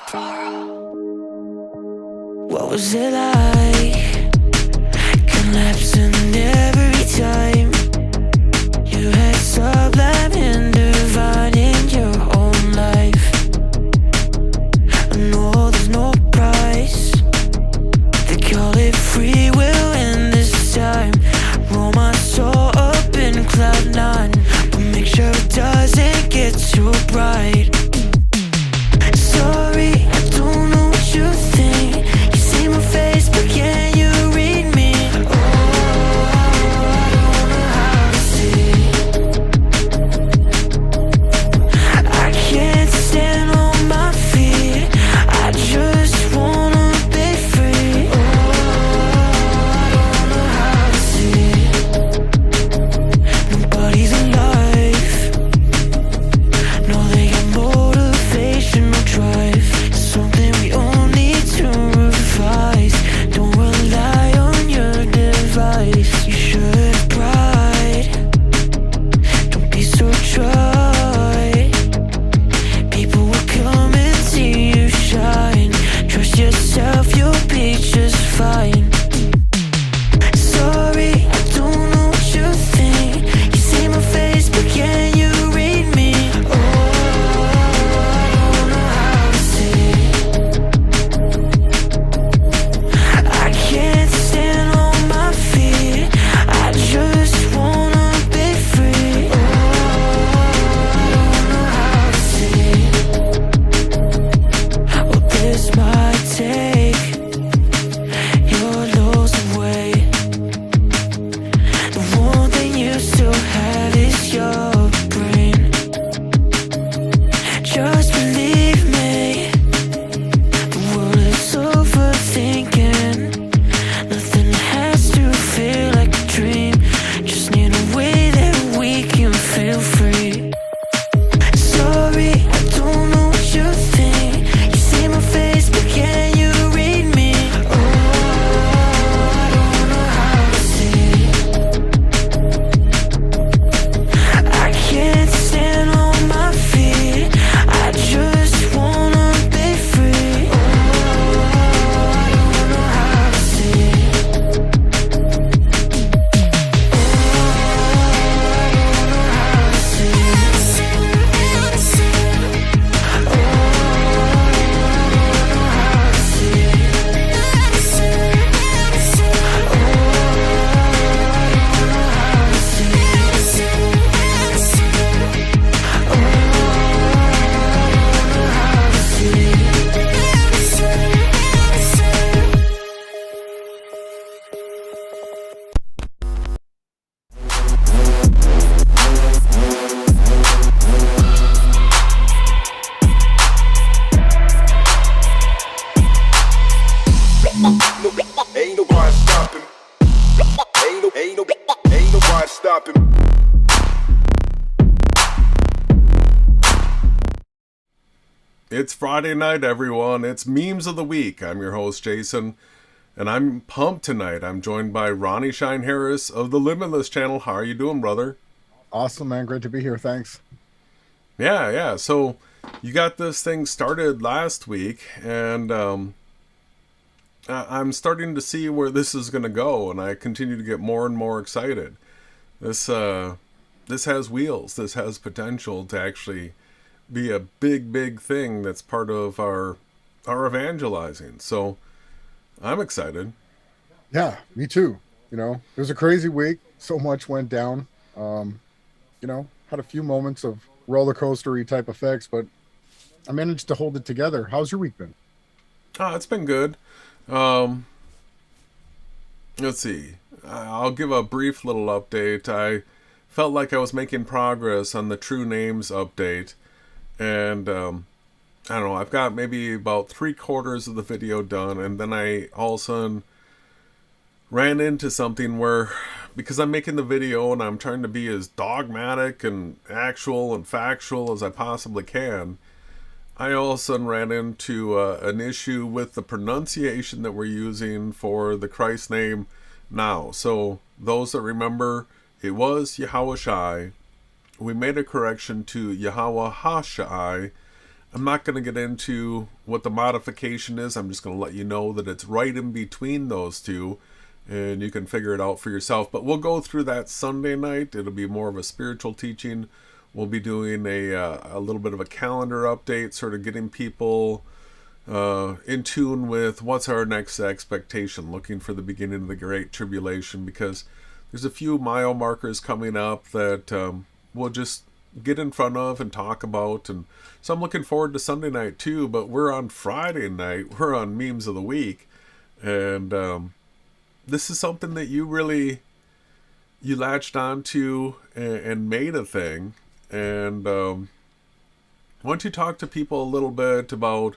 What was it like? Collapsing every time. You had sublime and divine in your own life. I know there's no price. They call it free will, and this time roll my soul up in cloud nine, but make sure it doesn't get too bright. Sorry, I don't know what you think. You see my face, but can you read me? Oh, I don't know how to see. I can't stand on my feet. I just wanna be free. Oh, I don't know how to see. Nobody's alive. No, they got motivation, no drive. It's something we all need to revise. Don't rely on your device. You should have pride. Don't be so dry. People will come and see you shine. Trust yourself, you'll be just fine. Sorry, I don't know what you think. You see my face, but can you read me? Oh, I don't know how to see. I can't stand on my feet. I just wanna be free. Oh, I don't know how to see. Well, this might take your losing weight. The one thing you still have is your brain. Just believe me, the world is overthinking. Nothing has to feel like a dream. Just need a way that we can feel free. Sorry, I don't know what you think. You see my face, but can you read me? Oh, I don't know how to see. I can't stand on my feet. I just wanna be free. Oh, I don't know how to see. Ain't nobody stopping. Ain't nobody stopping. It's Friday night, everyone. It's Memes of the Week. I'm your host, Jason, and I'm pumped tonight. I'm joined by Ronnie Harris of the Limitless Channel. How are you doing, brother? Awesome, man. Great to be here. Thanks. Yeah. So you got this thing started last week, and I'm starting to see where this is going to go, and I continue to get more and more excited. This has wheels. This has potential to actually be a big thing that's part of our evangelizing. So I'm excited. Yeah, me too. You know, it was a crazy week. So much went down. Had a few moments of roller coastery type effects, but I managed to hold it together. How's your week been? It's been good. Let's see. I'll give a brief little update. I felt like I was making progress on the True Names update, and I don't know, I've got maybe about 3/4 of the video done, and then I all of a sudden ran into something where, because I'm making the video and I'm trying to be as dogmatic and actual and factual as I possibly can, I all of a sudden ran into an issue with the pronunciation that we're using for the Christ name now. So those that remember, it was Yahawahashai. We made a correction to Yahawahashai. I'm not going to get into what the modification is. I'm just going to let you know that it's right in between those two, and you can figure it out for yourself. But we'll go through that Sunday night. It'll be more of a spiritual teaching. We'll be doing a little bit of a calendar update, sort of getting people in tune with what's our next expectation, looking for the beginning of the Great Tribulation, because there's a few mile markers coming up that we'll just get in front of and talk about. And so I'm looking forward to Sunday night too, but we're on Friday night. We're on Memes of the Week. And this is something that you latched onto and made a thing. And why don't you talk to people a little bit about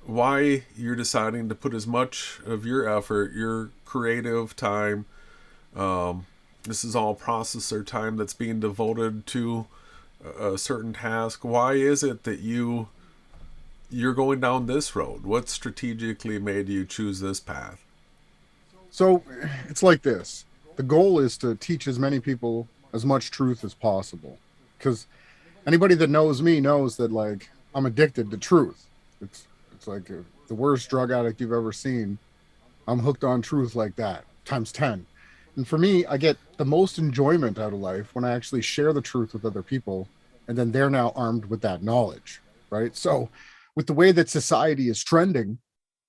why you're deciding to put as much of your effort, your creative time, this is all processor time that's being devoted to a certain task. Why is it that you're going down this road? What strategically made you choose this path? So it's like this. The goal is to teach as many people as much truth as possible, because anybody that knows me knows that, like, I'm addicted to truth. It's like the worst drug addict you've ever seen. I'm hooked on truth like that, times 10. And for me, I get the most enjoyment out of life when I actually share the truth with other people, and then they're now armed with that knowledge, right? So with the way that society is trending,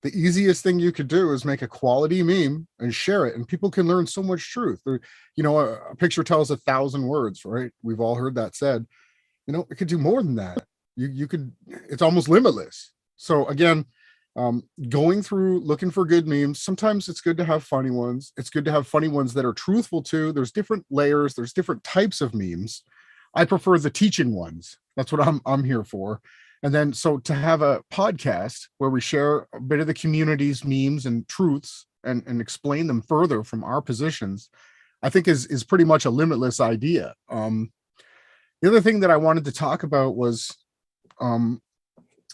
the easiest thing you could do is make a quality meme and share it, and people can learn so much truth. A picture tells 1,000 words, right? We've all heard that said. It could do more than that. You could, it's almost limitless. So again, going through looking for good memes. Sometimes it's good to have funny ones. It's good to have funny ones that are truthful too. There's different layers. There's different types of memes. I prefer the teaching ones. That's what I'm here for. And then, so to have a podcast where we share a bit of the community's memes and truths and explain them further from our positions, I think is pretty much a limitless idea. The other thing that I wanted to talk about was,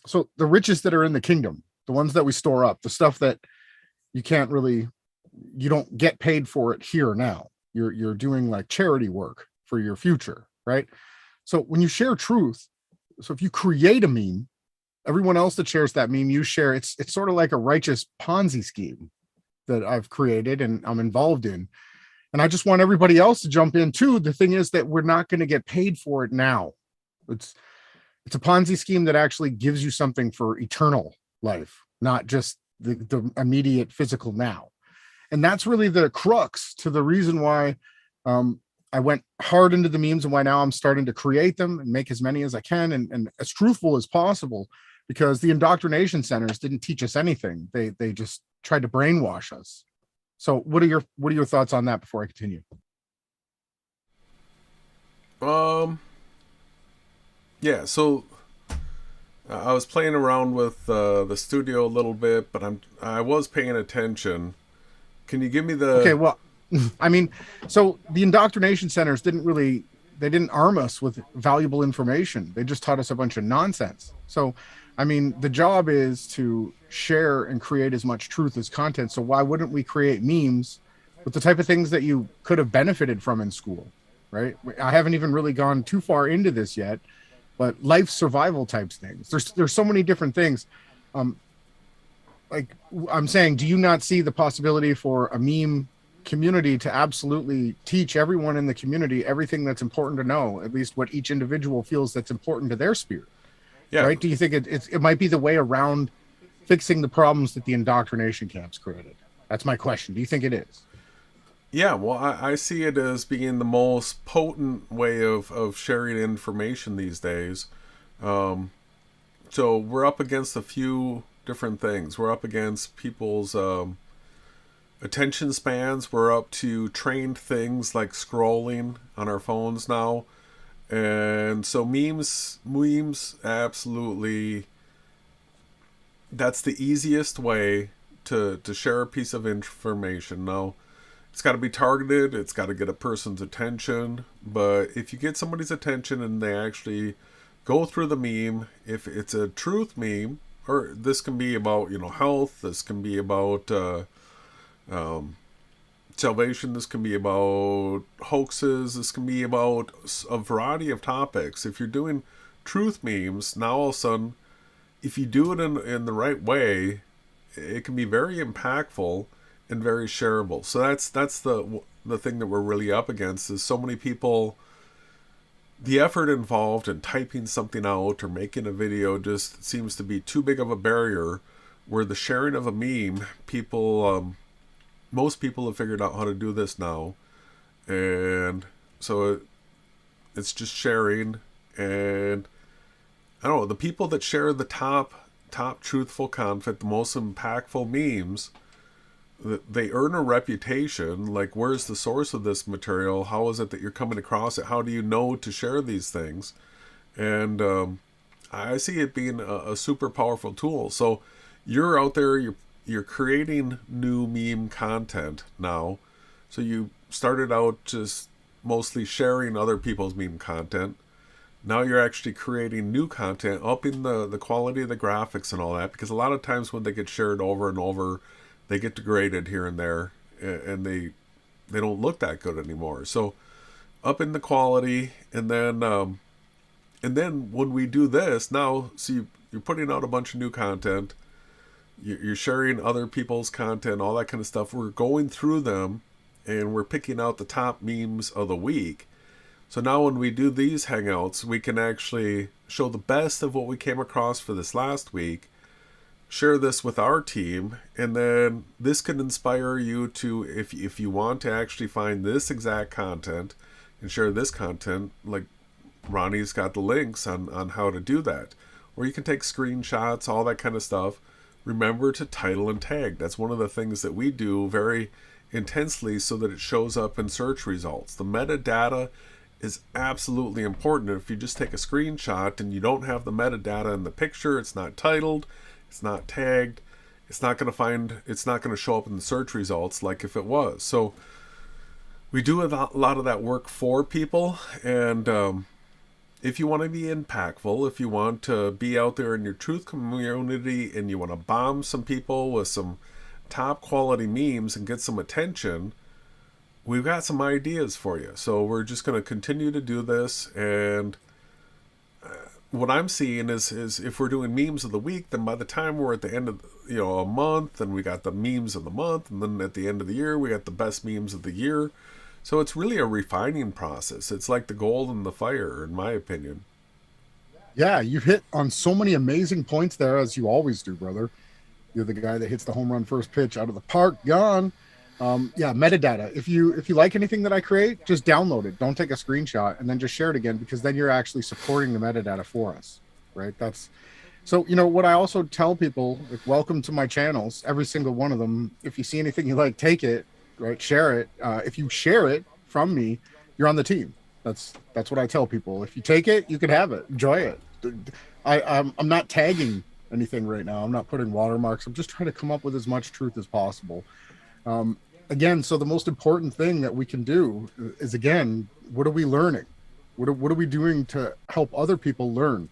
so the riches that are in the kingdom, the ones that we store up, the stuff that you don't get paid for it here now. You're doing like charity work for your future, right? So when you share truth, so if you create a meme, everyone else that shares that meme, you share. It's sort of like a righteous Ponzi scheme that I've created and I'm involved in. And I just want everybody else to jump in too. The thing is that we're not going to get paid for it now. It's a Ponzi scheme that actually gives you something for eternal life, not just the immediate physical now. And that's really the crux to the reason why I went hard into the memes and why now I'm starting to create them and make as many as I can and as truthful as possible, because the indoctrination centers didn't teach us anything. They just tried to brainwash us. So what are your thoughts on that before I continue? Yeah, so I was playing around with the studio a little bit, but I was paying attention. Can you give me the... Okay, well, I mean, so the indoctrination centers they didn't arm us with valuable information. They just taught us a bunch of nonsense. So, I mean, the job is to share and create as much truth as content. So why wouldn't we create memes with the type of things that you could have benefited from in school, right? I haven't even really gone too far into this yet, but life survival types things. There's so many different things. Like I'm saying, do you not see the possibility for a meme community to absolutely teach everyone in the community everything that's important to know, at least what each individual feels that's important to their spirit? Yeah. Right? Do you think it might be the way around fixing the problems that the indoctrination camps created? That's my question. Do you think it is? Yeah, well, I see it as being the most potent way of sharing information these days. So we're up against a few different things. We're up against people's attention spans. We're up to trained things like scrolling on our phones now. And so memes absolutely, that's the easiest way to share a piece of information. Now, it's got to be targeted. It's got to get a person's attention. But if you get somebody's attention and they actually go through the meme, if it's a truth meme, or this can be about, health, this can be about salvation, this can be about hoaxes, this can be about a variety of topics. If you're doing truth memes, now all of a sudden if you do it in the right way, it can be very impactful and very shareable. So that's the thing that we're really up against, is so many people, the effort involved in typing something out or making a video just seems to be too big of a barrier, where the sharing of a meme, most people have figured out how to do this now. And so it's just sharing. And I don't know, the people that share the top truthful content, the most impactful memes, they earn a reputation. Like, where's the source of this material? How is it that you're coming across it? How do you know to share these things? And I see it being a super powerful tool. So you're out there, you're creating new meme content now. So you started out just mostly sharing other people's meme content. Now you're actually creating new content, upping the quality of the graphics and all that, because a lot of times when they get shared over and over, they get degraded here and there, and they don't look that good anymore. So upping the quality, and then when we do this now, so you're putting out a bunch of new content, you're sharing other people's content, all that kind of stuff. We're going through them, and we're picking out the top memes of the week. So now when we do these hangouts, we can actually show the best of what we came across for this last week, share this with our team, and then this can inspire you to, if you want to actually find this exact content and share this content, like Ronnie's got the links on how to do that. Or you can take screenshots, all that kind of stuff. Remember to title and tag. That's one of the things that we do very intensely so that it shows up in search results. The metadata is absolutely important. If you just take a screenshot and you don't have the metadata in the picture, it's not titled, it's not tagged, it's not going to show up in the search results like if it was. So we do a lot of that work for people. And if you want to be impactful, if you want to be out there in your truth community and you want to bomb some people with some top quality memes and get some attention, we've got some ideas for you. So we're just going to continue to do this. And what I'm seeing is if we're doing memes of the week, then by the time we're at the end of a month, and we got the memes of the month, and then at the end of the year we got the best memes of the year. So it's really a refining process. It's like the gold in the fire, in my opinion. Yeah, you've hit on so many amazing points there, as you always do, brother. You're the guy that hits the home run first pitch out of the park. Gone. Yeah, metadata. If you like anything that I create, just download it. Don't take a screenshot and then just share it again, because then you're actually supporting the metadata for us, right? That's so. What I also tell people, like, welcome to my channels, every single one of them. If you see anything you like, take it, right? Share it. If you share it from me, you're on the team. That's what I tell people. If you take it, you can have it. Enjoy it. I'm not tagging anything right now. I'm not putting watermarks. I'm just trying to come up with as much truth as possible. Again, so the most important thing that we can do is, again, what are we learning? What are we doing to help other people learn?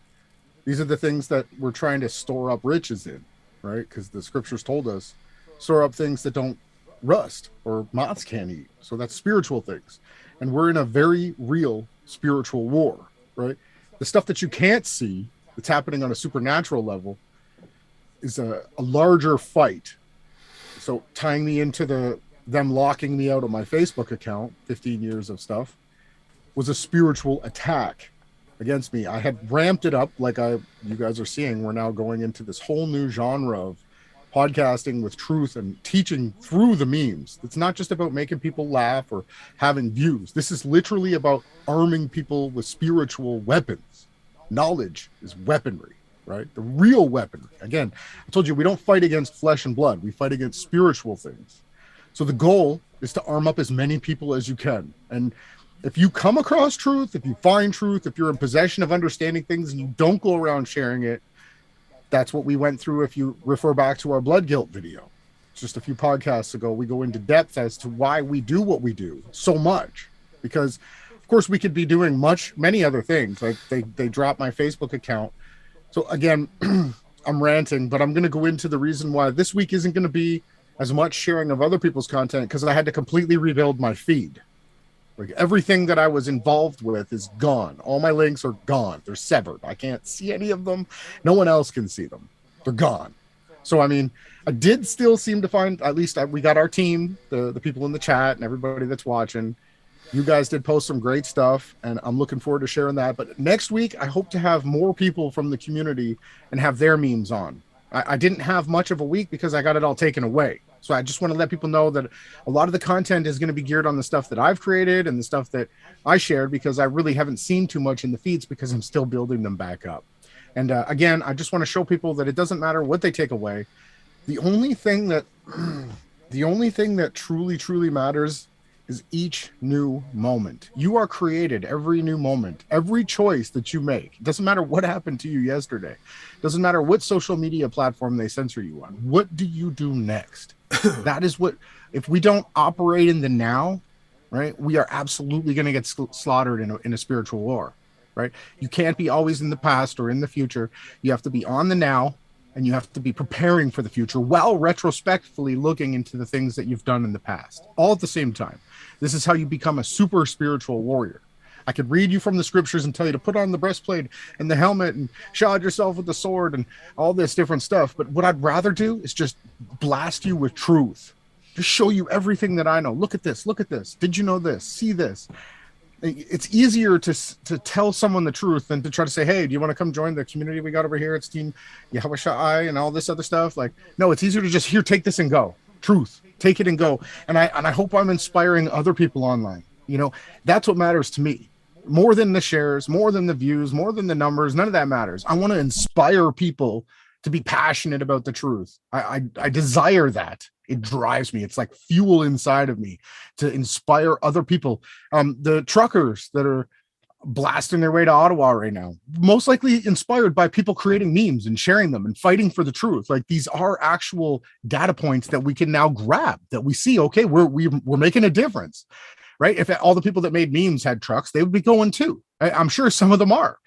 These are the things that we're trying to store up riches in, right? Because the scriptures told us, store up things that don't rust or moths can't eat. So that's spiritual things. And we're in a very real spiritual war, right? The stuff that you can't see that's happening on a supernatural level is a larger fight. So tying me into them locking me out of my Facebook account, 15 years of stuff, was a spiritual attack against me. I had ramped it up, like you guys are seeing. We're now going into this whole new genre of podcasting with truth and teaching through the memes. It's not just about making people laugh or having views. This is literally about arming people with spiritual weapons. Knowledge is weaponry, right? The real weaponry. Again, I told you, we don't fight against flesh and blood. We fight against spiritual things. So the goal is to arm up as many people as you can. And if you come across truth, if you find truth, if you're in possession of understanding things and you don't go around sharing it, that's what we went through. If you refer back to our blood guilt video, just a few podcasts ago, we go into depth as to why we do what we do so much. Because, of course, we could be doing many other things. Like they dropped my Facebook account. So again, I'm ranting, but I'm going to go into the reason why this week isn't going to be as much sharing of other people's content, because I had to completely rebuild my feed. Like everything that I was involved with is gone. All my links are gone. They're severed. I can't see any of them. No one else can see them. They're gone. So, I mean, I did still seem to find, at least we got our team, the people in the chat and everybody that's watching. You guys did post some great stuff, and I'm looking forward to sharing that. But next week, I hope to have more people from the community and have their memes on. I didn't have much of a week because I got it all taken away. So I just want to let people know that a lot of the content is going to be geared on the stuff that I've created and the stuff that I shared, because I really haven't seen too much in the feeds because I'm still building them back up. And again, I just want to show people that it doesn't matter what they take away. The only thing that truly matters is each new moment. You are created every new moment, every choice that you make. It doesn't matter what happened to you yesterday. It doesn't matter what social media platform they censor you on. What do you do next? That is what, if we don't operate in the now, right, we are absolutely going to get slaughtered in a spiritual war, right? You can't be always in the past or in the future. You have to be on the now, and you have to be preparing for the future while retrospectively looking into the things that you've done in the past, all at the same time. This is how you become a super spiritual warrior. I could read you from the scriptures and tell you to put on the breastplate and the helmet and shod yourself with the sword and all this different stuff. But what I'd rather do is just blast you with truth. Just show you everything that I know. Look at this. Look at this. Did you know this? See this. It's easier to tell someone the truth than to try to say, hey, do you want to come join the community we got over here? It's Team Yahawahashai and all this other stuff. Like, no, it's easier to just here, take this and go. Truth. Take it and go. And I hope I'm inspiring other people online. You know, that's what matters to me. More than the shares, more than the views, more than the numbers. None of that matters. I want to inspire people to be passionate about the truth. I desire that. It drives me. It's like fuel inside of me to inspire other people. The truckers that are blasting their way to Ottawa right now, most likely inspired by people creating memes and sharing them and fighting for the truth. Like, these are actual data points that we can now grab, that we see, okay, we're making a difference, right? If all the people that made memes had trucks, they would be going too. I'm sure some of them are.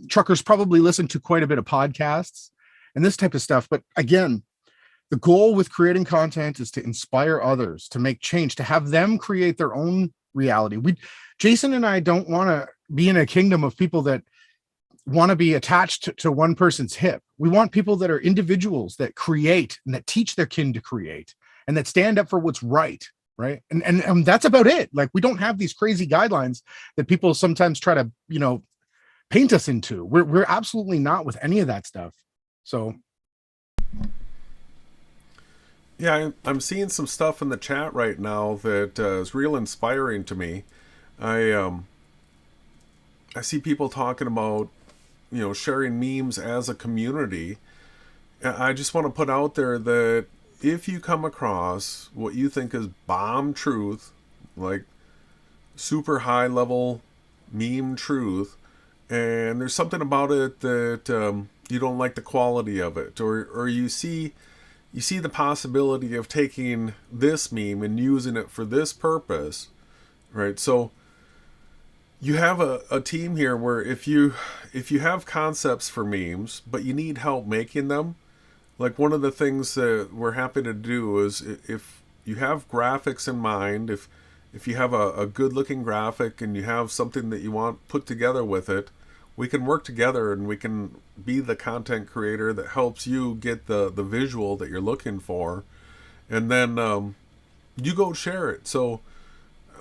Truckers probably listen to quite a bit of podcasts and this type of stuff. But again, the goal with creating content is to inspire others, to make change, to have them create their own reality. Jason and I don't want to be in a kingdom of people that want to be attached to one person's hip. We want people that are individuals that create and that teach their kin to create and that stand up for what's right. Right. And that's about it. Like, we don't have these crazy guidelines that people sometimes try to, paint us into. We're absolutely not with any of that stuff. So. Yeah, I'm seeing some stuff in the chat right now that is real inspiring to me. I see people talking about, sharing memes as a community. I just want to put out there that if you come across what you think is bomb truth, like super high level meme truth, and there's something about it that you don't like the quality of it, or you see the possibility of taking this meme and using it for this purpose, right? So you have a team here where if you have concepts for memes, but you need help making them, like, one of the things that we're happy to do is, if you have graphics in mind, if you have a good looking graphic and you have something that you want put together with it, we can work together and we can be the content creator that helps you get the visual that you're looking for. And then you go share it. So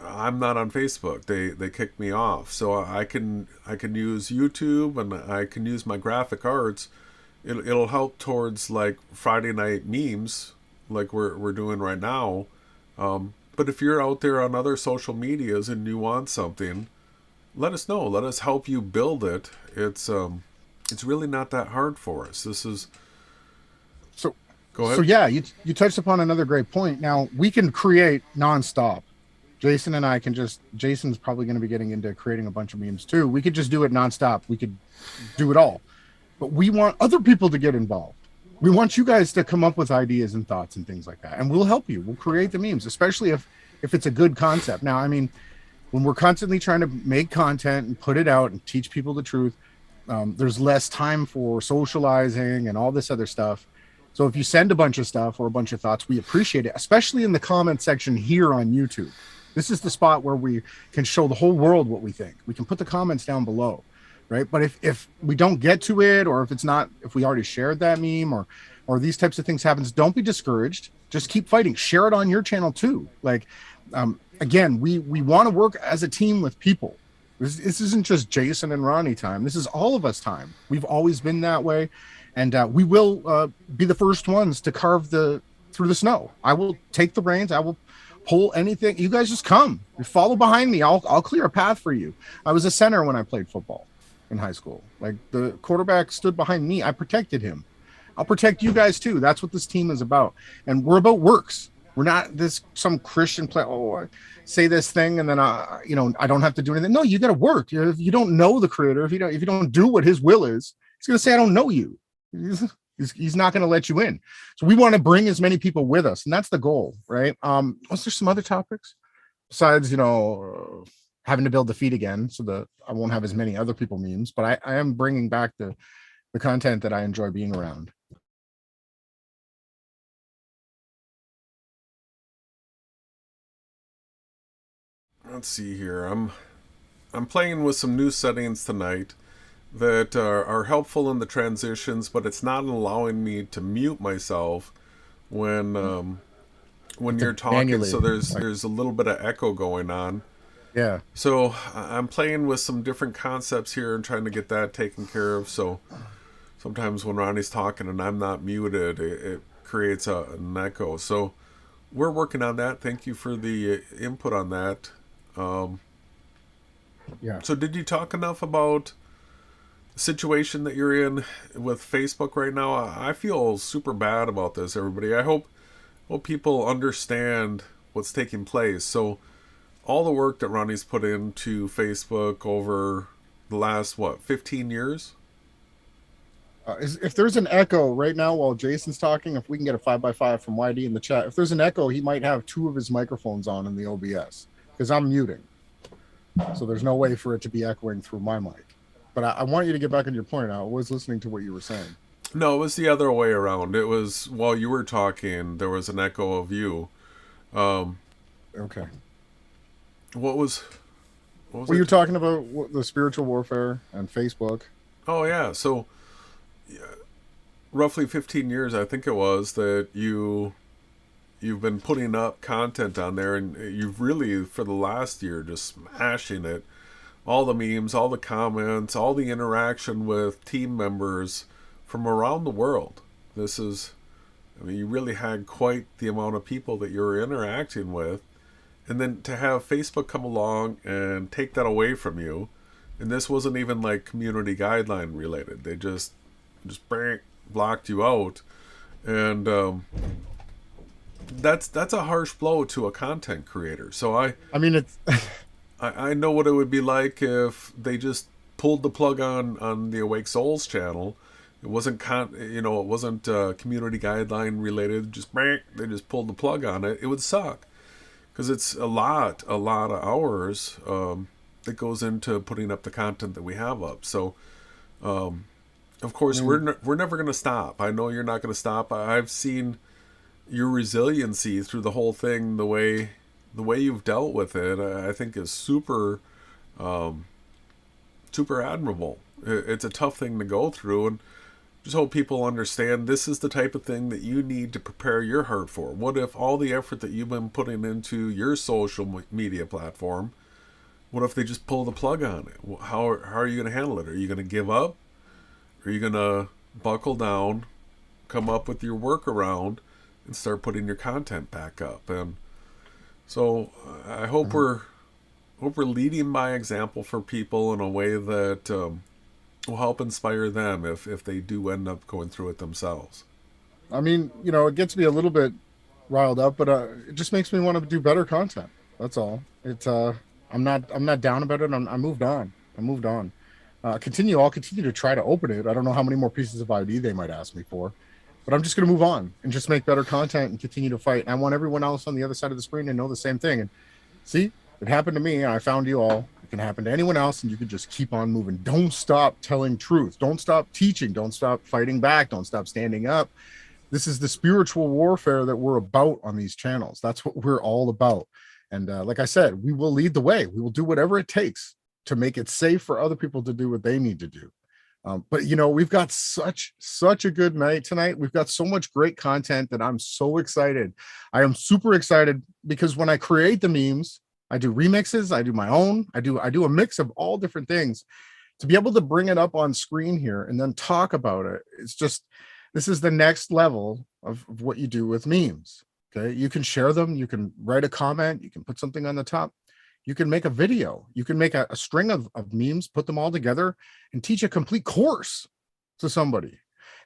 I'm not on Facebook. They kicked me off. So I can use YouTube and I can use my graphic arts. It'll help towards, like, Friday night memes like we're doing right now. But if you're out there on other social medias and you want something, let us know. Let us help you build it. It's really not that hard for us. This is so. Go ahead. So yeah, you touched upon another great point. Now, we can create nonstop. Jason and I can Jason's probably going to be getting into creating a bunch of memes too. We could just do it nonstop. We could do it all. But we want other people to get involved. We want you guys to come up with ideas and thoughts and things like that. And we'll help you. We'll create the memes, especially if it's a good concept. Now, I mean, when we're constantly trying to make content and put it out and teach people the truth, there's less time for socializing and all this other stuff. So if you send a bunch of stuff or a bunch of thoughts, we appreciate it, especially in the comment section here on YouTube. This is the spot where we can show the whole world what we think. We can put the comments down below, right? But if we don't get to it, or if we already shared that meme, or these types of things happens, don't be discouraged. Just keep fighting. Share it on your channel too. Like, again, we want to work as a team with people. This isn't just Jason and Ronnie time. This is all of us time. We've always been that way. And we will be the first ones to carve through the snow. I will take the reins. I will pull anything. You guys just come. You follow behind me. I'll clear a path for you. I was a center when I played football in high school. Like, the quarterback stood behind me. I protected him. I'll protect you guys too. That's what this team is about. And we're about works. We're not some Christian play. Oh, I say this thing and then I don't have to do anything. No, you got to work. If you don't know the creator, if you don't do what his will is, he's going to say, I don't know you. He's not going to let you in. So we want to bring as many people with us, and that's the goal, right? Was there some other topics besides, having to build the feed again, so that I won't have as many other people memes, but I am bringing back the content that I enjoy being around. Let's see here. I'm playing with some new settings tonight that are helpful in the transitions, but it's not allowing me to mute myself when you're talking. So there's a little bit of echo going on. Yeah. So I'm playing with some different concepts here and trying to get that taken care of. So sometimes when Ronnie's talking and I'm not muted, it creates an echo. So we're working on that. Thank you for the input on that. Yeah. So did you talk enough about situation that you're in with Facebook right now? I feel super bad about this, everybody. I hope people understand what's taking place. So all the work that Ronnie's put into Facebook over the last 15 years. If there's an echo right now while Jason's talking, if we can get a 5x5 from YD in the chat, if there's an echo, he might have two of his microphones on in the OBS, because I'm muting, so there's no way for it to be echoing through my mic. But I want you to get back on your point. I was listening to what you were saying. No, it was the other way around. It was while you were talking, there was an echo of you. Okay. What was well, you're talking about the spiritual warfare and Facebook. Oh, yeah. So roughly 15 years, I think it was, that you've been putting up content on there, and you've really, for the last year, just smashing it. All the memes, all the comments, all the interaction with team members from around the world. You really had quite the amount of people that you were interacting with. And then to have Facebook come along and take that away from you, and this wasn't even like community guideline related. They just blocked you out. And that's a harsh blow to a content creator. So I mean, it's I know what it would be like if they just pulled the plug on the Awake Souls channel. It wasn't it wasn't community guideline related. They just pulled the plug on it. It would suck, because it's a lot of hours that goes into putting up the content that we have up. So of course we're never going to stop. I know you're not going to stop. I've seen your resiliency through the whole thing. The way you've dealt with it, I think, is super admirable. It's a tough thing to go through, and just hope people understand this is the type of thing that you need to prepare your heart for. What if all the effort that you've been putting into your social media platform, what if they just pull the plug on it? How are you going to handle it? Are you going to give up? Are you going to buckle down, come up with your workaround, and start putting your content back up? And so I hope we're leading by example for people in a way that will help inspire them if they do end up going through it themselves. I mean, it gets me a little bit riled up, but it just makes me want to do better content. That's all. It's I'm not down about it. I moved on. I'll continue to try to open it. I don't know how many more pieces of ID they might ask me for, but I'm just going to move on and just make better content and continue to fight. And I want everyone else on the other side of the screen to know the same thing. And see, it happened to me, and I found you all. It can happen to anyone else, and you can just keep on moving. Don't stop telling truth. Don't stop teaching. Don't stop fighting back. Don't stop standing up. This is the spiritual warfare that we're about on these channels. That's what we're all about. And like I said, we will lead the way. We will do whatever it takes to make it safe for other people to do what they need to do. But we've got such a good night tonight. We've got so much great content that I'm so excited. I am super excited because when I create the memes, I do remixes, I do my own, I do a mix of all different things. To be able to bring it up on screen here and then talk about it, this is the next level of what you do with memes. Okay, you can share them, you can write a comment, you can put something on the top, you can make a video, you can make a string of memes, put them all together and teach a complete course to somebody.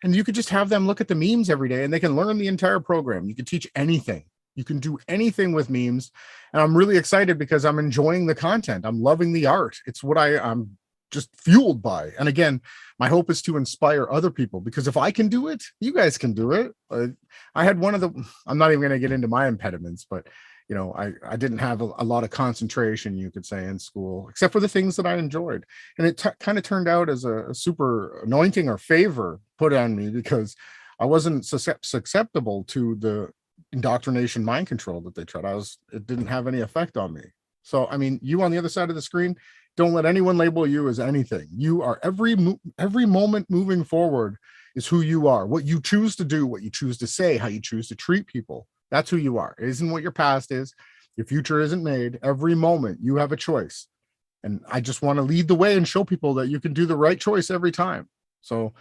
And you could just have them look at the memes every day and they can learn the entire program. You can teach anything. You can do anything with memes. And I'm really excited because I'm enjoying the content. I'm loving the art. It's what I'm just fueled by. And again, my hope is to inspire other people, because if I can do it, you guys can do it. I had I'm not even going to get into my impediments, but I didn't have a lot of concentration, you could say, in school, except for the things that I enjoyed. And it kind of turned out as a super anointing or favor put on me, because I wasn't susceptible to the indoctrination mind control that they tried. It didn't have any effect on me. So, I mean, you on the other side of the screen, don't let anyone label you as anything. You are every moment moving forward is who you are. What you choose to do, what you choose to say, how you choose to treat people. That's who you are. It isn't what your past is. Your future isn't made. Every moment you have a choice. And I just want to lead the way and show people that you can do the right choice every time. So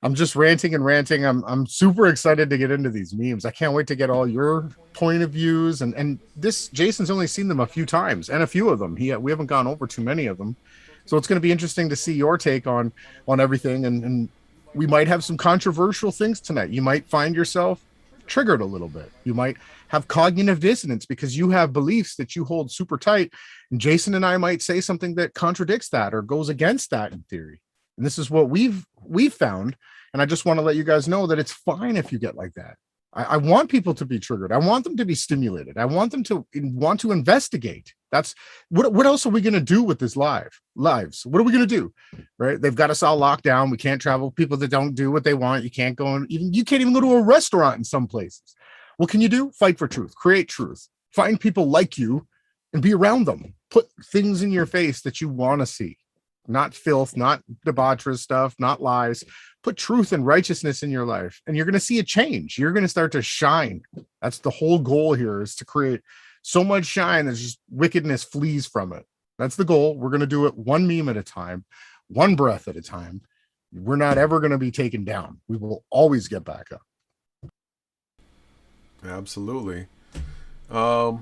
I'm just ranting and ranting. I'm super excited to get into these memes. I can't wait to get all your point of views. And this, Jason's only seen them a few times, and a few of them. We haven't gone over too many of them. So it's going to be interesting to see your take on everything. And we might have some controversial things tonight. You might find yourself triggered a little bit. You might have cognitive dissonance because you have beliefs that you hold super tight. And Jason and I might say something that contradicts that or goes against that in theory. And this is what we've found. And I just want to let you guys know that it's fine if you get like that. I want people to be triggered. I want them to be stimulated. I want them to want to investigate. That's what else are we going to do with this lives? What are we going to do? Right? They've got us all locked down. We can't travel. People that don't do what they want. You can't you can't even go to a restaurant in some places. What can you do? Fight for truth, create truth, find people like you and be around them. Put things in your face that you want to see. Not filth, not debaucherous stuff, not lies. Put truth and righteousness in your life, and you're going to see a change. You're going to start to shine. That's the whole goal here, is to create so much shine that just wickedness flees from it. That's the goal. We're going to do it one meme at a time, one breath at a time. We're not ever going to be taken down. We will always get back up. Absolutely. I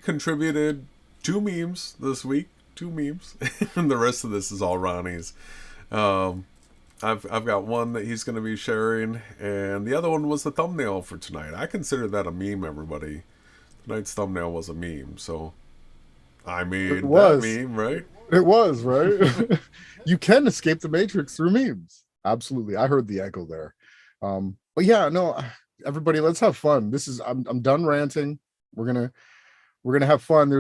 contributed 2 memes this week. 2 memes, and the rest of this is all Ronnie's. I've got one that he's going to be sharing, and the other one was the thumbnail for tonight. I consider that a meme, everybody. Tonight's thumbnail was a meme, so I made that meme, right? It was, right? You can escape the matrix through memes. Absolutely. I heard the echo there. But yeah, no, everybody, let's have fun. I'm done ranting. We're gonna have fun.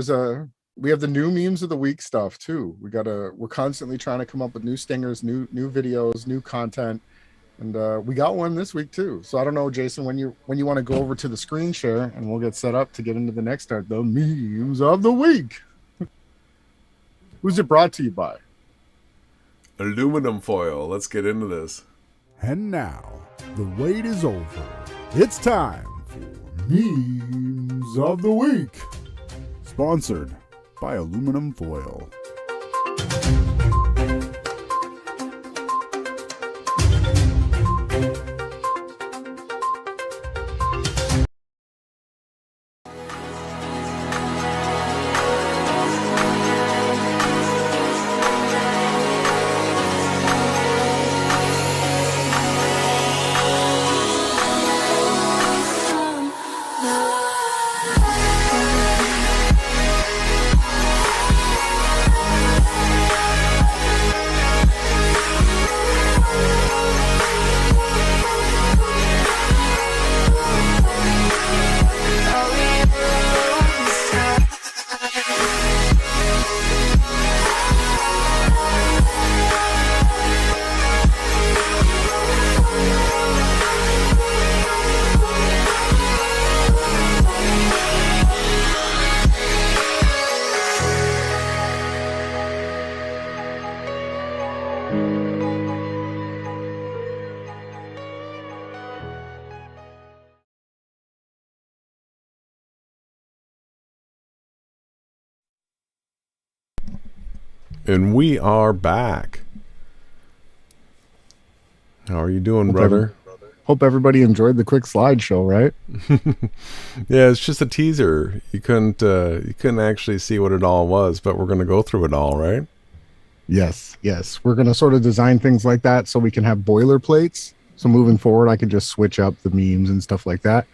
We have the new memes of the week stuff too. We're constantly trying to come up with new stingers, new videos, new content. And we got one this week too. So I don't know, Jason, when you want to go over to the screen share and we'll get set up to get into the next start, the memes of the week. Who's it brought to you by? Aluminum foil. Let's get into this. And now, the wait is over. It's time for Memes of the Week. Sponsored by Aluminum Foil. And we are back. How are you doing, brother? Hope everybody enjoyed the quick slideshow, right? Yeah, it's just a teaser. You couldn't actually see what it all was, but we're going to go through it all, right? Yes. We're going to sort of design things like that so we can have boilerplates. So moving forward, I can just switch up the memes and stuff like that.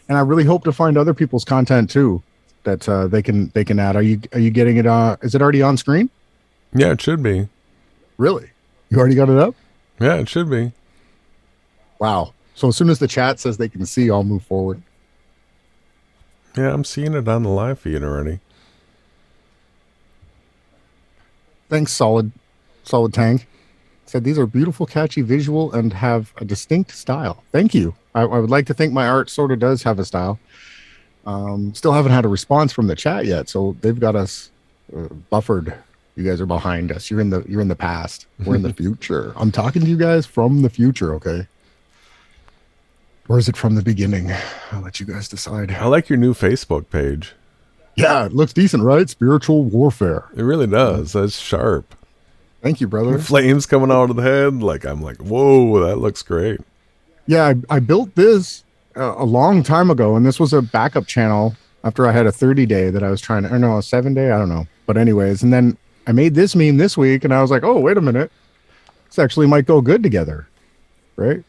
And I really hope to find other people's content too that they can add. Are you getting it? Is it already on screen? Yeah, it should be. Really? You already got it up? Yeah, it should be. Wow. So as soon as the chat says they can see, I'll move forward. Yeah, I'm seeing it on the live feed already. Thanks, Solid Tank. Said these are beautiful, catchy visual and have a distinct style. Thank you. I would like to think my art sort of does have a style. Still haven't had a response from the chat yet, so they've got us buffered. You guys are behind us. You're in the past. We're in the future. I'm talking to you guys from the future, okay? Or is it from the beginning? I'll let you guys decide. I like your new Facebook page. Yeah, it looks decent, right? Spiritual warfare. It really does. That's sharp. Thank you, brother. Flames coming out of the head. I'm like, whoa, that looks great. Yeah, I built this a long time ago, and this was a backup channel after I had a 30-day that I was trying to, or no, a 7-day, I don't know. But anyways, and then I made this meme this week, and I was like, oh, wait a minute. This actually might go good together, right?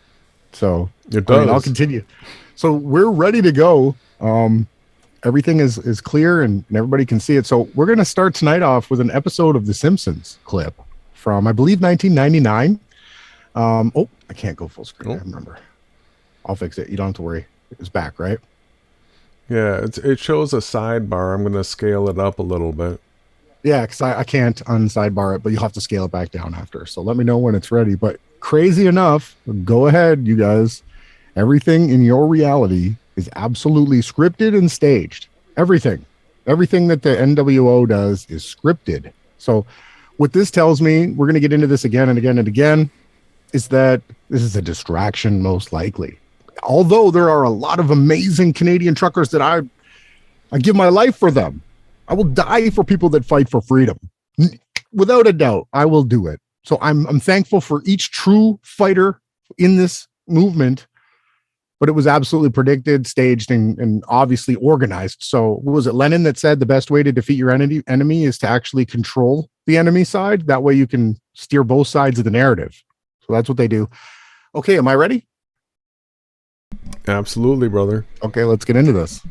So it does. I'll continue. So we're ready to go. Everything is clear, and everybody can see it. So we're going to start tonight off with an episode of The Simpsons clip from, I believe, 1999. I can't go full screen. I remember. I'll fix it. You don't have to worry. It's back, right? Yeah, it shows a sidebar. I'm going to scale it up a little bit. Yeah, because I can't unsidebar it, but you'll have to scale it back down after. So let me know when it's ready. But crazy enough, go ahead, you guys. Everything in your reality is absolutely scripted and staged. Everything that the NWO does is scripted. So what this tells me, we're going to get into this again and again and again, is that this is a distraction most likely. Although there are a lot of amazing Canadian truckers that I give my life for them. I will die for people that fight for freedom. Without a doubt, I will do it. So I'm thankful for each true fighter in this movement, but it was absolutely predicted, staged, and obviously organized. So what was it Lenin that said the best way to defeat your enemy is to actually control the enemy side? That way you can steer both sides of the narrative. So that's what they do. Okay, am I ready? Absolutely, brother. Okay, let's get into this.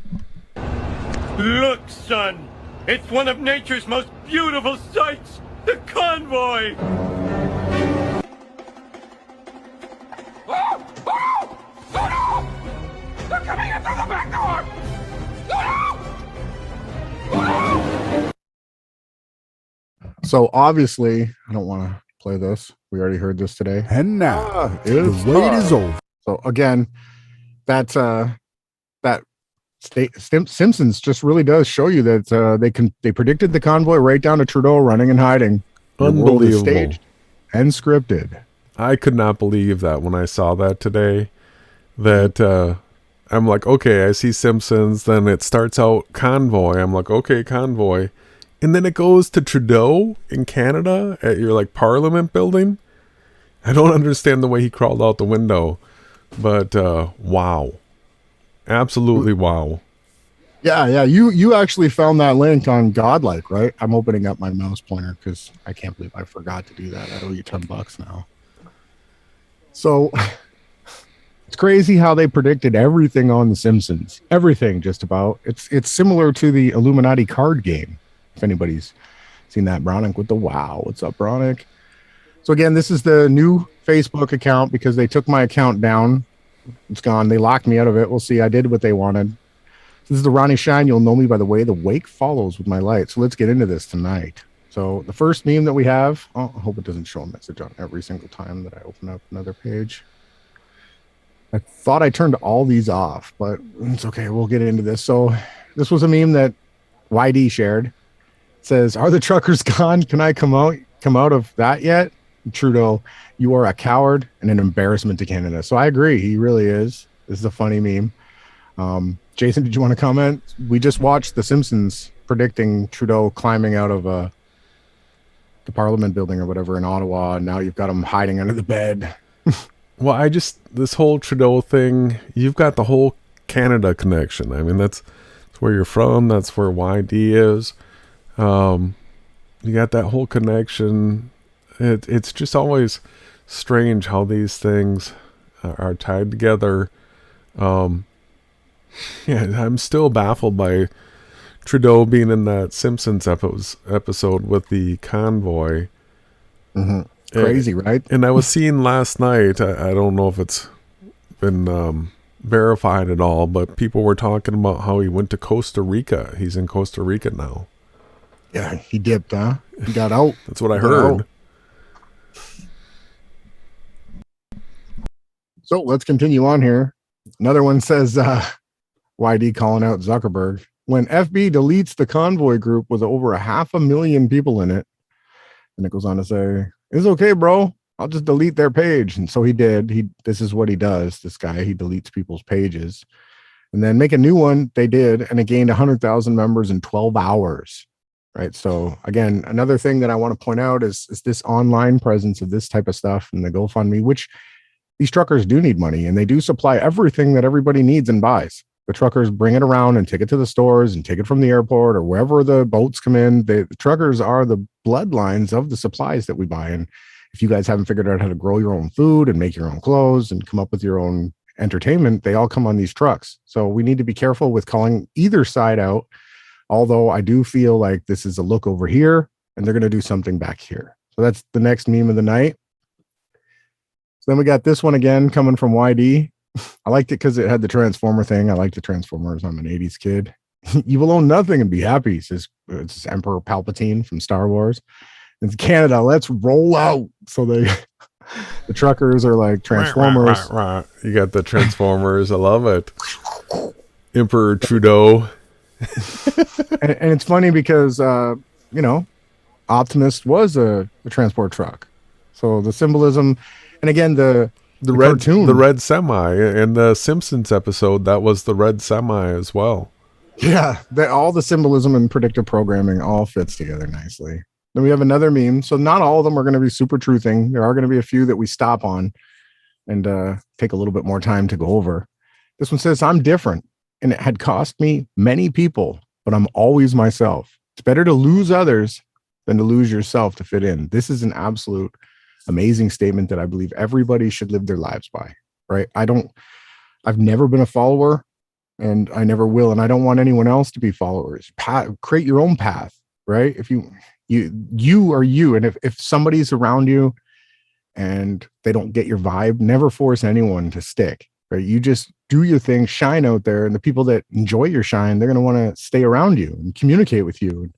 Look, son, it's one of nature's most beautiful sights, the convoy! Oh, oh, oh no! They're coming in through the back door! Oh, no! So obviously, I don't want to play this. We already heard this today. And now, It's the wait is over. So again, that Simpsons just really does show you that they predicted the convoy right down to Trudeau running and hiding. The world is Unbelievable. staged and scripted. I could not believe that when I saw that today. That I'm like, okay, I see Simpsons. Then it starts out convoy. I'm like, okay, convoy. And then it goes to Trudeau in Canada at your Parliament building. I don't understand the way he crawled out the window. But wow. Absolutely wow. Yeah. You actually found that link on Godlike, right? I'm opening up my mouse pointer because I can't believe I forgot to do that. I owe you $10 now. So it's crazy how they predicted everything on The Simpsons. Everything, just about. It's similar to the Illuminati card game. If anybody's seen that, Bronick with the wow. What's up, Bronick? So again, this is the new Facebook account because they took my account down. It's gone. They locked me out of it. We'll see. I did what they wanted. This is the Ronnie Shine. You'll know me by the way the wake follows with my light. So let's get into this tonight. So the first meme that we have, I hope it doesn't show a message on every single time that I open up another page. I thought I turned all these off, but it's okay. We'll get into this. So this was a meme that YD shared. It says, "Are the truckers gone? Can I come out of that yet?" Trudeau, "You are a coward and an embarrassment to Canada." So I agree. He really is. This is a funny meme. Jason, did you want to comment? We just watched The Simpsons predicting Trudeau climbing out of the Parliament building or whatever in Ottawa. And now you've got them hiding under the bed. Well, this whole Trudeau thing, you've got the whole Canada connection. I mean, that's where you're from. That's where YD is. You got that whole connection. It's just always strange how these things are tied together. Yeah, I'm still baffled by Trudeau being in that Simpsons episode with the convoy. Mm-hmm. Crazy, right? And I was seeing last night, I don't know if it's been verified at all, but people were talking about how he went to Costa Rica. He's in Costa Rica now. Yeah, he dipped, huh? He got out. That's what I heard. So let's continue on here. Another one says, YD calling out Zuckerberg. When FB deletes the convoy group with over 500,000 people in it, and it goes on to say, it's okay, bro. I'll just delete their page. And so he did. This is what he does. This guy, he deletes people's pages and then make a new one. They did. And it gained 100,000 members in 12 hours. Right. So again, another thing that I want to point out is this online presence of this type of stuff and the GoFundMe, which these truckers do need money and they do supply everything that everybody needs and buys. The truckers bring it around and take it to the stores and take it from the airport or wherever the boats come in. The truckers are the bloodlines of the supplies that we buy. And if you guys haven't figured out how to grow your own food and make your own clothes and come up with your own entertainment, they all come on these trucks. So we need to be careful with calling either side out. Although I do feel like this is a look over here and they're going to do something back here. So that's the next meme of the night. So then we got this one again coming from YD. I liked it because it had the Transformer thing. I like the Transformers. I'm an 80s kid. You will own nothing and be happy, says it's Emperor Palpatine from Star Wars. It's Canada. Let's roll out. So the truckers are like Transformers. You got the Transformers. I love it. Emperor Trudeau. and it's funny because, Optimus was a transport truck. So the symbolism, and again, the red semi in the Simpsons episode, that was the red semi as well. Yeah, all the symbolism and predictive programming all fits together nicely. Then we have another meme. So not all of them are going to be super truthing. There are going to be a few that we stop on and take a little bit more time to go over. This one says, I'm different and it had cost me many people, but I'm always myself. It's better to lose others than to lose yourself to fit in. This is an absolute amazing statement that I believe everybody should live their lives by, right? I've never been a follower and I never will. And I don't want anyone else to be followers. Create your own path, right? If you are you. And if somebody's around you and they don't get your vibe, never force anyone to stick, right? You just do your thing, shine out there. And the people that enjoy your shine, they're going to want to stay around you and communicate with you.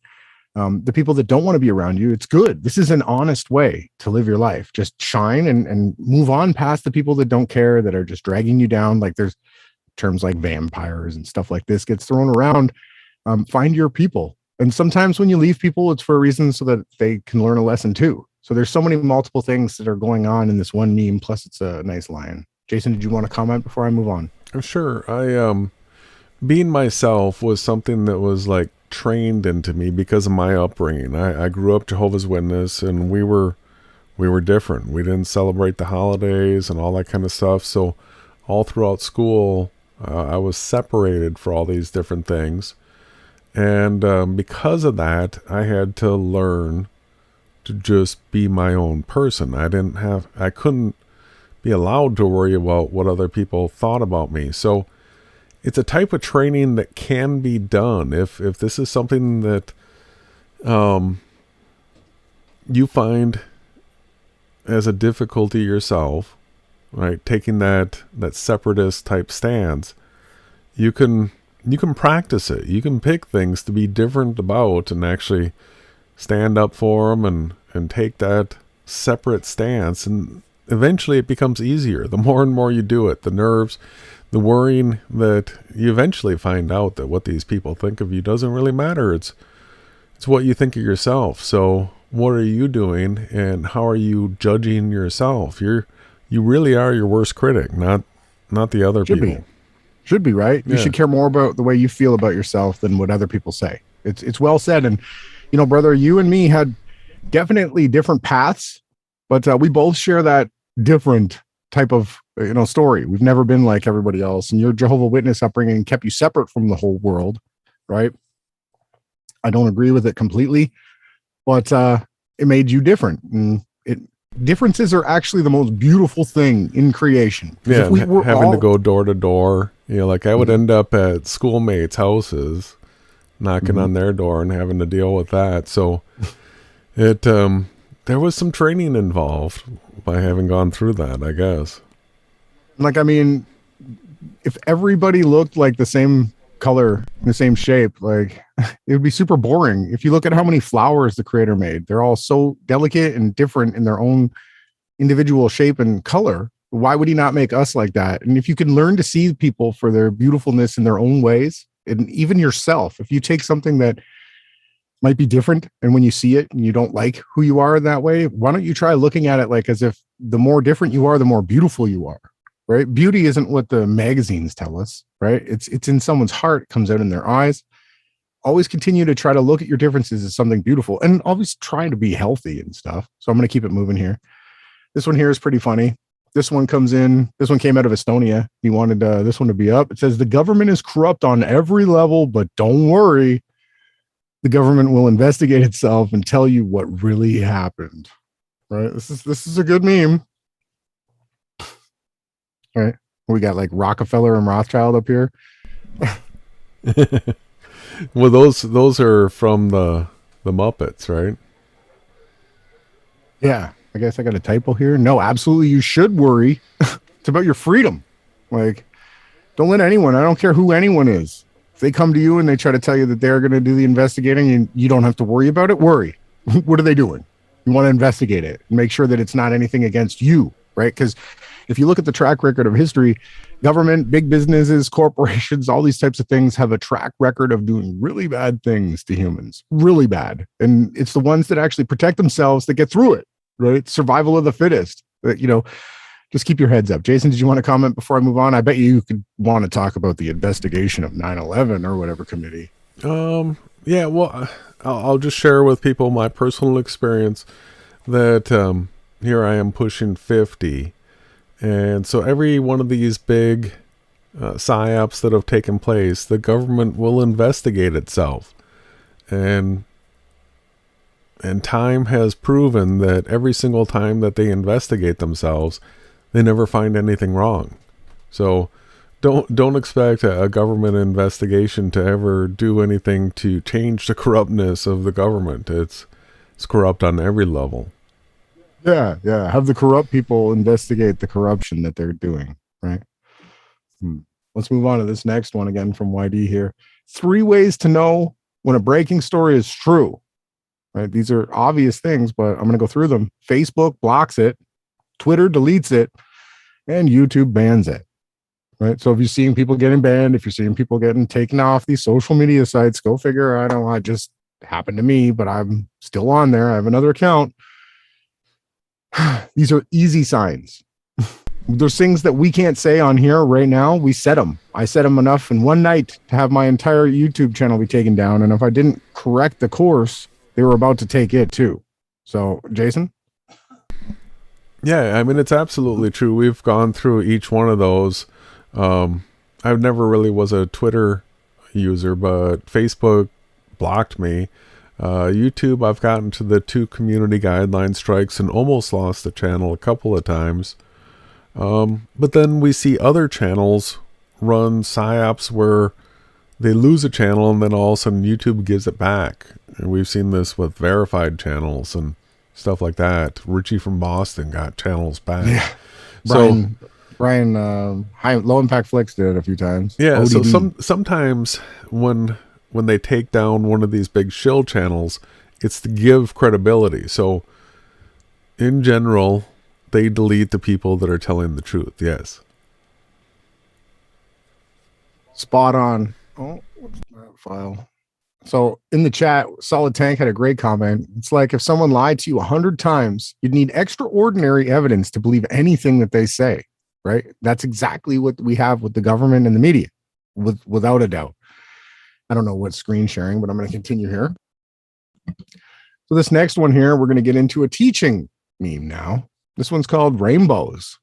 The people that don't want to be around you, it's good. This is an honest way to live your life. Just shine and move on past the people that don't care, that are just dragging you down. Like there's terms like vampires and stuff like this gets thrown around. Find your people. And sometimes when you leave people, it's for a reason so that they can learn a lesson too. So there's so many multiple things that are going on in this one meme. Plus it's a nice line. Jason, did you want to comment before I move on? Sure. I, being myself was something that was like trained into me because of my upbringing. I grew up Jehovah's Witness and we were different. We didn't celebrate the holidays and all that kind of stuff. So all throughout school, I was separated for all these different things. And because of that, I had to learn to just be my own person. I couldn't be allowed to worry about what other people thought about me. So it's a type of training that can be done. If this is something that you find as a difficulty yourself, right, taking that separatist type stance, you can practice it. You can pick things to be different about and actually stand up for them and take that separate stance. And eventually it becomes easier. The more and more you do it, the nerves, the worrying, that you eventually find out that what these people think of you doesn't really matter. It's what you think of yourself. So what are you doing and how are you judging yourself? You really are your worst critic, not the other people. Should be, right? Yeah. You should care more about the way you feel about yourself than what other people say. It's well said. And, brother, you and me had definitely different paths, but we both share that different type of story. We've never been like everybody else, and your Jehovah's Witness upbringing kept you separate from the whole world, right? I don't agree with it completely, but it made you different, and differences are actually the most beautiful thing in creation. Yeah, if we were having to go door to door, like I would end up at schoolmates' houses, knocking on their door and having to deal with that. So it there was some training involved by having gone through that, I guess. Like, I mean, if everybody looked like the same color, the same shape, like it would be super boring. If you look at how many flowers the creator made, they're all so delicate and different in their own individual shape and color. Why would he not make us like that? And if you can learn to see people for their beautifulness in their own ways, and even yourself, if you take something that might be different, and when you see it and you don't like who you are in that way, why don't you try looking at it like as if the more different you are, the more beautiful you are, right? Beauty isn't what the magazines tell us, right? It's in someone's heart, it comes out in their eyes. Always continue to try to look at your differences as something beautiful, and always try to be healthy and stuff. So I'm going to keep it moving here. This one here is pretty funny. This one came out of Estonia. He wanted this one to be up. It says, the government is corrupt on every level, but don't worry. The government will investigate itself and tell you what really happened. Right? This is a good meme. All right. We got like Rockefeller and Rothschild up here. Well, those are from the Muppets, right? Yeah. I guess I got a typo here. No, absolutely. You should worry. It's about your freedom. Like, don't let anyone, I don't care who anyone is. If they come to you and they try to tell you that they're going to do the investigating and you don't have to worry about it, worry. What are they doing? You want to investigate it and make sure that it's not anything against you, right? Because if you look at the track record of history, government, big businesses, corporations, all these types of things have a track record of doing really bad things to humans, really bad. And it's the ones that actually protect themselves that get through it. Right? Survival of the fittest. Just keep your heads up. Jason, did you want to comment before I move on? I bet you could want to talk about the investigation of 9/11 or whatever committee. Yeah, well, I'll just share with people my personal experience that here I am pushing 50. And so every one of these big psyops that have taken place, the government will investigate itself. And time has proven that every single time that they investigate themselves, they never find anything wrong. So don't expect a government investigation to ever do anything to change the corruptness of the government. It's corrupt on every level. Yeah. Have the corrupt people investigate the corruption that they're doing, right? Let's move on to this next one again from YD here. 3 ways to know when a breaking story is true. Right? These are obvious things, but I'm going to go through them. Facebook blocks it, Twitter deletes it, and YouTube bans it. Right? So if you're seeing people getting banned, if you're seeing people getting taken off these social media sites, go figure. I don't know. It just happened to me, but I'm still on there. I have another account. These are easy signs. There's things that we can't say on here right now. We set them. I set them enough in one night to have my entire YouTube channel be taken down. And if I didn't correct the course, they were about to take it too. So, Jason? Yeah, I mean, it's absolutely true. We've gone through each one of those. I never really was a Twitter user, but Facebook blocked me. YouTube, I've gotten to the 2 community guideline strikes and almost lost the channel a couple of times. But then we see other channels run psyops where they lose a channel and then all of a sudden YouTube gives it back. And we've seen this with verified channels and stuff like that. Richie from Boston got channels back. Yeah. Brian, Low Impact Flicks did it a few times. Yeah. ODD. So sometimes when they take down one of these big shill channels, it's to give credibility. So in general, they delete the people that are telling the truth. Yes. Spot on. Oh, what's that file? So in the chat, Solid Tank had a great comment. It's like if someone lied to you 100 times, you'd need extraordinary evidence to believe anything that they say, right? That's exactly what we have with the government and the media, without a doubt. I don't know what screen sharing, but I'm going to continue here. So this next one here, we're going to get into a teaching meme now. This one's called rainbows.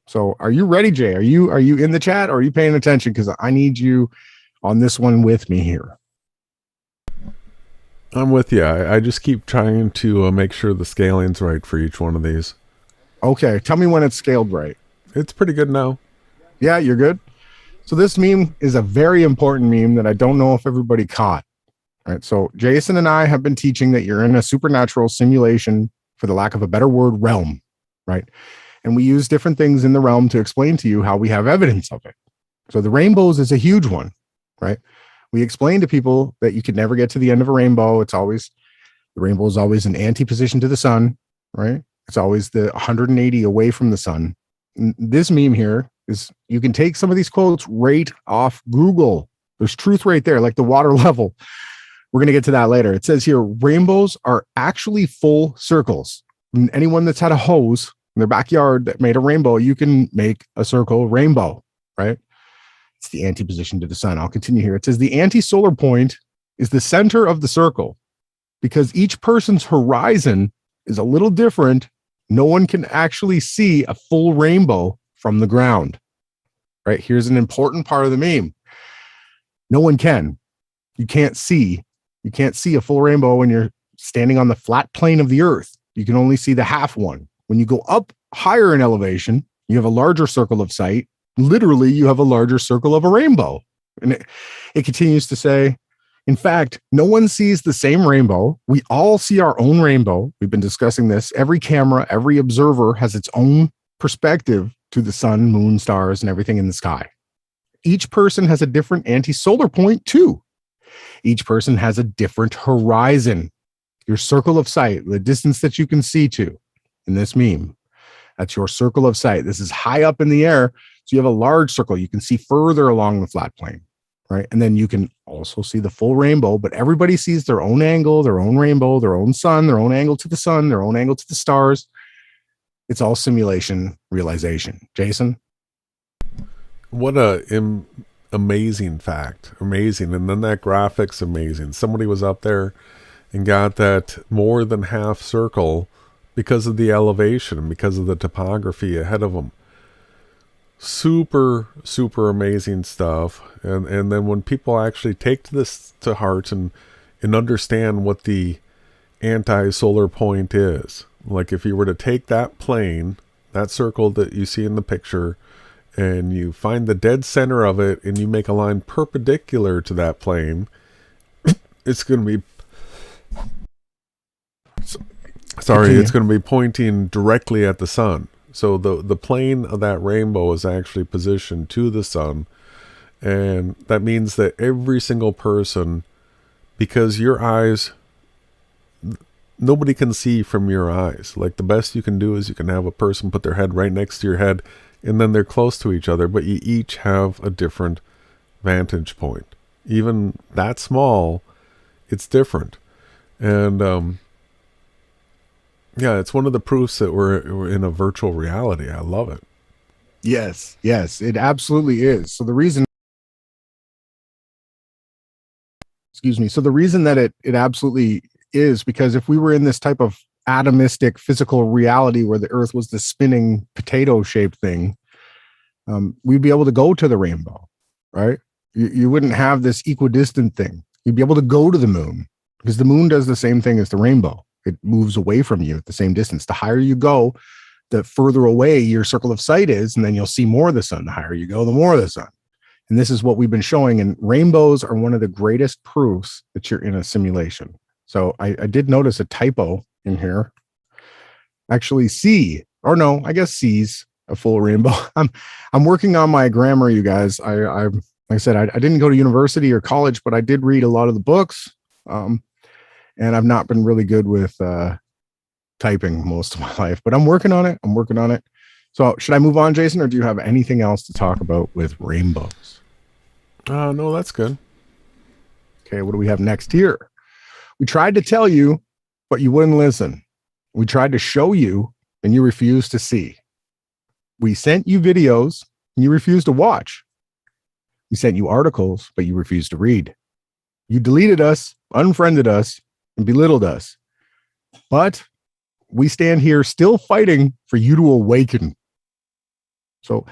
So are you ready, Jay? Are you in the chat, or are you paying attention? Because I need you on this one with me here. I'm with you. I just keep trying to make sure the scaling's right for each one of these. Okay, tell me when it's scaled right. It's pretty good now. Yeah, you're good. So this meme is a very important meme that I don't know if everybody caught. All right. So Jason and I have been teaching that you're in a supernatural simulation, for the lack of a better word, realm, right? And we use different things in the realm to explain to you how we have evidence of it. So the rainbows is a huge one, right? We explain to people that you could never get to the end of a rainbow. The rainbow is always an anti-position to the sun, right? It's always the 180 away from the sun. And this meme here is, you can take some of these quotes right off Google. There's truth right there, like the water level. We're going to get to that later. It says here, rainbows are actually full circles. And anyone that's had a hose in their backyard that made a rainbow, you can make a circle rainbow, right? It's the anti-position to the sun. I'll continue here. It says the anti-solar point is the center of the circle. Because each person's horizon is a little different, no one can actually see a full rainbow from the ground, right? Here's an important part of the meme. No one can. You can't see a full rainbow when you're standing on the flat plane of the earth. You can only see the half one. When you go up higher in elevation, you have a larger circle of sight. Literally, you have a larger circle of a rainbow. And it continues to say, in fact, no one sees the same rainbow. We all see our own rainbow. We've been discussing this. Every camera, every observer has its own perspective to the sun, moon, stars, and everything in the sky. Each person has a different anti-solar point too. Each person has a different horizon. Your circle of sight, the distance that you can see to in this meme, that's your circle of sight. This is high up in the air, so you have a large circle. You can see further along the flat plane, right? And then you can also see the full rainbow, but everybody sees their own angle, their own rainbow, their own sun, their own angle to the sun, their own angle to the stars. It's all simulation realization. Jason? What a amazing fact. Amazing. And then that graphic's amazing. Somebody was up there and got that more than half circle because of the elevation and because of the topography ahead of them. Super, super amazing stuff. And then when people actually take this to heart and understand what the anti-solar point is, like if you were to take that plane, that circle that you see in the picture, and you find the dead center of it and you make a line perpendicular to that plane, it's going to be it's going to be pointing directly at the sun. So the plane of that rainbow is actually positioned to the sun. And that means that every single person, because your eyes, nobody can see from your eyes. Like the best you can do is you can have a person put their head right next to your head, and then they're close to each other, but you each have a different vantage point. Even that small, it's different. And yeah, it's one of the proofs that we're in a virtual reality. I love it. Yes, it absolutely is. So the reason that it absolutely is, because if we were in this type of atomistic physical reality where the earth was the spinning potato shaped thing, we'd be able to go to the rainbow, right? You wouldn't have this equidistant thing. You'd be able to go to the moon, because the moon does the same thing as the rainbow. It moves away from you at the same distance. The higher you go, the further away your circle of sight is, and then you'll see more of the sun. The higher you go, the more of the sun. And this is what we've been showing. And rainbows are one of the greatest proofs that you're in a simulation. So I did notice a typo in here. Actually, C's a full rainbow. I'm working on my grammar, you guys. Like I said, I didn't go to university or college, but I did read a lot of the books. And I've not been really good with typing most of my life, but I'm working on it. So should I move on, Jason, or do you have anything else to talk about with rainbows? No, that's good. Okay, what do we have next here? We tried to tell you, but you wouldn't listen. We tried to show you, and you refused to see. We sent you videos, and you refused to watch. We sent you articles, but you refused to read. You deleted us, unfriended us, and belittled us. but we stand here still fighting for you to awaken. So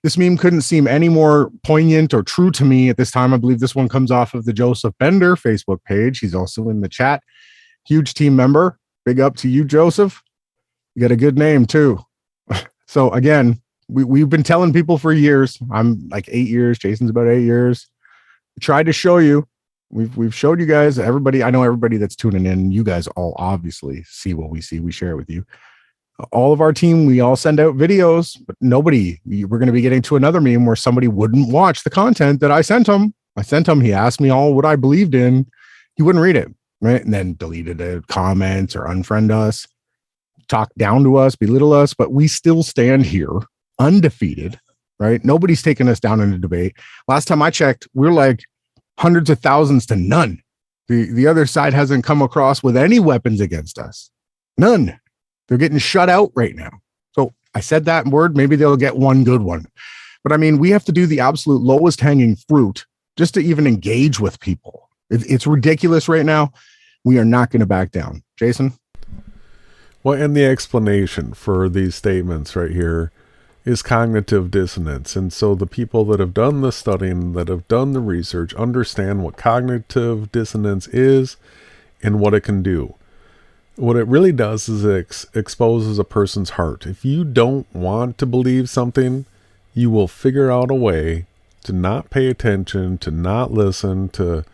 this meme couldn't seem any more poignant or true to me at this time. I believe this one comes off of the Joseph Bender Facebook page. He's also in the chat. Huge team member. Big up to you, Joseph. You got a good name too. So again, we've been telling people for years. I'm like 8 years. Jason's about 8 years. We tried to show you. We've showed you guys, everybody. I know everybody that's tuning in. You guys all obviously see what we see. We share it with you. All of our team, we all send out videos, but nobody, we're going to be getting to another meme where somebody wouldn't watch the content that I sent him. He asked me all what I believed in. He wouldn't read it, right? And then deleted the comments or unfriend us, talk down to us, belittle us, but we still stand here undefeated, right? Nobody's taking us down in a debate. Last time I checked, we're like hundreds of thousands to none. The other side hasn't come across with any weapons against us. None. They're getting shut out right now. So I said that word, maybe they'll get one good one. But I mean, we have to do the absolute lowest hanging fruit just to even engage with people. It's ridiculous right now. We are not going to back down. Jason? Well, and the explanation for these statements right here is cognitive dissonance. And so the people that have done the studying, that have done the research, understand what cognitive dissonance is and what it can do. What it really does is it exposes a person's heart. If you don't want to believe something, you will figure out a way to not pay attention, to not listen, to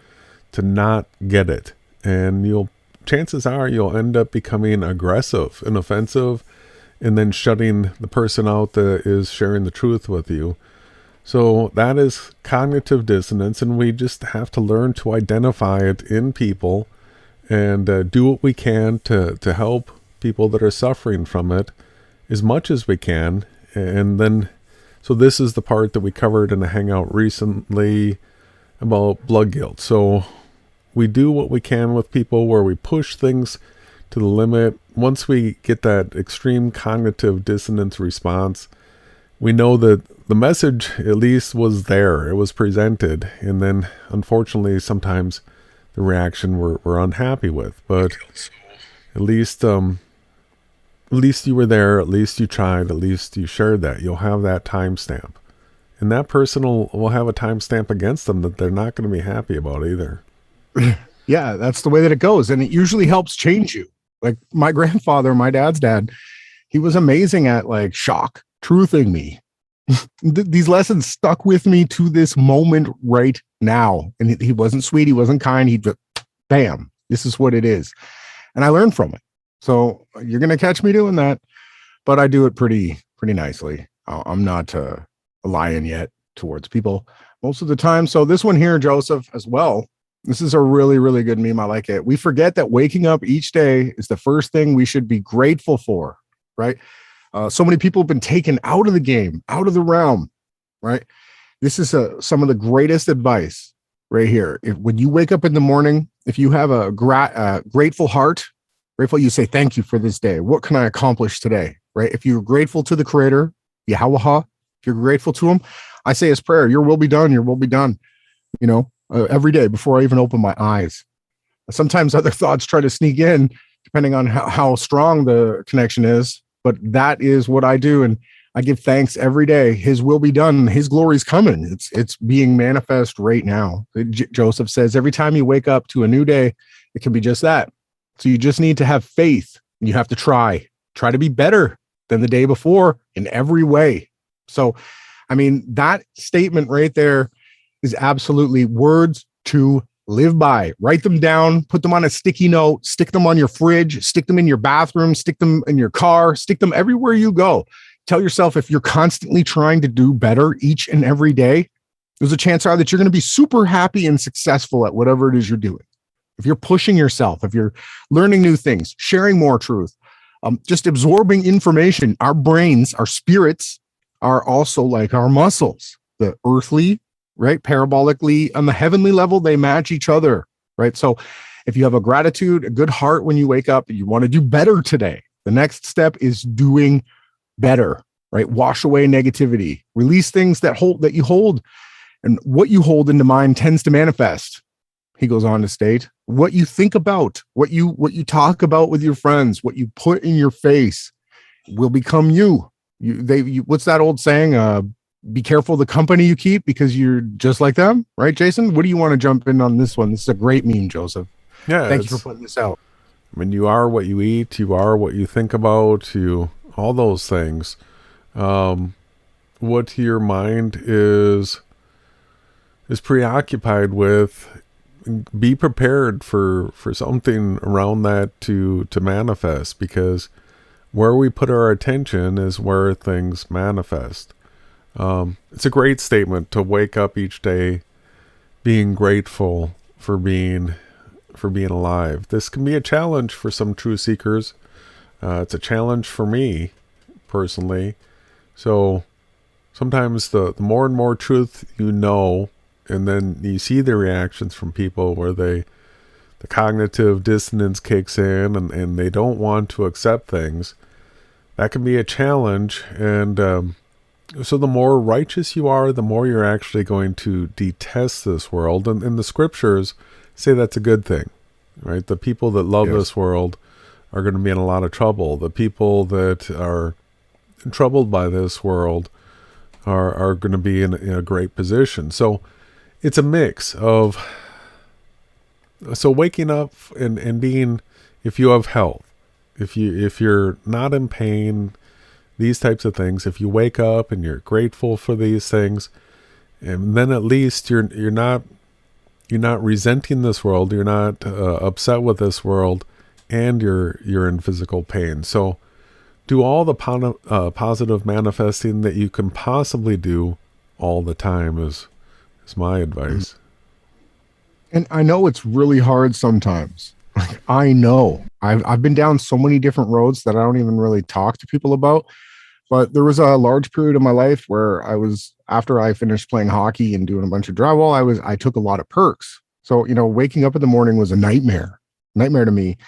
not get it. And chances are you'll end up becoming aggressive and offensive, and then shutting the person out that is sharing the truth with you. So that is cognitive dissonance, and we just have to learn to identify it in people and do what we can to help people that are suffering from it as much as we can. And then, so this is the part that we covered in a hangout recently about blood guilt. So we do what we can with people where we push things to the limit. Once we get that extreme cognitive dissonance response, we know that the message at least was there. It was presented. And then unfortunately, sometimes the reaction we're unhappy with, but at least you were there, at least you tried, at least you shared that. You'll have that timestamp, and that person will have a timestamp against them that they're not going to be happy about either. Yeah, that's the way that it goes, and it usually helps change you. Like my grandfather, my dad's dad, he was amazing at like shock truthing me. These lessons stuck with me to this moment right now. And he wasn't sweet. He wasn't kind. He just, bam, this is what it is. And I learned from it. So you're going to catch me doing that, but I do it pretty nicely. I'm not a lion yet towards people most of the time. So this one here, Joseph, as well. This is a really, really good meme. I like it. We forget that waking up each day is the first thing we should be grateful for, right? So many people have been taken out of the game, out of the realm, right? This is some of the greatest advice right here. When you wake up in the morning, if you have a grateful heart, grateful, you say, thank you for this day. What can I accomplish today, right? If you're grateful to the creator, Yahawahashai, if you're grateful to him, I say his prayer, your will be done, your will be done, every day before I even open my eyes. Sometimes other thoughts try to sneak in, depending on how strong the connection is. But that is what I do. And I give thanks every day. His will be done. His glory's coming. It's being manifest right now. Joseph says every time you wake up to a new day, it can be just that. So you just need to have faith. You have to try to be better than the day before in every way. So, I mean, that statement right there is absolutely words to live by. Write them down, put them on a sticky note, stick them on your fridge, stick them in your bathroom, stick them in your car, stick them everywhere you go. Tell yourself, if you're constantly trying to do better each and every day, there's a chance that you're going to be super happy and successful at whatever it is you're doing. If you're pushing yourself, if you're learning new things, sharing more truth, just absorbing information. Our brains, our spirits are also like our muscles, the earthly, right? Parabolically on the heavenly level, they match each other, right? So if you have a gratitude, a good heart when you wake up, and you want to do better today, the next step is doing better, right? Wash away negativity, release things that you hold, and what you hold into mind tends to manifest. he goes on to state, what you think about, what you talk about with your friends, what you put in your face will become you. What's that old saying? Be careful the company you keep because you're just like them, right, Jason? What do you want to jump in on this one? This is a great meme, Joseph. Yeah. Thank you for putting this out. I mean, you are what you eat, you are what you think about, all those things. What your mind is preoccupied with, be prepared for something around that to manifest, because where we put our attention is where things manifest. It's a great statement to wake up each day being grateful for being alive. This can be a challenge for some true seekers. It's a challenge for me personally. So sometimes the more and more truth you know, and then you see the reactions from people where the cognitive dissonance kicks in and they don't want to accept things, that can be a challenge. And so the more righteous you are, the more you're actually going to detest this world. And the scriptures say that's a good thing, right? The people that love this world are going to be in a lot of trouble. The people that are troubled by this world are going to be in a great position. So it's a mix of, so waking up and being, if you have health, if you're not in pain, these types of things, if you wake up and you're grateful for these things, and then at least you're not resenting this world, you're not upset with this world, and you're in physical pain. So do all the positive manifesting that you can possibly do all the time is my advice. And I know it's really hard sometimes. I know I've been down so many different roads that I don't even really talk to people about. But there was a large period of my life where after I finished playing hockey and doing a bunch of drywall, I took a lot of perks. So, waking up in the morning was a nightmare to me.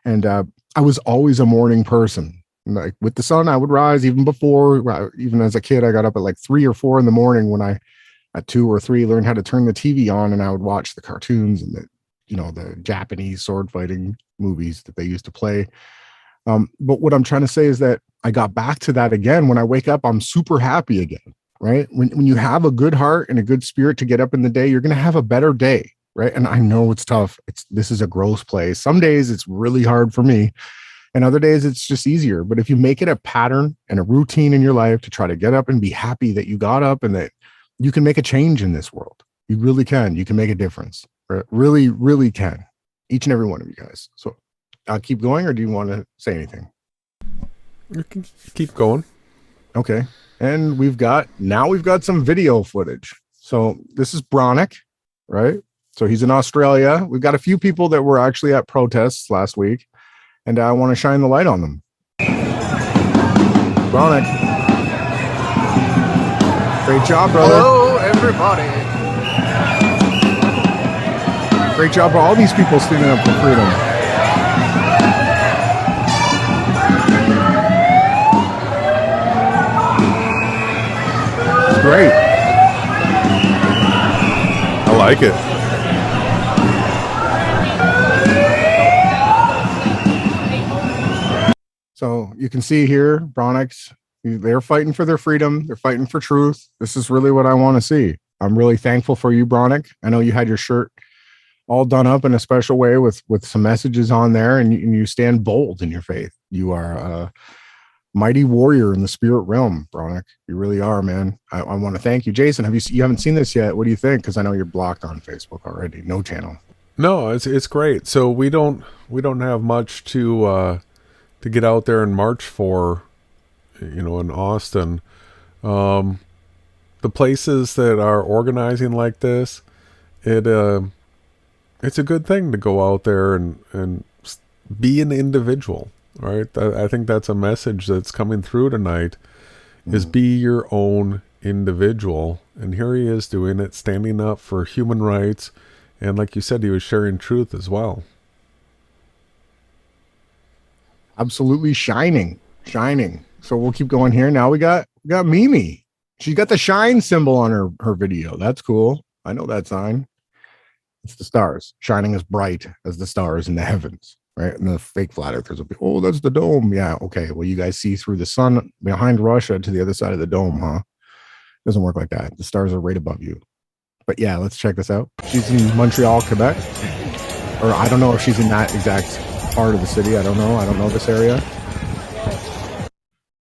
And I was always a morning person. Like with the sun, I would rise even as a kid. I got up at like 3 or 4 in the morning when I, at 2 or 3, learned how to turn the TV on, and I would watch the cartoons and the Japanese sword fighting movies that they used to play. But what I'm trying to say is that I got back to that again. When I wake up, I'm super happy again, right? When you have a good heart and a good spirit to get up in the day, you're going to have a better day, right? And I know it's tough. This is a gross place. Some days it's really hard for me, and other days it's just easier. But if you make it a pattern and a routine in your life to try to get up and be happy that you got up and that you can make a change in this world, you really can. You can make a difference. Right? Really, really can. Each and every one of you guys. So I'll keep going, or do you want to say anything? You can keep going. Okay. And we've got some video footage. So this is Bronick, right? So he's in Australia. We've got a few people that were actually at protests last week, and I want to shine the light on them. Bronick. Great job, brother. Hello, everybody. Great job for all these people standing up for freedom. It's great. I like it. So you can see here, Bronick's, they're fighting for their freedom. They're fighting for truth. This is really what I want to see. I'm really thankful for you, Bronick. I know you had your shirt all done up in a special way with some messages on there, and you stand bold in your faith. You are a mighty warrior in the spirit realm, Bronick. You really are, man. I want to thank you. Jason, you haven't seen this yet. What do you think? Because I know you're blocked on Facebook already. No channel. No, it's great. So we don't have much to get out there and march for, in Austin. The places that are organizing like this, it's a good thing to go out there and be an individual, right? I think that's a message that's coming through tonight, is be your own individual. And here he is doing it, standing up for human rights. And like you said, he was sharing truth as well. Absolutely shining. So we'll keep going here. Now we got Mimi. She got the shine symbol on her video. That's cool. I know that sign. It's the stars shining as bright as the stars in the heavens, right? And the fake flat earthers will be, oh, that's the dome. Yeah, okay. Well, you guys see through the sun behind Russia to the other side of the dome, huh? Doesn't work like that. The stars are right above you. But yeah, let's check this out. She's in Montreal, Quebec. Or I don't know if she's in that exact part of the city. I don't know. I don't know this area.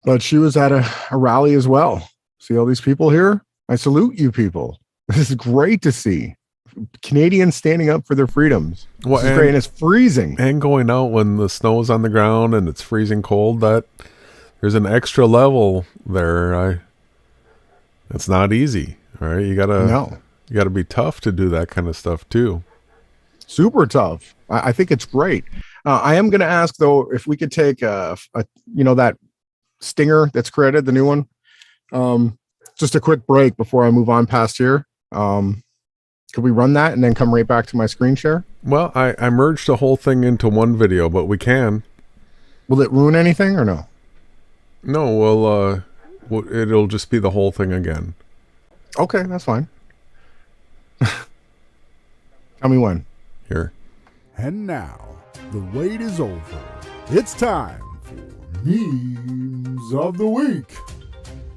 But she was at a rally as well. See all these people here? I salute you people. This is great to see. Canadians standing up for their freedoms. Well, this is great, and it's freezing. And going out when the snow's on the ground and it's freezing cold, that there's an extra level there. It's not easy. All right. You gotta be tough to do that kind of stuff too. Super tough. I think it's great. I am going to ask though, if we could take that stinger that's created, the new one. Just a quick break before I move on past here. Could we run that and then come right back to my screen share? Well, I merged the whole thing into one video, but we can. Will it ruin anything or no? No, well, it'll just be the whole thing again. Okay, that's fine. Tell me when. Here. And now, the wait is over. It's time for Memes of the Week.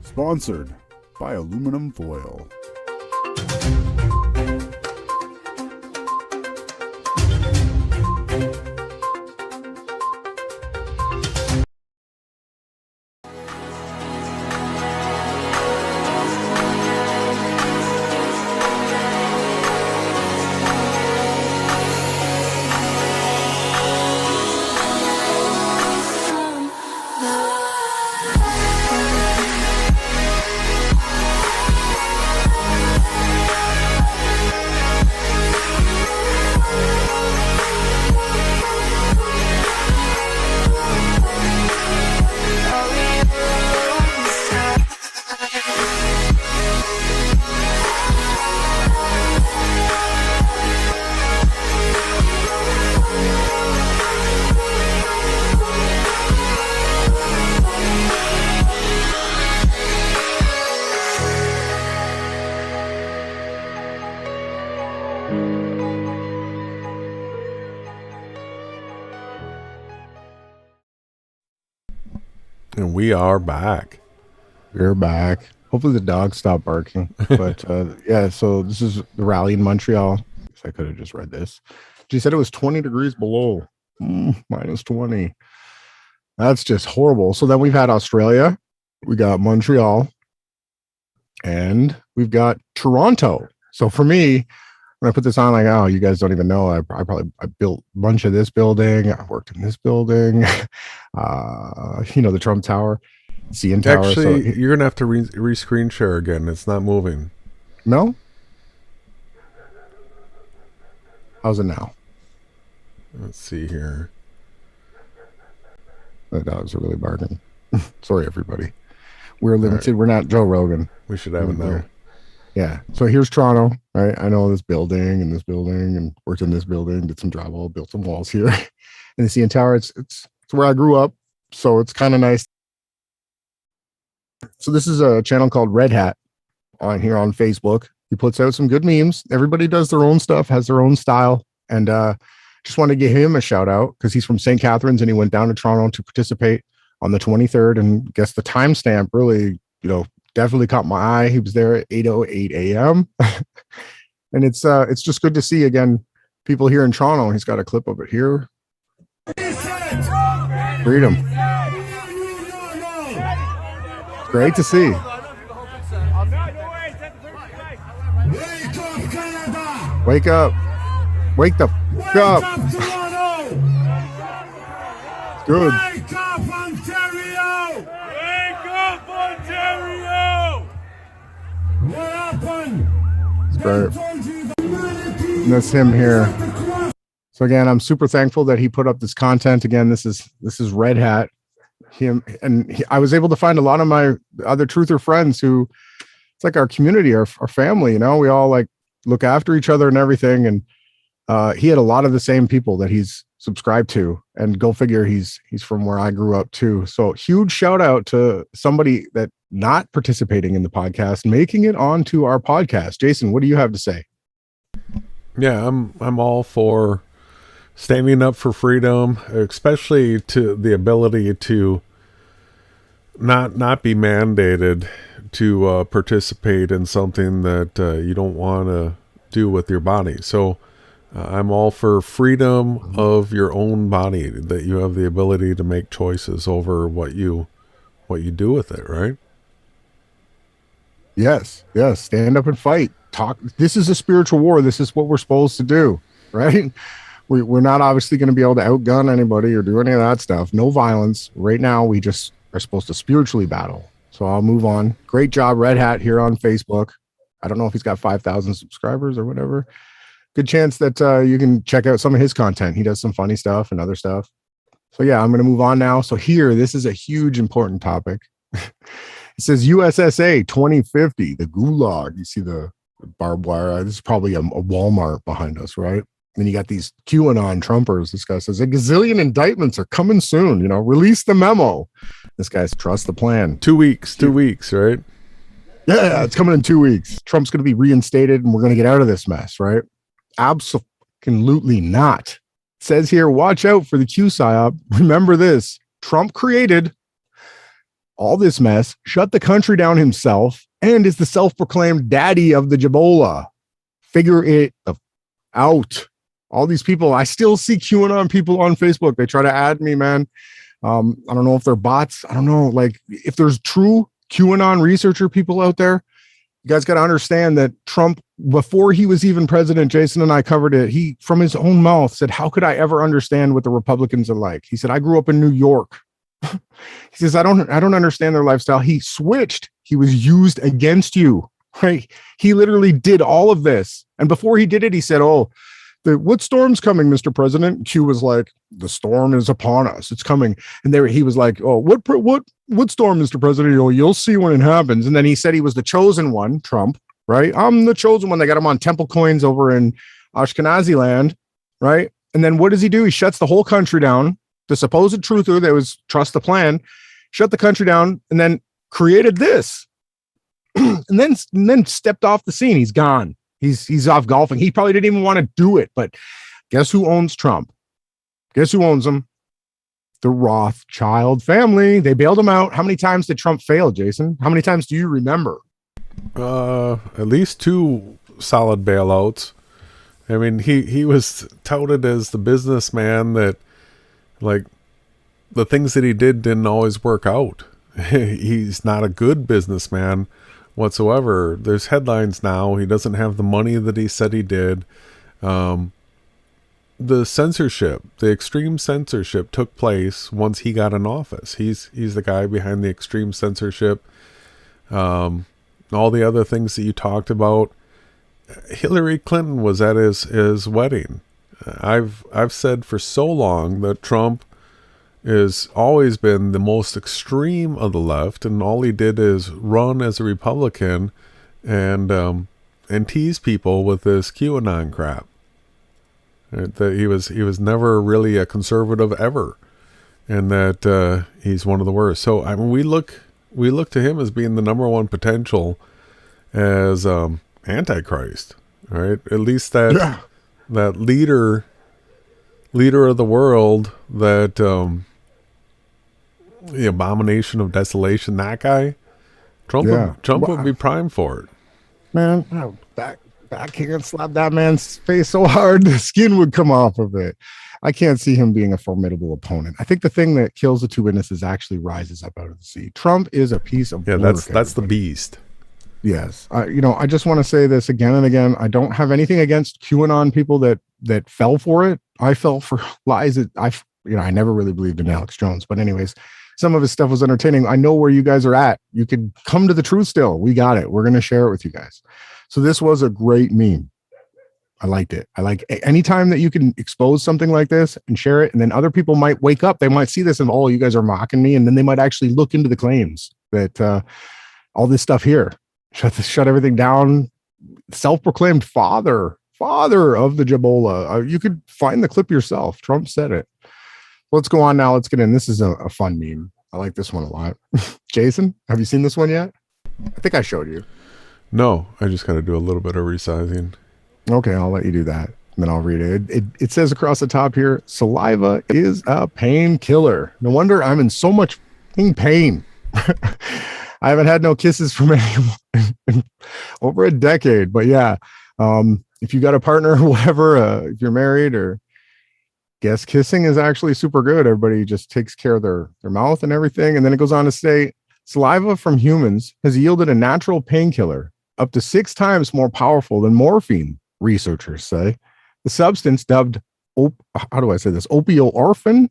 Sponsored by Aluminum Foil. And we are back. We're back. Hopefully the dogs stop barking. But yeah, so this is the rally in Montreal. I could have just read this. She said it was 20 degrees below. Minus 20. That's just horrible. So then we've had Australia. We got Montreal. And we've got Toronto. So for me, when I put this on, like, oh, you guys don't even know. I built a bunch of this building. I worked in this building. The Trump Tower, CN Tower. Actually, so, you're gonna have to re-screen share again. It's not moving. No. How's it now? Let's see here. The dogs are really barking. Sorry, everybody. We're limited. Right. We're not Joe Rogan. We should have it now. Yeah. So here's Toronto, right? I know this building and worked in this building, did some drywall, built some walls here. And the CN Tower, it's where I grew up. So it's kind of nice. So this is a channel called Red Hat on here on Facebook. He puts out some good memes. Everybody does their own stuff, has their own style. And just want to give him a shout out because he's from St. Catharines and he went down to Toronto to participate on the 23rd. And guess the timestamp really, definitely caught my eye. He was there at 8:08 a.m. And it's just good to see again people here in Toronto. He's got a clip of it here. Freedom. It's great to see. Wake up. Wake the f up. Good. Wake up, Ontario! Wake up, Ontario! What happened? It's great. And that's him here. So again, I'm super thankful that he put up this content. Again, this is Red Hat. I was able to find a lot of my other truther friends who, it's like our community, our family. We all like look after each other and everything. And he had a lot of the same people that he's subscribed to. And go figure, he's from where I grew up too. So huge shout out to somebody that not participating in the podcast, making it onto our podcast. Jason, what do you have to say? Yeah, I'm all for standing up for freedom, especially to the ability to not be mandated to participate in something that you don't want to do with your body. So I'm all for freedom of your own body, that you have the ability to make choices over what you do with it, right? Yes, yes. Stand up and fight. Talk. This is a spiritual war. This is what we're supposed to do, right? We're not obviously going to be able to outgun anybody or do any of that stuff. No violence. Right now, we just are supposed to spiritually battle. So I'll move on. Great job, Red Hat, here on Facebook. I don't know if he's got 5,000 subscribers or whatever. Good chance that you can check out some of his content. He does some funny stuff and other stuff. So yeah, I'm going to move on now. So here, this is a huge important topic. It says USSA 2050, the Gulag. You see the barbed wire. This is probably a Walmart behind us, right? Then you got these QAnon Trumpers. This guy says a gazillion indictments are coming soon. Release the memo. This guy's trust the plan. 2 weeks, right? Yeah, it's coming in 2 weeks. Trump's going to be reinstated and we're going to get out of this mess, right? Absolutely not. It says here, watch out for the Q psyop. Remember this, Trump created all this mess, shut the country down himself, and is the self-proclaimed daddy of the Jabola. Figure it out. All these people, I still see QAnon people on Facebook. They try to add me, man. I don't know if they're bots. I don't know. Like, if there's true QAnon researcher people out there, you guys got to understand that Trump, before he was even president, Jason and I covered it. He, from his own mouth, said, how could I ever understand what the Republicans are like? He said, I grew up in New York. He says, I don't understand their lifestyle. He switched. He was used against you, right? He literally did all of this. And before he did it, he said, what storm's coming, Mr. President? Q was like, the storm is upon us. It's coming. And there he was like, what storm, Mr. President? You'll see when it happens. And then he said he was the chosen one, Trump, right? I'm the chosen one. They got him on temple coins over in Ashkenazi land, right? And then what does he do? He shuts the whole country down. The supposed truther that was trust the plan, shut the country down, and then created this. and then stepped off the scene. He's gone. He's off golfing. He probably didn't even want to do it. But guess who owns Trump? Guess who owns him? The Rothschild family. They bailed him out. How many times did Trump fail, Jason? How many times do you remember? At least 2 solid bailouts. I mean, he was touted as the businessman that, like, the things that he didn't always work out. He's not a good businessman whatsoever. There's headlines now. He doesn't have the money that he said he did. The censorship, the extreme censorship took place once he got in office. He's the guy behind the extreme censorship. All the other things that you talked about. Hillary Clinton was at his wedding. I've said for so long that Trump has always been the most extreme of the left, and all he did is run as a Republican and tease people with this QAnon crap. That he was never really a conservative ever, and that he's one of the worst. So I mean, we look to him as being the number one potential as Antichrist, right? At least that leader of the world, that the abomination of desolation, that guy, Trump would be primed for it. Man, backhand slap that man's face so hard the skin would come off of it. I can't see him being a formidable opponent. I think the thing that kills the 2 witnesses actually rises up out of the sea. Trump is a piece of work, that's the beast. Yes. I just want to say this again and again. I don't have anything against QAnon people that fell for it. I fell for lies that I never really believed in Alex Jones. But anyways, some of his stuff was entertaining. I know where you guys are at. You could come to the truth still. We got it. We're going to share it with you guys. So this was a great meme. I liked it. I like anytime that you can expose something like this and share it, and then other people might wake up. They might see this and, you guys are mocking me. And then they might actually look into the claims that all this stuff here, shut everything down. Self-proclaimed father of the Jabola. You could find the clip yourself. Trump said it. Let's go on now. Let's get in. This is a fun meme. I like this one a lot. Jason, have you seen this one yet? I think I showed you. No, I just got to do a little bit of resizing. Okay, I'll let you do that. And then I'll read it. It says across the top here, saliva is a painkiller. No wonder I'm in so much pain. I haven't had no kisses from anyone in over a decade. But yeah, if you got a partner or whatever, if you're married, or guess kissing is actually super good. Everybody just takes care of their mouth and everything. And then it goes on to say, saliva from humans has yielded a natural painkiller up to 6 times more powerful than morphine, researchers say. The substance, dubbed, opioorphan,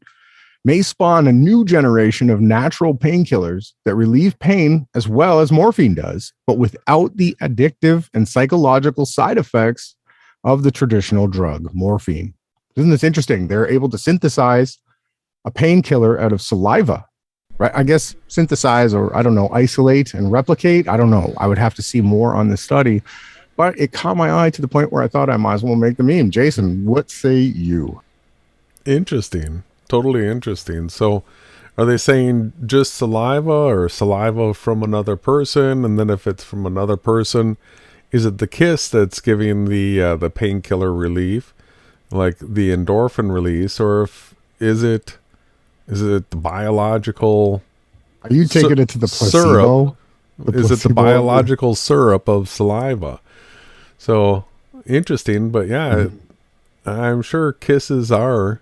may spawn a new generation of natural painkillers that relieve pain as well as morphine does, but without the addictive and psychological side effects of the traditional drug, morphine. Isn't this interesting? They're able to synthesize a painkiller out of saliva, right? I guess synthesize, or I don't know, isolate and replicate. I don't know. I would have to see more on this study. But it caught my eye to the point where I thought I might as well make the meme. Jason, what say you? Interesting. Totally interesting. So are they saying just saliva, or saliva from another person? And then if it's from another person, is it the kiss that's giving the painkiller relief, like the endorphin release? Or is it the biological... Are you taking it to the placebo? Syrup? Is it the biological syrup of saliva? So interesting, but yeah, I'm sure kisses are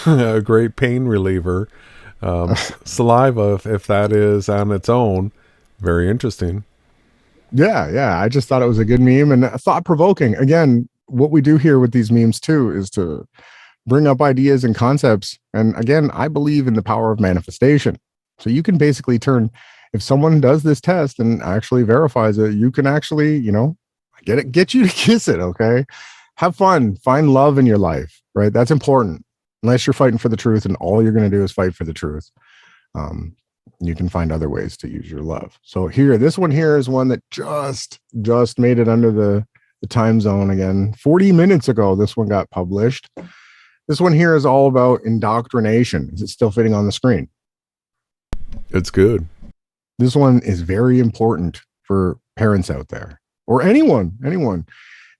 a great pain reliever. Saliva, if that is on its own, very interesting. Yeah. I just thought it was a good meme and thought provoking. Again, what we do here with these memes too is to bring up ideas and concepts. And again, I believe in the power of manifestation. So you can basically if someone does this test and actually verifies it, you can actually, get you to kiss it. Okay. Have fun, find love in your life, right? That's important. Unless you're fighting for the truth and all you're going to do is fight for the truth. You can find other ways to use your love. So this one here is one that just made it under the time zone again. 40 minutes ago, this one got published. This one here is all about indoctrination. Is it still fitting on the screen? It's good. This one is very important for parents out there, or anyone. It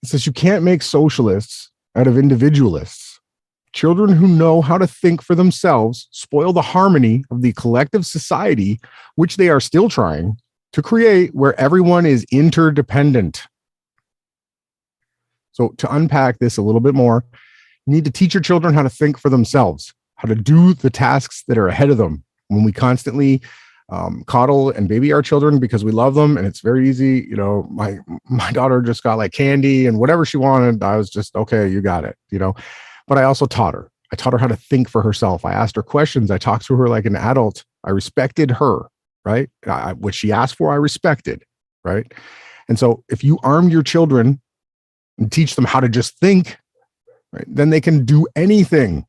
says you can't make socialists out of individualists. Children who know how to think for themselves spoil the harmony of the collective society, which they are still trying to create, where everyone is interdependent. So to unpack this a little bit more, you need to teach your children how to think for themselves, how to do the tasks that are ahead of them. When we constantly coddle and baby our children because we love them, and it's very easy. My daughter just got like candy and whatever she wanted, I was just, okay, you got it, But I also taught her. I taught her how to think for herself. I asked her questions. I talked to her like an adult. I respected her, right? What she asked for, I respected, right? And so if you arm your children and teach them how to just think, right, then they can do anything.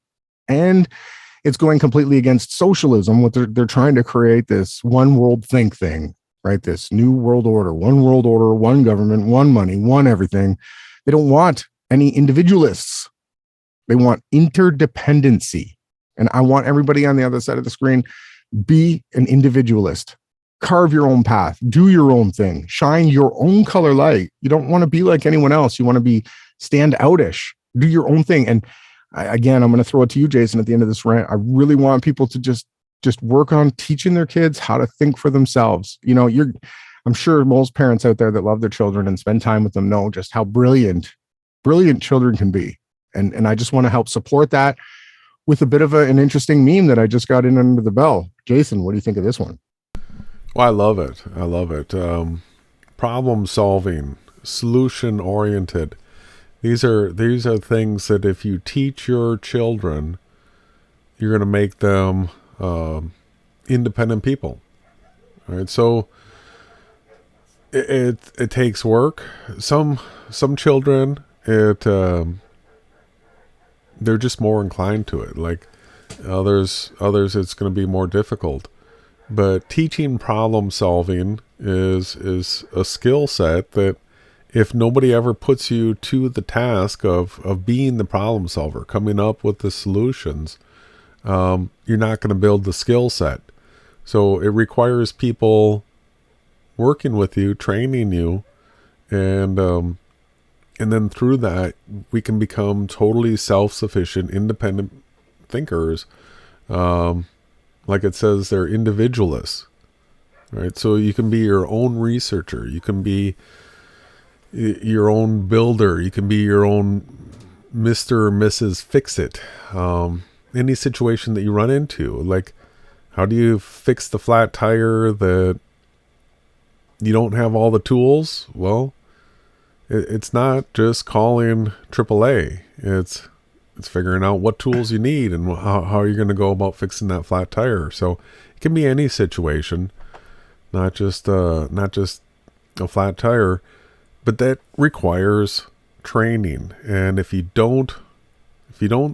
And it's going completely against socialism. What they're trying to create, this one world think thing, right? This new world order, one government, one money, one everything. They don't want any individualists. They want interdependency. And I want everybody on the other side of the screen, be an individualist. Carve your own path. Do your own thing. Shine your own color light. You don't want to be like anyone else. You want to be stand outish. Do your own thing. And again, I'm going to throw it to you, Jason, at the end of this rant. I really want people to just work on teaching their kids how to think for themselves. I'm sure most parents out there that love their children and spend time with them know just how brilliant children can be. And I just want to help support that with a bit of an interesting meme that I just got in under the bell. Jason, what do you think of this one? Well, I love it. Problem solving, solution oriented. These are things that if you teach your children, you're going to make them independent people. All right. So it takes work. Some children, they're just more inclined to it. Like others, it's going to be more difficult. But teaching problem solving is a skill set that, if nobody ever puts you to the task of being the problem solver, coming up with the solutions, you're not going to build the skill set. So it requires people working with you, training you, and And then through that, we can become totally self-sufficient, independent thinkers. Like it says, they're individualists, right? So you can be your own researcher. You can be your own builder. You can be your own Mr. or Mrs. Fix-It. Any situation that you run into, like how do you fix the flat tire that you don't have all the tools? Well, it's not just calling AAA. It's figuring out what tools you need and how you're going to go about fixing that flat tire. So it can be any situation, not just a flat tire, but that requires training. And if you don't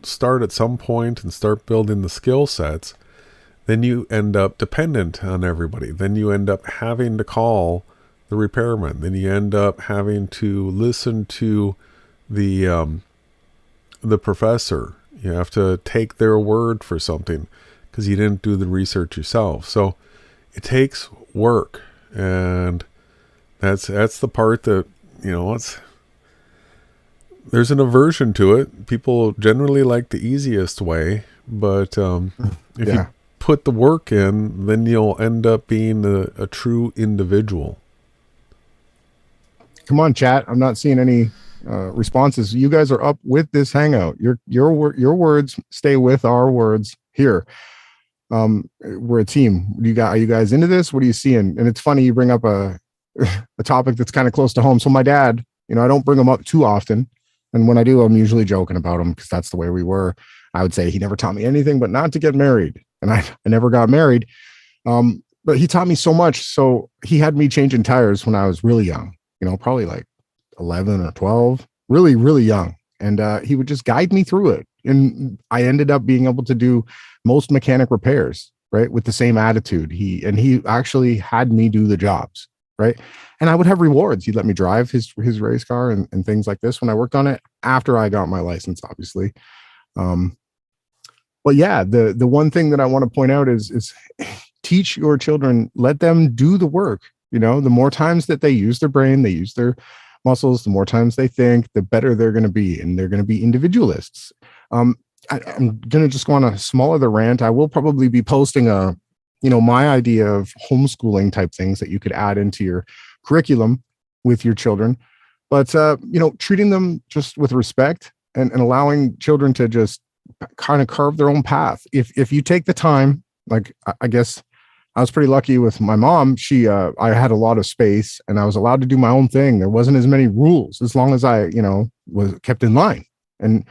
start at some point and start building the skill sets, then you end up dependent on everybody. Then you end up having to call the repairman. Then you end up having to listen to the professor. You have to take their word for something because you didn't do the research yourself. So it takes work, and that's the part that, there's an aversion to it. People generally like the easiest way, but if you put the work in, then you'll end up being a true individual. Come on, chat. I'm not seeing any responses. You guys are up with this hangout. Your words stay with our words here. We're a team. Are you guys into this? What are you seeing? And it's funny you bring up a topic that's kind of close to home. So my dad, I don't bring him up too often. And when I do, I'm usually joking about him because that's the way we were. I would say he never taught me anything but not to get married. And I never got married. But he taught me so much. So he had me changing tires when I was really young, probably like 11 or 12, really, really young. And he would just guide me through it. And I ended up being able to do most mechanic repairs, right, with the same attitude. He actually had me do the jobs, right? And I would have rewards. He'd let me drive his race car and things like this when I worked on it after I got my license, obviously. But yeah, the one thing that I want to point out is teach your children, let them do the work. The more times that they use their brain, they use their muscles, the more times they think, the better they're going to be. And they're going to be individualists. I'm going to just go on a small other rant. I will probably be posting my idea of homeschooling type things that you could add into your curriculum with your children. But, treating them just with respect and allowing children to just kind of carve their own path. If you take the time, like, I guess I was pretty lucky with my mom. I had a lot of space and I was allowed to do my own thing. There wasn't as many rules as long as I, was kept in line. And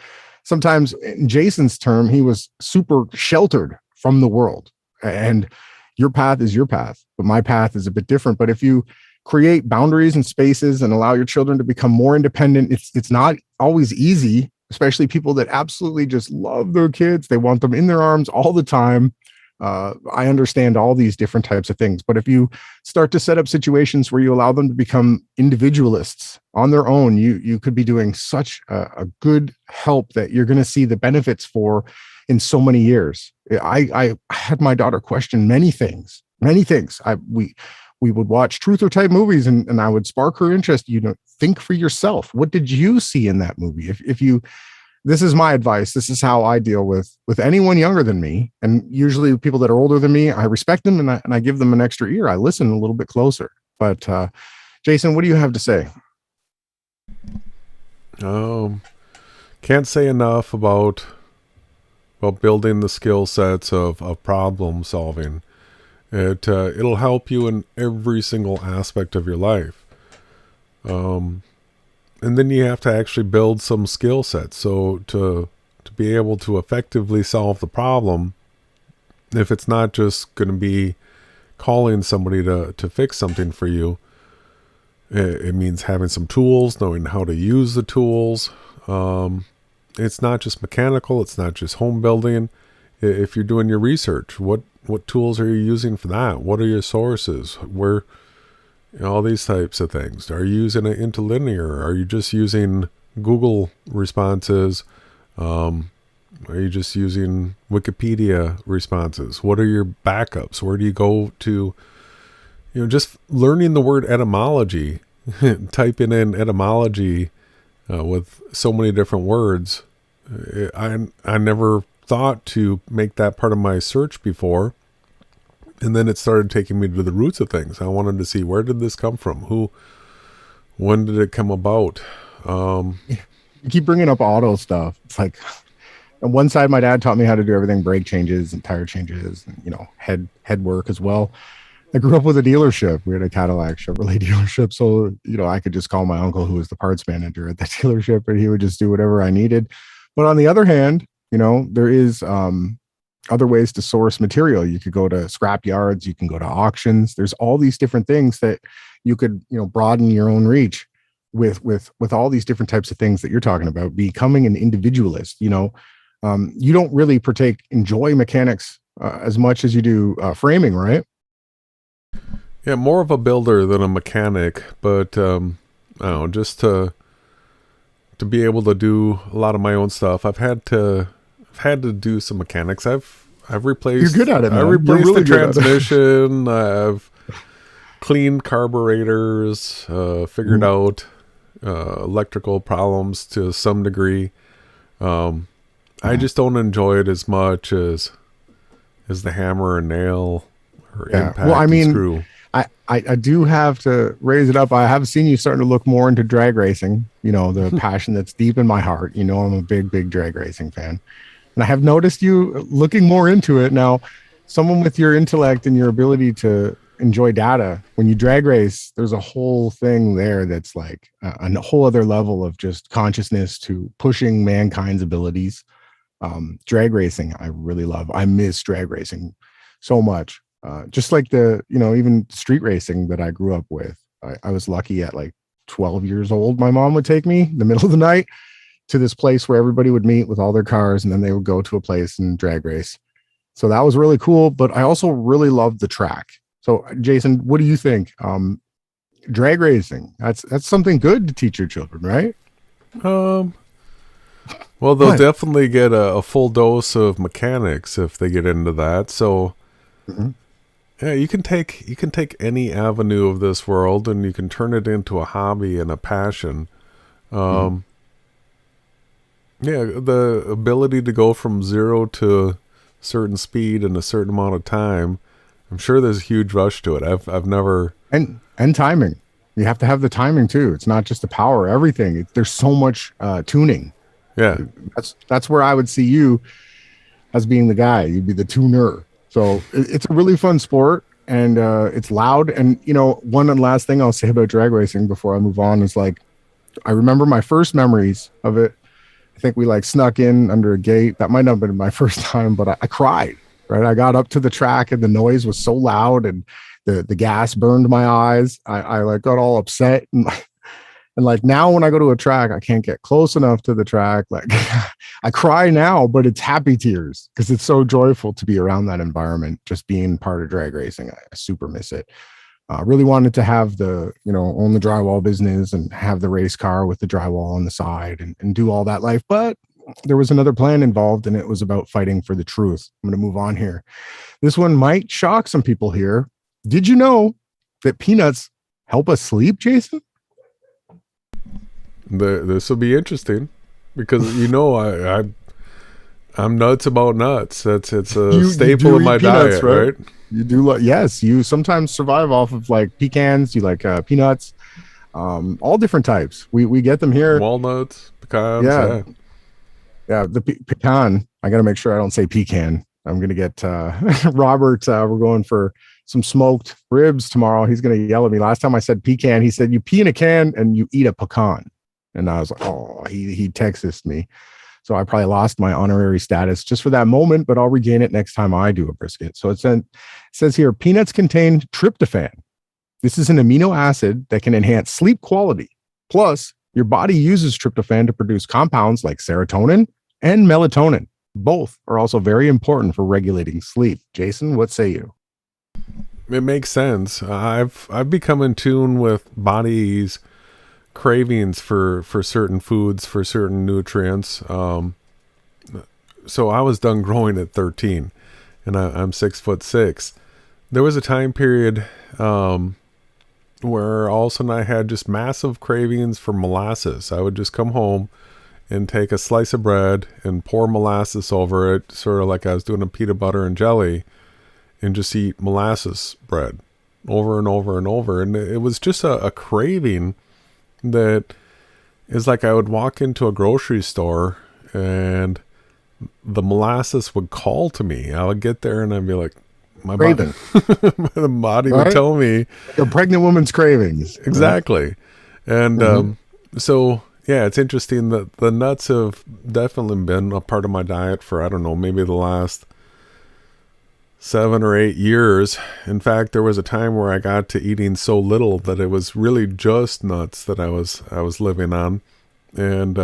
sometimes in Jason's term, he was super sheltered from the world, and your path is your path, but my path is a bit different. But if you create boundaries and spaces and allow your children to become more independent, it's not always easy, especially people that absolutely just love their kids. They want them in their arms all the time. I understand all these different types of things, but if you start to set up situations where you allow them to become individualists on their own, you could be doing such a good help that you're going to see the benefits for in so many years. I had my daughter question many things. We would watch truth or type movies and I would spark her interest. Think for yourself. What did you see in that movie? This is my advice. This is how I deal with anyone younger than me. And usually people that are older than me, I respect them and I give them an extra ear. I listen a little bit closer. But Jason, what do you have to say? Can't say enough about building the skill sets of problem solving. It'll help you in every single aspect of your life. And then you have to actually build some skill sets. So to be able to effectively solve the problem, if it's not just going to be calling somebody to fix something for you, it means having some tools, knowing how to use the tools. It's not just mechanical. It's not just home building. If you're doing your research, what tools are you using for that? What are your sources? Where... all these types of things. Are you using an interlinear? Are you just using Google responses? Are you just using Wikipedia responses? What are your backups? Where do you go to? Just learning the word etymology, typing in etymology with so many different words. I never thought to make that part of my search before. And then it started taking me to the roots of things. I wanted to see, where did this come from? When did it come about? You keep bringing up auto stuff. It's like, on one side, my dad taught me how to do everything, brake changes and tire changes, and, you know, head work as well. I grew up with a dealership. We had a Cadillac Chevrolet dealership. So, you know, I could just call my uncle, who was the parts manager at the dealership, and he would just do whatever I needed. But on the other hand, you know, there is other ways to source material. You could go to scrap yards. You can go to auctions. There's all these different things that you could, you know, broaden your own reach with all these different types of things that you're talking about. Becoming an individualist, you know, you don't really enjoy mechanics as much as you do framing, right? Yeah, more of a builder than a mechanic, but I don't know, just to be able to do a lot of my own stuff. I've had to do some mechanics. I've replaced. You're good at it, man. I replaced really the transmission. I've cleaned carburetors. Figured out electrical problems to some degree. I just don't enjoy it as much as the hammer and nail or impact and screw. I do have to raise it up. I have seen you starting to look more into drag racing, you know, the passion that's deep in my heart. You know, I'm a big drag racing fan. And I have noticed you looking more into it. Now, someone with your intellect and your ability to enjoy data, when you drag race, there's a whole thing there that's like a whole other level of just consciousness to pushing mankind's abilities. Drag racing, I really love. I miss drag racing so much. Just like even street racing that I grew up with. I was lucky at like 12 years old. My mom would take me in the middle of the night to this place where everybody would meet with all their cars, and then they would go to a place and drag race. So that was really cool. But I also really loved the track. So Jason, what do you think? Drag racing, that's something good to teach your children, right? Well, they'll definitely get a full dose of mechanics if they get into that. So yeah, you can take any avenue of this world and you can turn it into a hobby and a passion. Yeah, the ability to go from 0 to a certain speed in a certain amount of time. I'm sure there's a huge rush to it. I've never and timing. You have to have the timing too. It's not just the power, everything. There's so much tuning. Yeah. That's where I would see you as being the guy. You'd be the tuner. So it's a really fun sport, and it's loud. And, you know, one last thing I'll say about drag racing before I move on is, like, I remember my first memories of it. I think we like snuck in under a gate. That might not have been my first time, but I cried, right? I got up to the track and the noise was so loud and the gas burned my eyes. I like got all upset. And like now when I go to a track, I can't get close enough to the track. Like I cry now, but it's happy tears because it's so joyful to be around that environment, just being part of drag racing. I super miss it. Really wanted to have own the drywall business and have the race car with the drywall on the side and do all that life. But there was another plan involved, and it was about fighting for the truth. I'm going to move on here. This one might shock some people here. Did you know that peanuts help us sleep, Jason? This will be interesting because I'm nuts about nuts. It's a staple of my peanuts, diet, right? You do. Yes, you sometimes survive off of like pecans. You like peanuts, all different types. We get them here. Walnuts, pecans. Yeah. The pecan. I got to make sure I don't say pecan. I'm gonna get Robert. We're going for some smoked ribs tomorrow. He's gonna yell at me. Last time I said pecan, he said you pee in a can and you eat a pecan. And I was like, oh, he texted me. So I probably lost my honorary status just for that moment, but I'll regain it next time I do a brisket. So it says here, peanuts contain tryptophan. This is an amino acid that can enhance sleep quality. Plus, your body uses tryptophan to produce compounds like serotonin and melatonin. Both are also very important for regulating sleep. Jason, what say you? It makes sense. I've become in tune with body's cravings for certain foods, for certain nutrients. So I was done growing at 13 and I'm 6'6". There was a time period, where all of a sudden I had just massive cravings for molasses. I would just come home and take a slice of bread and pour molasses over it, sort of like I was doing a peanut butter and jelly, and just eat molasses bread over and over and over. And it was just a craving that is like I would walk into a grocery store and the molasses would call to me. I would get there and I'd be like, my body, the body would tell me. A pregnant woman's cravings. Exactly. And so, yeah, it's interesting that the nuts have definitely been a part of my diet for, I don't know, maybe the last 7 or 8 years. In fact, there was a time where I got to eating so little that it was really just nuts that I was living on. And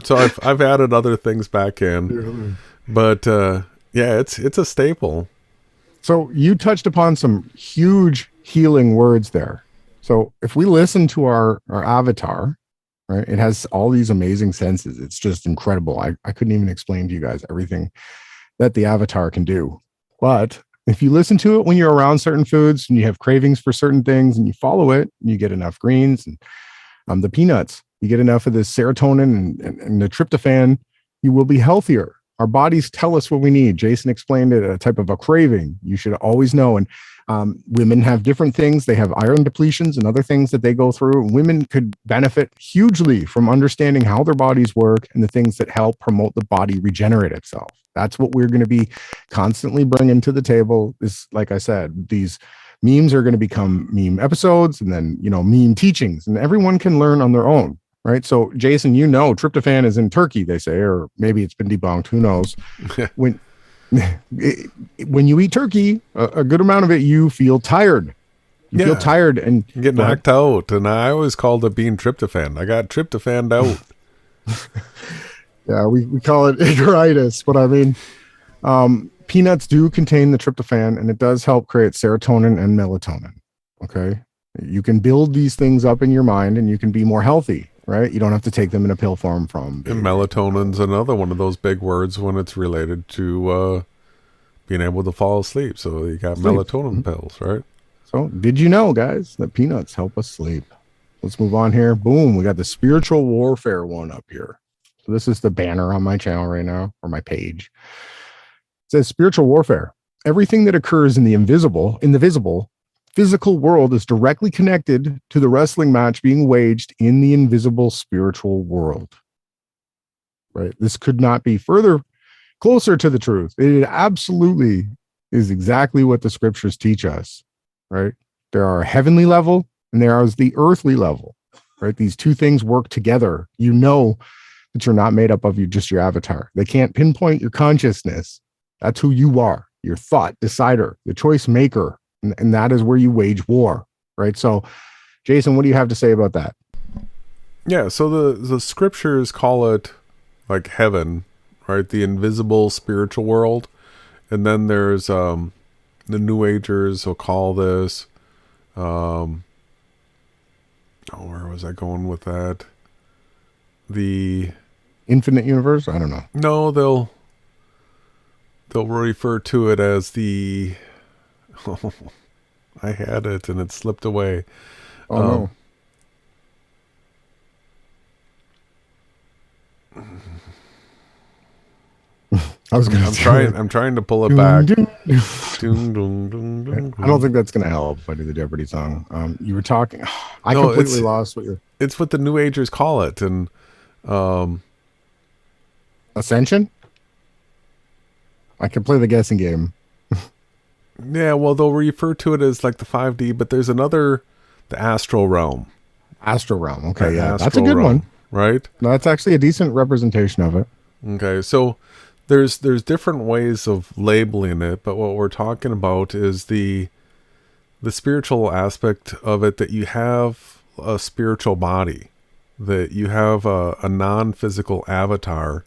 so I've added other things back in. But yeah, it's a staple. So you touched upon some huge healing words there. So if we listen to our avatar, right, it has all these amazing senses. It's just incredible. I couldn't even explain to you guys everything that the avatar can do. But if you listen to it when you're around certain foods and you have cravings for certain things and you follow it, and you get enough greens and the peanuts, you get enough of this serotonin and the tryptophan, you will be healthier. Our bodies tell us what we need. Jason explained it, a type of a craving. You should always know. And women have different things. They have iron depletions and other things that they go through. Women could benefit hugely from understanding how their bodies work and the things that help promote the body regenerate itself. That's what we're going to be constantly bringing to the table. Is, like I said, these memes are going to become meme episodes and then, meme teachings, and everyone can learn on their own. Right. So, Jason, tryptophan is in turkey, they say, or maybe it's been debunked. Who knows? When you eat turkey, a good amount of it, you feel tired. You feel tired and you get knocked out. And I always called it being tryptophan. I got tryptophaned out. Yeah, we call it icteritis. But I mean, peanuts do contain the tryptophan, and it does help create serotonin and melatonin. Okay. You can build these things up in your mind and you can be more healthy. Right? You don't have to take them in a pill form from. And melatonin's another one of those big words when it's related to being able to fall asleep. So you got melatonin pills, right? So did you know, guys, that peanuts help us sleep? Let's move on here. Boom. We got the spiritual warfare one up here. So this is the banner on my channel right now, or my page. It says spiritual warfare. Everything that occurs in the visible, physical world is directly connected to the wrestling match being waged in the invisible spiritual world. Right? This could not be closer to the truth. It absolutely is exactly what the scriptures teach us. Right? There are a heavenly level and there is the earthly level. Right? These two things work together. You know that you're not made up of just your avatar. They can't pinpoint your consciousness. That's who you are. Your thought decider, the choice maker. And that is where you wage war, right? So, Jason, what do you have to say about that? Yeah, so the scriptures call it like heaven, right? The invisible spiritual world. And then there's the New Agers will call this, where was I going with that? The infinite universe? I don't know. No, they'll refer to it as the... Oh, I had it and it slipped away. Oh no. I'm trying to pull it back. I don't think that's gonna help if I do the Jeopardy song. You were talking. I completely lost what you're. It's what the New Agers call it, and Ascension. I can play the guessing game. Yeah, well, they'll refer to it as like the 5D, but there's the astral realm. Astral realm. Okay, yeah, that's a good one, right? No, that's actually a decent representation of it. Okay, so there's different ways of labeling it, but what we're talking about is the spiritual aspect of it, that you have a spiritual body, that you have a non-physical avatar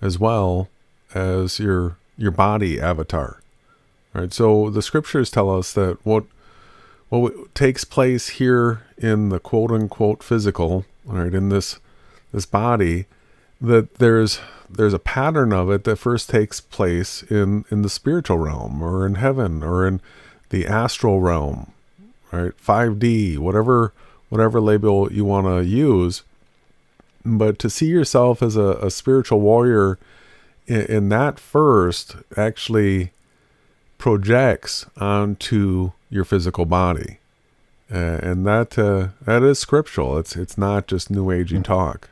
as well as your body avatar. Right, so the scriptures tell us that what takes place here in the quote unquote physical, right, in this body, that there's a pattern of it that first takes place in the spiritual realm, or in heaven, or in the astral realm, right? 5D, whatever label you want to use. But to see yourself as a spiritual warrior in that first actually projects onto your physical body. And that is scriptural. It's not just new agey talk.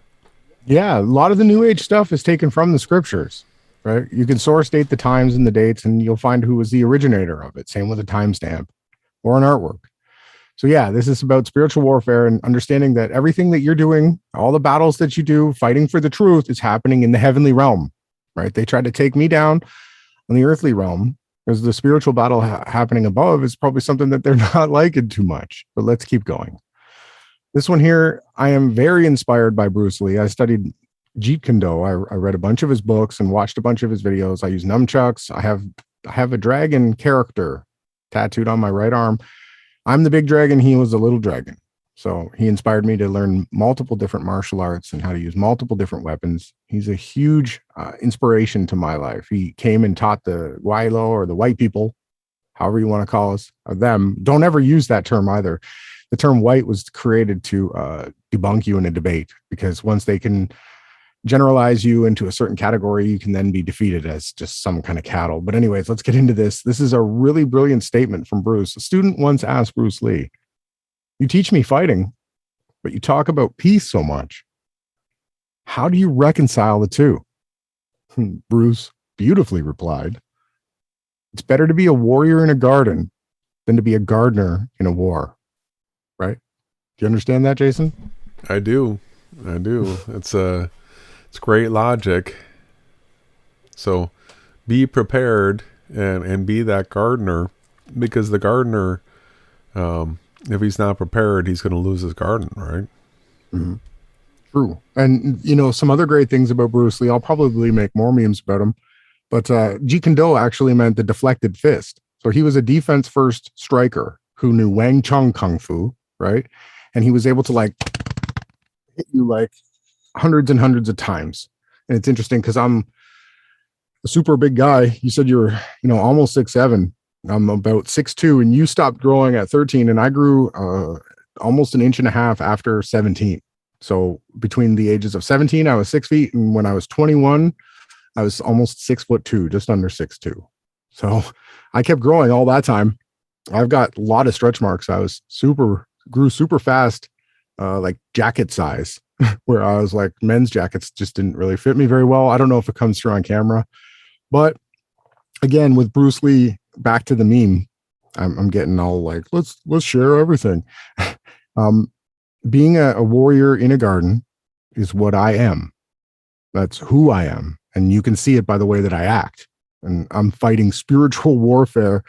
Yeah, a lot of the new age stuff is taken from the scriptures, right? You can source date the times and the dates, and you'll find who was the originator of it. Same with a timestamp or an artwork. So yeah, this is about spiritual warfare and understanding that everything that you're doing, all the battles that you do, fighting for the truth, is happening in the heavenly realm, right? They tried to take me down on the earthly realm, because the spiritual battle happening above is probably something that they're not liking too much. But let's keep going. This one here, I am very inspired by Bruce Lee. I studied Jeet Kune Do. I read a bunch of his books and watched a bunch of his videos. I use nunchucks. I have a dragon character tattooed on my right arm. I'm the big dragon. He was the little dragon. So he inspired me to learn multiple different martial arts and how to use multiple different weapons. He's a huge inspiration to my life. He came and taught the Wailo, or the white people, however you want to call us, or them. Don't ever use that term either. The term white was created to debunk you in a debate, because once they can generalize you into a certain category, you can then be defeated as just some kind of cattle. But anyways, let's get into this. This is a really brilliant statement from Bruce. A student once asked Bruce Lee, "You teach me fighting, but you talk about peace so much. How do you reconcile the two?" Bruce beautifully replied, "It's better to be a warrior in a garden than to be a gardener in a war." Right? Do you understand that, Jason? I do. It's great logic. So be prepared and be that gardener, because the gardener, if he's not prepared, he's going to lose his garden, right? Mm-hmm. True. And, some other great things about Bruce Lee, I'll probably make more memes about him, but Jeet Kune Do actually meant the deflected fist. So he was a defense first striker who knew Wang Chun Kung Fu, right? And he was able to hit you hundreds and hundreds of times. And it's interesting because I'm a super big guy. You said you're, almost 6'7". I'm about 6'2", and you stopped growing at 13, and I grew almost an inch and a half after 17. So between the ages of 17, I was 6 feet, and when I was 21, I was almost 6'2", just under 6'2". So I kept growing all that time. I've got a lot of stretch marks. I grew super fast, like jacket size, where I was like, men's jackets just didn't really fit me very well. I don't know if it comes through on camera, but again, with Bruce Lee, back to the meme, I'm getting all like, let's share everything. Being a warrior in a garden is what I am. That's who I am. And you can see it by the way that I act. And I'm fighting spiritual warfare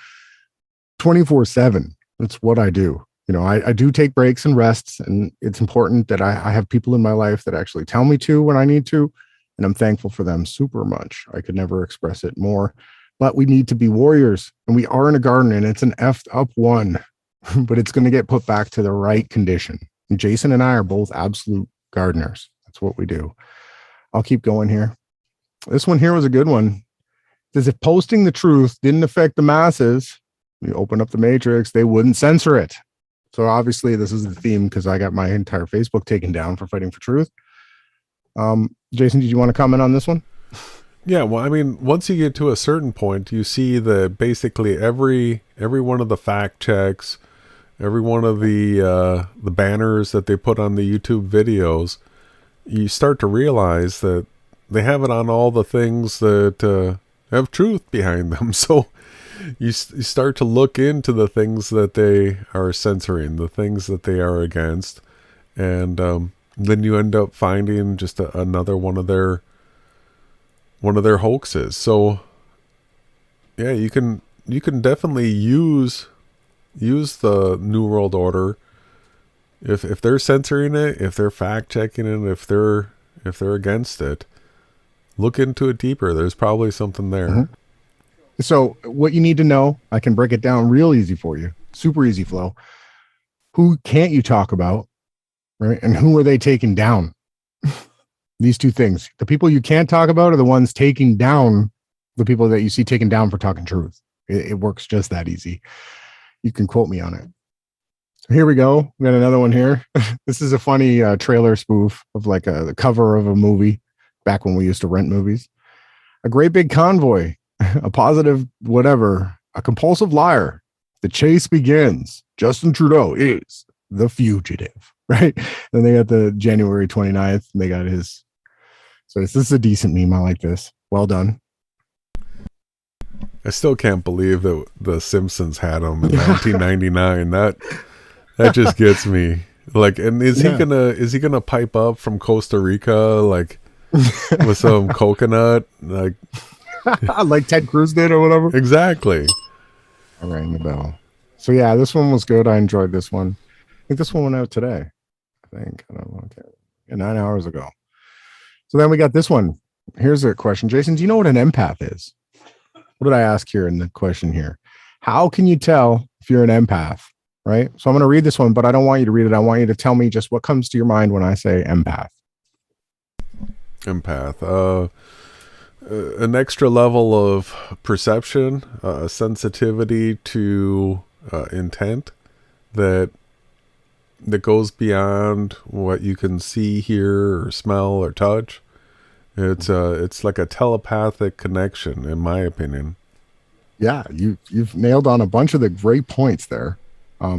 24/7. That's what I do. I do take breaks and rests, and it's important that I have people in my life that actually tell me to when I need to. And I'm thankful for them super much. I could never express it more, but we need to be warriors, and we are in a garden, and it's an effed up one, but it's going to get put back to the right condition. And Jason and I are both absolute gardeners. That's what we do. I'll keep going here. This one here was a good one. It says, if posting the truth didn't affect the masses, you open up the matrix, they wouldn't censor it. So obviously this is the theme, because I got my entire Facebook taken down for fighting for truth. Jason, did you want to comment on this one? Yeah, well, I mean, once you get to a certain point, you see that basically every one of the fact checks, every one of the banners that they put on the YouTube videos, you start to realize that they have it on all the things that have truth behind them. So you start to look into the things that they are censoring, the things that they are against, and then you end up finding just another one of their hoaxes. So yeah, you can definitely use the New World Order if they're censoring it, if they're fact checking it, if they're against it. Look into it deeper. There's probably something there. Mm-hmm. So what you need to know, I can break it down real easy for you. Super easy flow. Who can't you talk about, right? And who are they taking down? These two things. The people you can't talk about are the ones taking down the people that you see taken down for talking truth. It works just that easy. You can quote me on it. So here we go. We got another one here. This is a funny trailer spoof of like the cover of a movie back when we used to rent movies. A great big convoy, a positive whatever, a compulsive liar. The chase begins. Justin Trudeau is the fugitive, right? Then they got the January 29th. And they got his. So this is a decent meme. I like this. Well done. I still can't believe that the Simpsons had him in 1999. That just gets me. Like, and is he gonna pipe up from Costa Rica like with some coconut, like like Ted Cruz did or whatever? Exactly. I rang the bell. So yeah, this one was good. I enjoyed this one. I think this one went out today. I don't know. Okay. 9 hours ago. So then we got this one. Here's a question. Jason, do you know what an empath is? What did I ask here in the question here? How can you tell if you're an empath? Right. So I'm going to read this one, but I don't want you to read it. I want you to tell me just what comes to your mind when I say empath. Empath. An extra level of perception, sensitivity to intent that goes beyond what you can see, hear, or smell, or touch. It's like a telepathic connection, in my opinion. Yeah, you've nailed on a bunch of the great points there.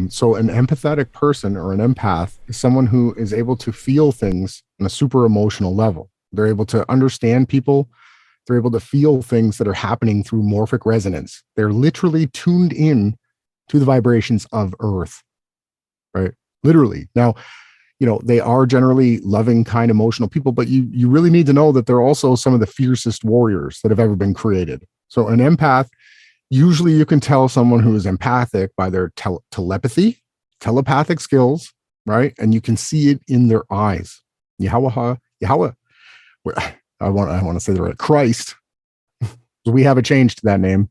So an empathetic person or an empath is someone who is able to feel things on a super emotional level. They're able to understand people. They're able to feel things that are happening through morphic resonance. They're literally tuned in to the vibrations of Earth, right? Literally. Now, they are generally loving, kind, emotional people, but you really need to know that they're also some of the fiercest warriors that have ever been created. So an empath, usually you can tell someone who is empathic by their telepathic skills, right? And you can see it in their eyes. Yahawah, I want to say the right, Christ. So we have a change to that name.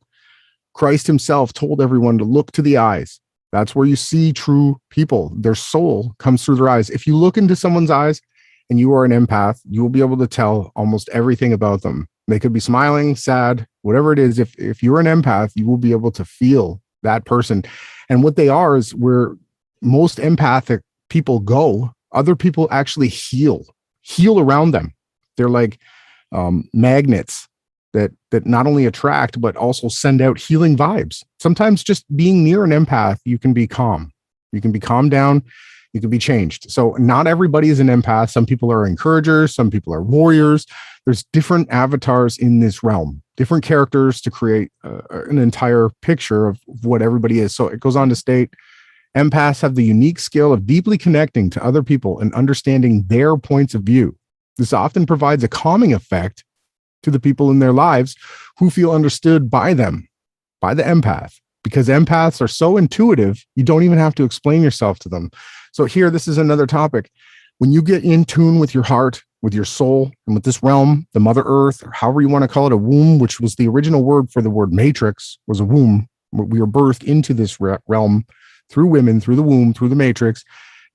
Christ himself told everyone to look to the eyes. That's where you see true people. Their soul comes through their eyes. If you look into someone's eyes and you are an empath, you will be able to tell almost everything about them. They could be smiling, sad, whatever it is. If you're an empath, you will be able to feel that person. And what they are is where most empathic people go, other people actually heal around them. They're like magnets that not only attract, but also send out healing vibes. Sometimes just being near an empath, you can be calm. You can be calmed down. You can be changed. So not everybody is an empath. Some people are encouragers. Some people are warriors. There's different avatars in this realm, different characters to create an entire picture of what everybody is. So it goes on to state, empaths have the unique skill of deeply connecting to other people and understanding their points of view. This often provides a calming effect to the people in their lives who feel understood by them, by the empath, because empaths are so intuitive, you don't even have to explain yourself to them. So here, this is another topic. When you get in tune with your heart, with your soul, and with this realm, the Mother Earth, or however you want to call it, a womb, which was the original word for the word matrix, was a womb. We were birthed into this realm through women, through the womb, through the matrix.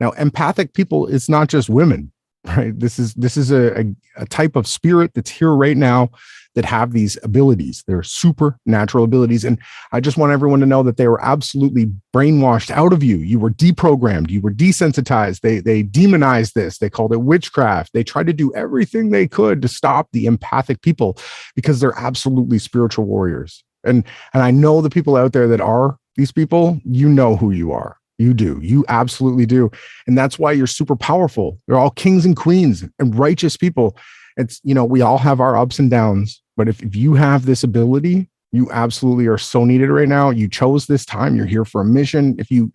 Now, empathic people, it's not just women. Right. This is a type of spirit that's here right now that have these abilities. They're supernatural abilities. And I just want everyone to know that they were absolutely brainwashed out of you. You were deprogrammed. You were desensitized. They demonized this. They called it witchcraft. They tried to do everything they could to stop the empathic people because they're absolutely spiritual warriors. And I know the people out there that are these people, you know who you are. You do. You absolutely do. And that's why you're super powerful. They're all kings and queens and righteous people. It's, we all have our ups and downs, but if you have this ability, you absolutely are so needed right now. You chose this time. You're here for a mission. If you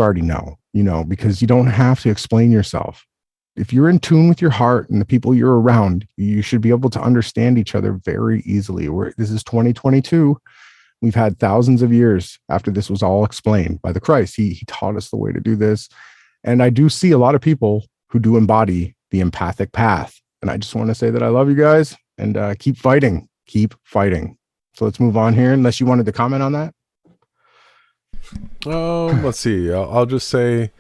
already know, because you don't have to explain yourself. If you're in tune with your heart and the people you're around, you should be able to understand each other very easily. This is 2022. We've had thousands of years after this was all explained by the Christ. He taught us the way to do this. And I do see a lot of people who do embody the empathic path. And I just want to say that I love you guys and keep fighting. Keep fighting. So let's move on here, unless you wanted to comment on that. Let's see. I'll just say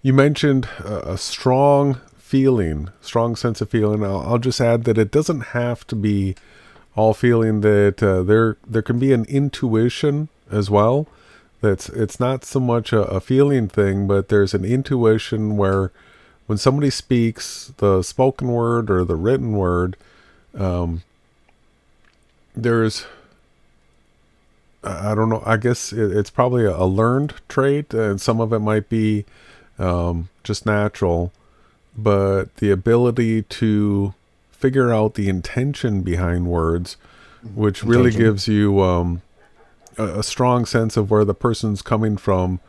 you mentioned a strong sense of feeling. I'll just add that it doesn't have to be all feeling that there can be an intuition as well it's not so much a feeling thing, but there's an intuition where when somebody speaks the spoken word or the written word, there's, I don't know, I guess it's probably a learned trait, and some of it might be just natural, but the ability to figure out the intention behind words, which really gives you a strong sense of where the person's coming from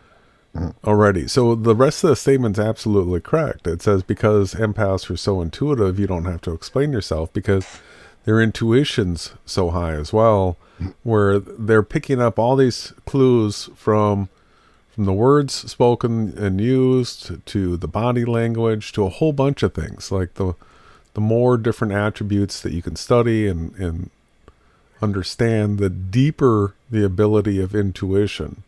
already. So the rest of the statement's absolutely correct. It says, because empaths are so intuitive, you don't have to explain yourself, because their intuition's so high as well, where they're picking up all these clues from the words spoken and used to the body language to a whole bunch of things. Like the more different attributes that you can study and understand, the deeper the ability of intuition.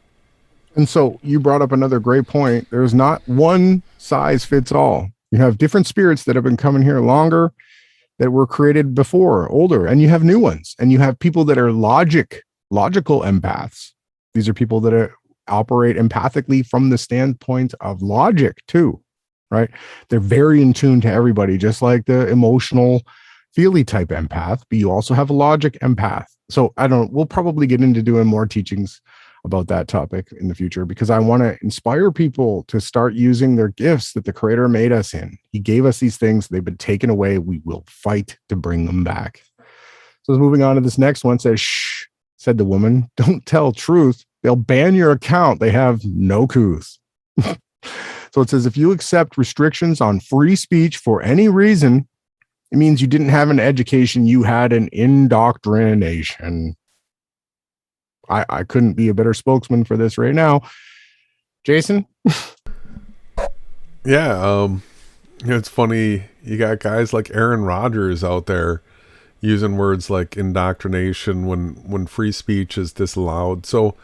And so you brought up another great point. There's not one size fits all. You have different spirits that have been coming here longer, that were created before, older, and you have new ones, and you have people that are logical empaths. These are people that operate empathically from the standpoint of logic too, right? They're very in tune to everybody, just like the emotional, feely type empath, but you also have a logic empath. So we'll probably get into doing more teachings about that topic in the future, because I want to inspire people to start using their gifts that the Creator made us in. He gave us these things. They've been taken away. We will fight to bring them back. So moving on to this next one, says, shh, said the woman, don't tell truth. They'll ban your account. They have no couth. So it says, if you accept restrictions on free speech for any reason, it means you didn't have an education. You had an indoctrination. I couldn't be a better spokesman for this right now. Jason? Yeah, it's funny. You got guys like Aaron Rodgers out there using words like indoctrination when free speech is disallowed. So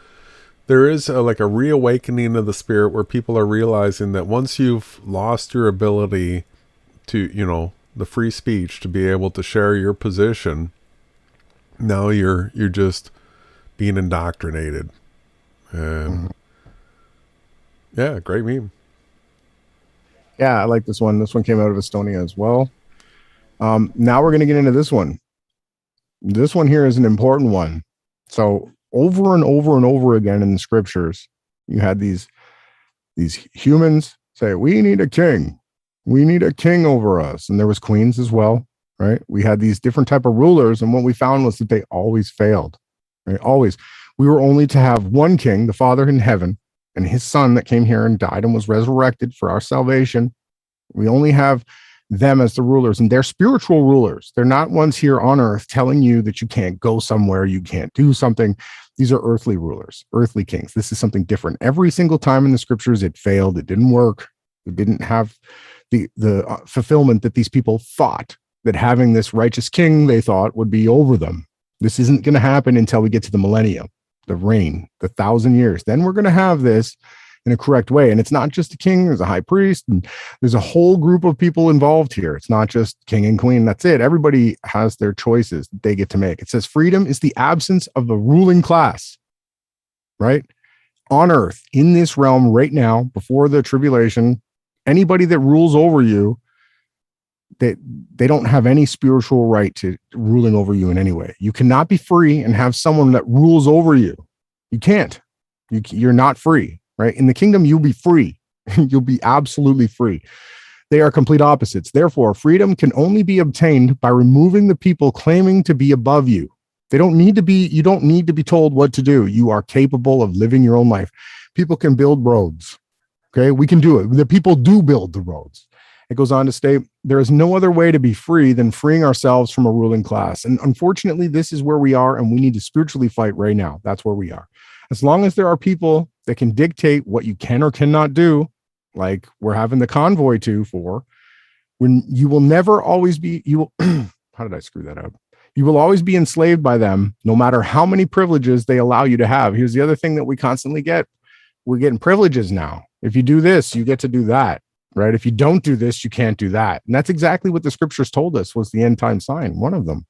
there is like a reawakening of the spirit, where people are realizing that once you've lost your ability to, the free speech, to be able to share your position, now you're just being indoctrinated. And yeah, great meme. Yeah, I like this one. This one came out of Estonia as well. Now we're going to get into this one. This one here is an important one. So over and over and over again in the scriptures, you had these humans say, we need a king. We need a king over us. And there was queens as well, right? We had these different type of rulers. And what we found was that they always failed. Right? Always. We were only to have one king, the Father in heaven, and his son that came here and died and was resurrected for our salvation. We only have them as the rulers, and they're spiritual rulers. They're not ones here on earth telling you that you can't go somewhere, you can't do something. These are earthly rulers, earthly kings. This is something different. Every single time in the scriptures, it failed. It didn't work. It didn't have the fulfillment that these people thought, that having this righteous king, they thought, would be over them. This isn't going to happen until we get to the millennium, the reign, the 1,000 years. Then we're going to have this in a correct way. And it's not just a king, there's a high priest, and there's a whole group of people involved here. It's not just king and queen. That's it. Everybody has their choices that they get to make. It says freedom is the absence of the ruling class, right? On earth, in this realm right now, before the tribulation, anybody that rules over you, they don't have any spiritual right to ruling over you in any way. You cannot be free and have someone that rules over you. You can't. You're not free, right? In the kingdom, you'll be free. You'll be absolutely free. They are complete opposites. Therefore, freedom can only be obtained by removing the people claiming to be above you. You don't need to be told what to do. You are capable of living your own life. People can build roads. Okay, we can do it. The people do build the roads. It goes on to state, there is no other way to be free than freeing ourselves from a ruling class. And unfortunately, this is where we are, and we need to spiritually fight right now. That's where we are. As long as there are people that can dictate what you can or cannot do, like we're having the convoy when you will never always be, how did I screw that up? You will always be enslaved by them, no matter how many privileges they allow you to have. Here's the other thing that we constantly get. We're getting privileges now. If you do this, you get to do that. Right? If you don't do this, you can't do that. And that's exactly what the scriptures told us was the end time sign. One of them,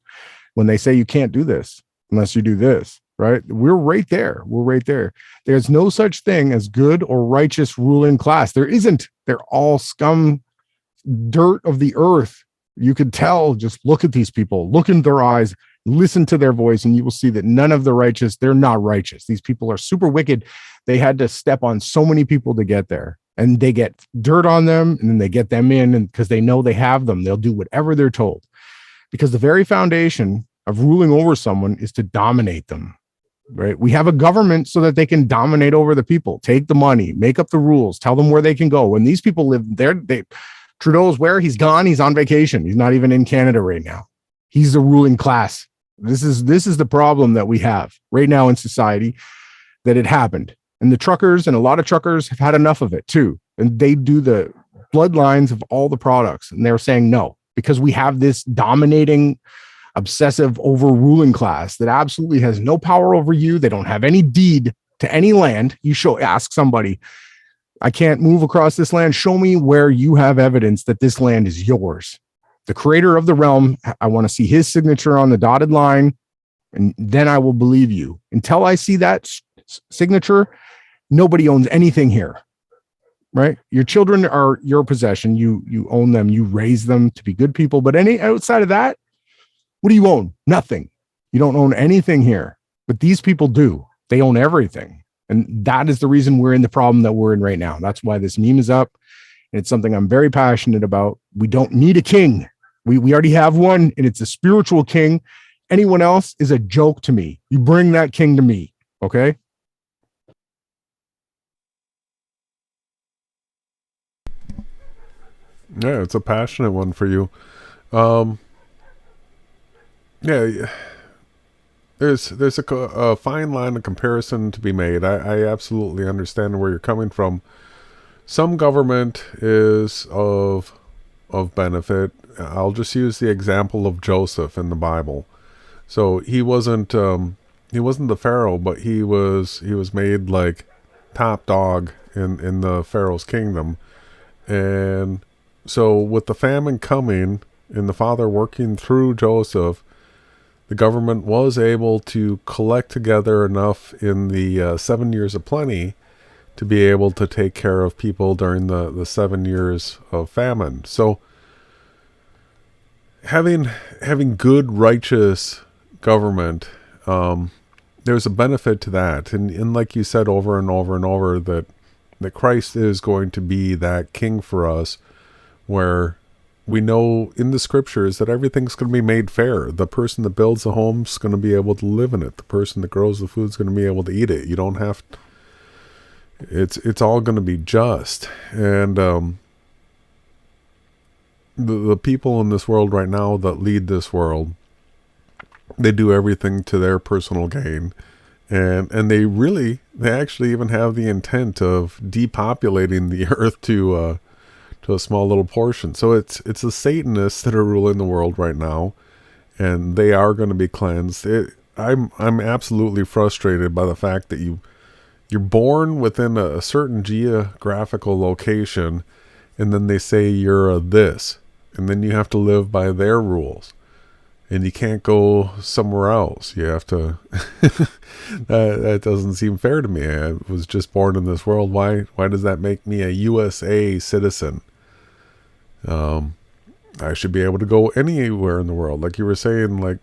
when they say you can't do this unless you do this. right? We're right there. We're right there. There's no such thing as good or righteous ruling class. There isn't. They're all scum, dirt of the earth. You could tell, just look at these people, look in their eyes, listen to their voice, and you will see that none of the righteous, they're not righteous. These people are super wicked. They had to step on so many people to get there, and they get dirt on them, and then they get them in, and because they know they have them, they'll do whatever they're told, because the very foundation of ruling over someone is to dominate them, right? We have a government so that they can dominate over the people, take the money, make up the rules, tell them where they can go. When these people live there, Trudeau's where? He's gone. He's on vacation. He's not even in Canada right now. He's the ruling class. This is the problem that we have right now in society, that it happened. And the truckers, and a lot of truckers, have had enough of it too. And they do the bloodlines of all the products. And they're saying no, because we have this dominating, obsessive, overruling class that absolutely has no power over you. They don't have any deed to any land. Ask somebody, I can't move across this land. Show me where you have evidence that this land is yours. The creator of the realm, I want to see his signature on the dotted line, and then I will believe you. Until I see that signature, nobody owns anything here, right? Your children are your possession. You own them. You raise them to be good people. But any outside of that, what do you own? Nothing. You don't own anything here. But these people do. They own everything. And that is the reason we're in the problem that we're in right now. That's why this meme is up. And it's something I'm very passionate about. We don't need a king. We already have one, and it's a spiritual king. Anyone else is a joke to me. You bring that king to me, okay? Yeah, it's a passionate one for you. Yeah, there's a fine line of comparison to be made. I absolutely understand where you're coming from. Some government is of benefit. I'll just use the example of Joseph in the Bible. So he wasn't the Pharaoh, but he was made like top dog in the Pharaoh's kingdom. And so with the famine coming and the father working through Joseph, the government was able to collect together enough in the 7 years of plenty to be able to take care of people during the 7 years of famine. So having good, righteous government, there's a benefit to that. And like you said over and over and over, that Christ is going to be that king for us, where we know in the scriptures that everything's going to be made fair. The person that builds the home's going to be able to live in it. The person that grows the food's going to be able to eat it. You don't have to, it's all going to be just. And the people in this world right now that lead this world, they do everything to their personal gain. And they actually even have the intent of depopulating the earth to a small little portion. So it's the Satanists that are ruling the world right now, and they are going to be cleansed. I'm absolutely frustrated by the fact that you're born within a certain geographical location, and then they say you're a this, and then you have to live by their rules, and you can't go somewhere else. You have to. That doesn't seem fair to me. I was just born in this world. Why does that make me a USA citizen? I should be able to go anywhere in the world. Like you were saying, like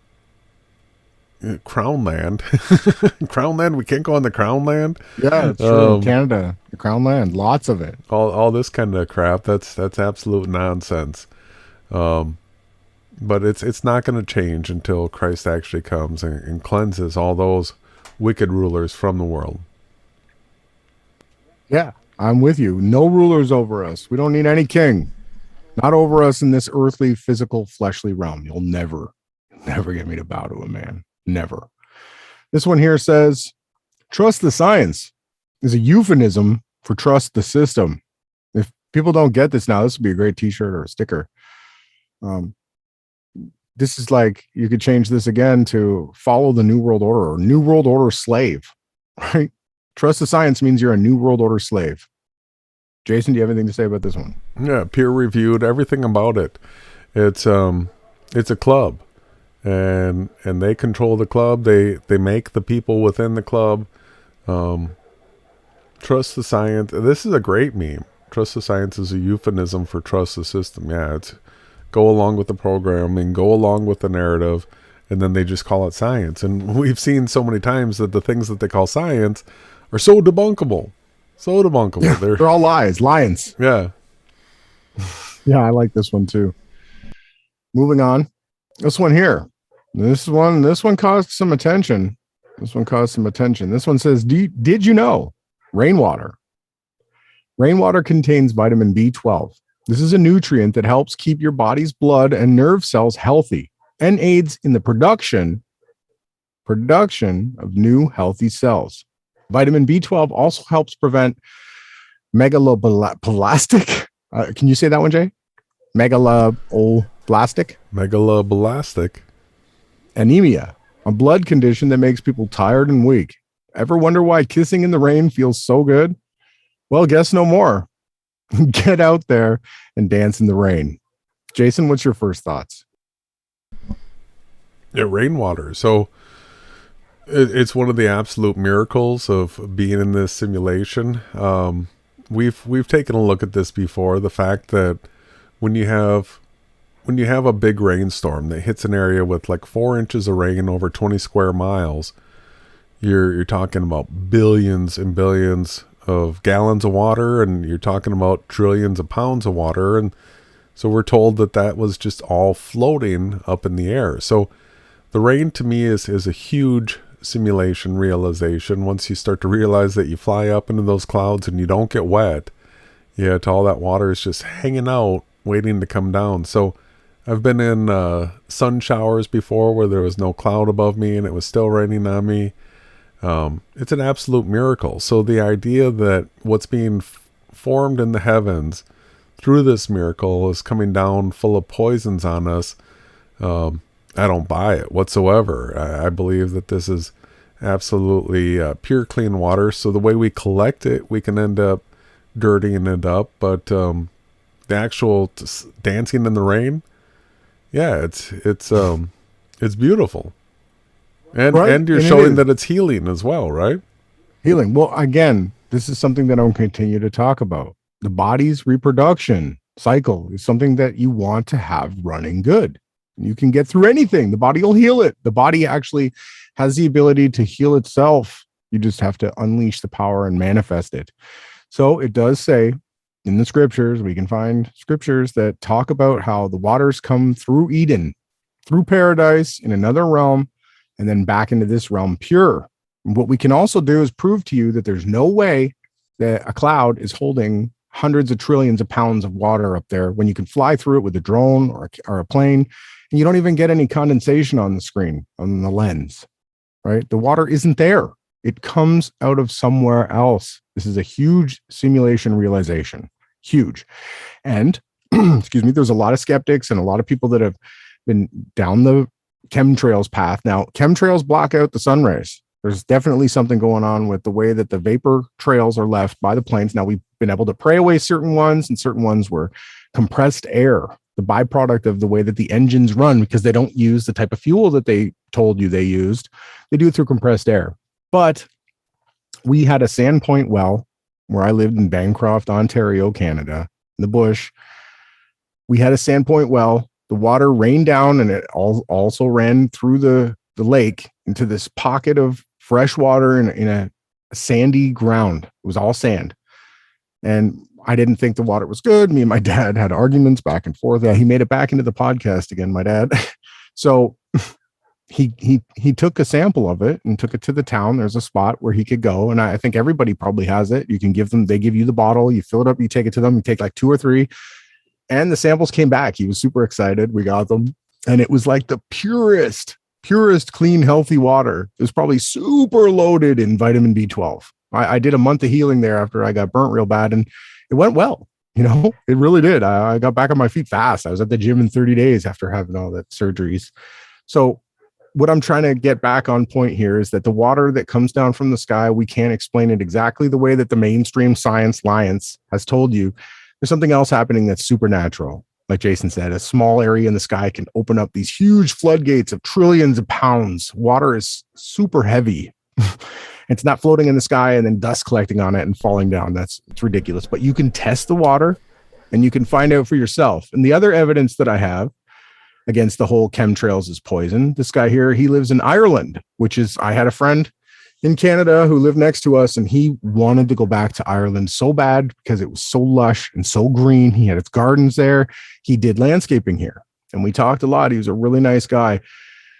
Crown Land. Crown Land, we can't go on the Crown Land. Yeah, it's true. Canada, the Crown Land, lots of it. All this kind of crap. That's absolute nonsense. But it's not going to change until Christ actually comes and cleanses all those wicked rulers from the world. Yeah, I'm with you. No rulers over us. We don't need any king. Not over us in this earthly, physical, fleshly realm. You'll never get me to bow to a man. Never. This one here says, trust the science is a euphemism for trust the system. If people don't get this now, this would be a great t-shirt or a sticker. This is like, you could change this again to follow the New World Order or New World Order slave, right? Trust the science means you're a New World Order slave. Jason, do you have anything to say about this one? Yeah, peer reviewed, everything about it. It's a club, and they control the club. They make the people within the club trust the science. This is a great meme. Trust the science is a euphemism for trust the system. Yeah, it's go along with the programming, go along with the narrative, and then they just call it science. And we've seen so many times that the things that they call science are so debunkable. So debunkable. Yeah, they're all lies. Lions. Yeah. Yeah, I like this one too. Moving on. This one here. This one caused some attention. This one says, did you know rainwater contains vitamin B12? This is a nutrient that helps keep your body's blood and nerve cells healthy and aids in the production of new healthy cells. Vitamin B12 also helps prevent megaloblastic. Can you say that one, Jay? Megaloblastic anemia, a blood condition that makes people tired and weak. Ever wonder why kissing in the rain feels so good? Well, guess no more. Get out there and dance in the rain. Jason, what's your first thoughts? Yeah, rainwater. So it's one of the absolute miracles of being in this simulation. We've taken a look at this before. The fact that when you have a big rainstorm that hits an area with like 4 inches of rain over 20 square miles, you're talking about billions and billions of gallons of water, and you're talking about trillions of pounds of water. And so we're told that was just all floating up in the air. So the rain to me is a huge simulation realization. Once you start to realize that you fly up into those clouds and you don't get wet, yet all that water is just hanging out waiting to come down. So I've been in sun showers before where there was no cloud above me and it was still raining on me. It's an absolute miracle. So the idea that what's being formed in the heavens through this miracle is coming down full of poisons on us, I don't buy it whatsoever. I believe that this is absolutely pure, clean water. So the way we collect it, we can end up dirtying it up. But the actual dancing in the rain, yeah, it's beautiful. And right? and you're showing that it's healing as well, right? Healing. Well, again, this is something that I'll continue to talk about. The body's reproduction cycle is something that you want to have running good. You can get through anything. The body will heal it. The body actually has the ability to heal itself. You just have to unleash the power and manifest it. So it does say in the scriptures, we can find scriptures that talk about how the waters come through Eden, through paradise in another realm, and then back into this realm pure. And what we can also do is prove to you that there's no way that a cloud is holding hundreds of trillions of pounds of water up there when you can fly through it with a drone or a plane, and you don't even get any condensation on the screen, on the lens, right? The water isn't there. It comes out of somewhere else. This is a huge simulation realization. Huge. And, excuse me, there's a lot of skeptics and a lot of people that have been down the chemtrails path. Now, chemtrails block out the sun rays. There's definitely something going on with the way that the vapor trails are left by the planes. Now, we've been able to pray away certain ones, and certain ones were compressed air, the byproduct of the way that the engines run, because they don't use the type of fuel that they told you they used. They do it through compressed air. But we had a Sandpoint well where I lived in Bancroft, Ontario, Canada, in the bush. We had a Sandpoint well. The water rained down, and it also ran through the lake into this pocket of fresh water in a sandy ground. It was all sand. And I didn't think the water was good. Me and my dad had arguments back and forth. He made it back into the podcast again, my dad. So he took a sample of it and took it to the town. There's a spot where he could go. And I think everybody probably has it. You can give them, they give you the bottle, you fill it up, you take it to them, you take like 2 or 3. And the samples came back. He was super excited. We got them. And it was like the purest, clean, healthy water. It was probably super loaded in vitamin B12. I did a month of healing there after I got burnt real bad, and it went well. You know, it really did. I got back on my feet fast. I was at the gym in 30 days after having all that surgeries. So what I'm trying to get back on point here is that the water that comes down from the sky, we can't explain it exactly the way that the mainstream science has told you. There's something else happening that's supernatural. like Jason said, a small area in the sky can open up these huge floodgates of trillions of pounds. Water is super heavy. It's not floating in the sky and then dust collecting on it and falling down. It's ridiculous. But you can test the water and you can find out for yourself. And the other evidence that I have against the whole chemtrails is poison. This guy here, he lives in Ireland, which is, I had a friend in Canada who lived next to us, and he wanted to go back to Ireland so bad because it was so lush and so green. He had his gardens there. He did landscaping here, and we talked a lot. He was a really nice guy.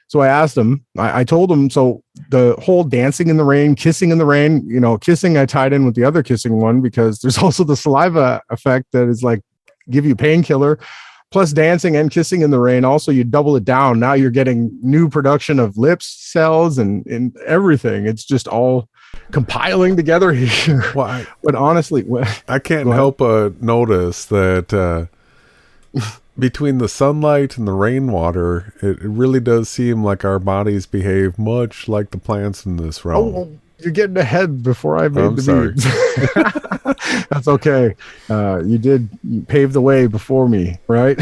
So I asked him, I told him, so the whole dancing in the rain, kissing in the rain, kissing, I tied in with the other kissing one because there's also the saliva effect that is like give you painkiller. Plus dancing and kissing in the rain. Also, you double it down. Now you're getting new production of lips cells and everything. It's just all compiling together here. Well, but honestly, I can't help but notice that between the sunlight and the rainwater, it really does seem like our bodies behave much like the plants in this realm. Oh, you're getting ahead before I made the beads. That's okay. You paved the way before me, right?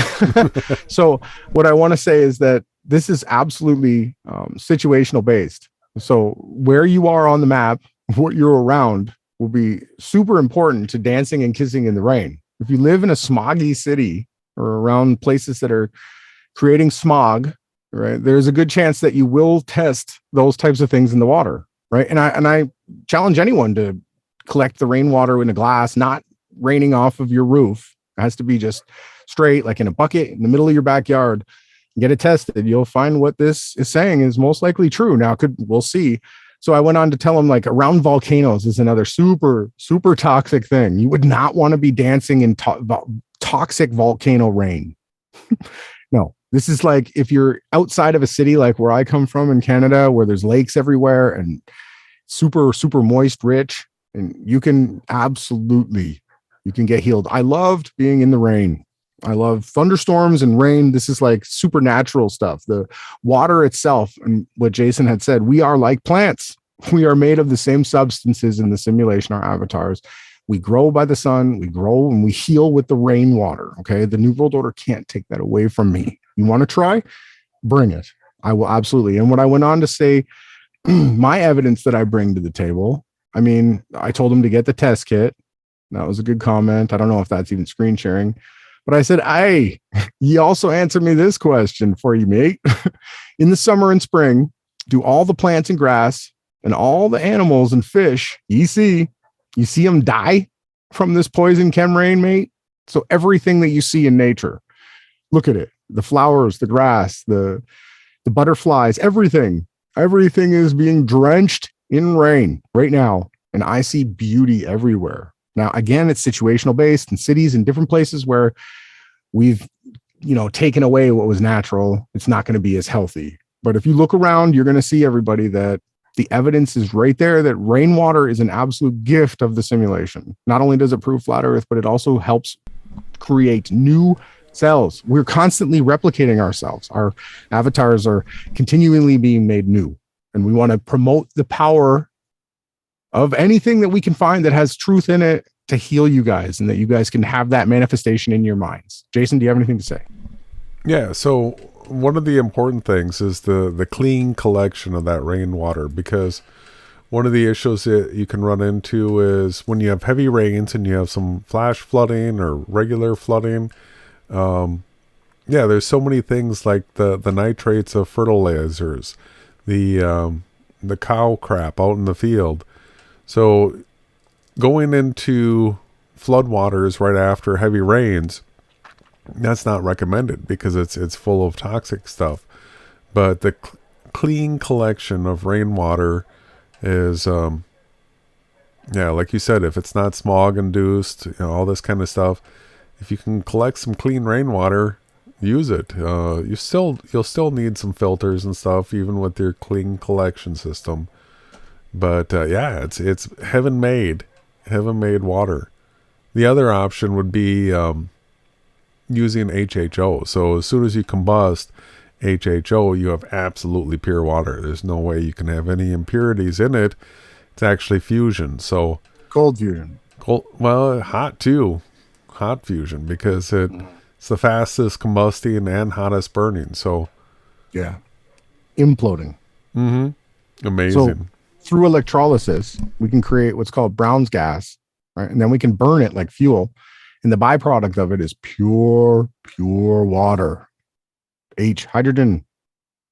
So what I want to say is that this is absolutely situational based. So where you are on the map, what you're around will be super important to dancing and kissing in the rain. If you live in a smoggy city or around places that are creating smog, right, there's a good chance that you will test those types of things in the water. Right. And I challenge anyone to collect the rainwater in a glass, not raining off of your roof. It has to be just straight, like in a bucket in the middle of your backyard. Get it tested. You'll find what this is saying is most likely true. Now, we'll see. So I went on to tell him, like, around volcanoes is another super, super toxic thing. You would not want to be dancing in toxic volcano rain. No. This is like if you're outside of a city like where I come from in Canada, where there's lakes everywhere and super, super moist, rich, and you can get healed. I loved being in the rain. I love thunderstorms and rain. This is like supernatural stuff. The water itself, and what Jason had said, we are like plants. We are made of the same substances in the simulation, our avatars. We grow by the sun, we grow and we heal with the rainwater. Okay. The New World Order can't take that away from me. You want to try? Bring it. I will absolutely. And what I went on to say, my evidence that I bring to the table, I mean, I told him to get the test kit. That was a good comment. I don't know if that's even screen sharing, but I said, you also answer me this question for you, mate. In the summer and spring, do all the plants and grass and all the animals and fish you see them die from this poison chem rain, mate? So everything that you see in nature, look at it. The flowers, the grass, the butterflies, everything is being drenched in rain right now. And I see beauty everywhere. Now, again, it's situational based in cities and different places where we've, taken away what was natural. It's not going to be as healthy. But if you look around, you're going to see everybody that the evidence is right there that rainwater is an absolute gift of the simulation. Not only does it prove flat Earth, but it also helps create new cells. We're constantly replicating ourselves. Our avatars are continually being made new. And we want to promote the power of anything that we can find that has truth in it to heal you guys, and that you guys can have that manifestation in your minds. Jason, do you have anything to say? Yeah. So one of the important things is the clean collection of that rainwater, because one of the issues that you can run into is when you have heavy rains and you have some flash flooding or regular flooding. There's so many things like the nitrates of fertilizers, the cow crap out in the field. So going into floodwaters right after heavy rains, that's not recommended because it's full of toxic stuff. But the clean collection of rainwater is, like you said, if it's not smog induced, all this kind of stuff, if you can collect some clean rainwater, use it. You'll still need some filters and stuff, even with your clean collection system. But it's heaven made water. The other option would be using HHO. So as soon as you combust HHO, you have absolutely pure water. There's no way you can have any impurities in it. It's actually fusion. So Cold fusion. Well, hot too. Hot fusion, because it It's the fastest combusting and hottest burning. So, Yeah. Imploding. amazing. So through electrolysis, we can create what's called Brown's gas, right? And then we can burn it like fuel. And the byproduct of it is pure water. Hydrogen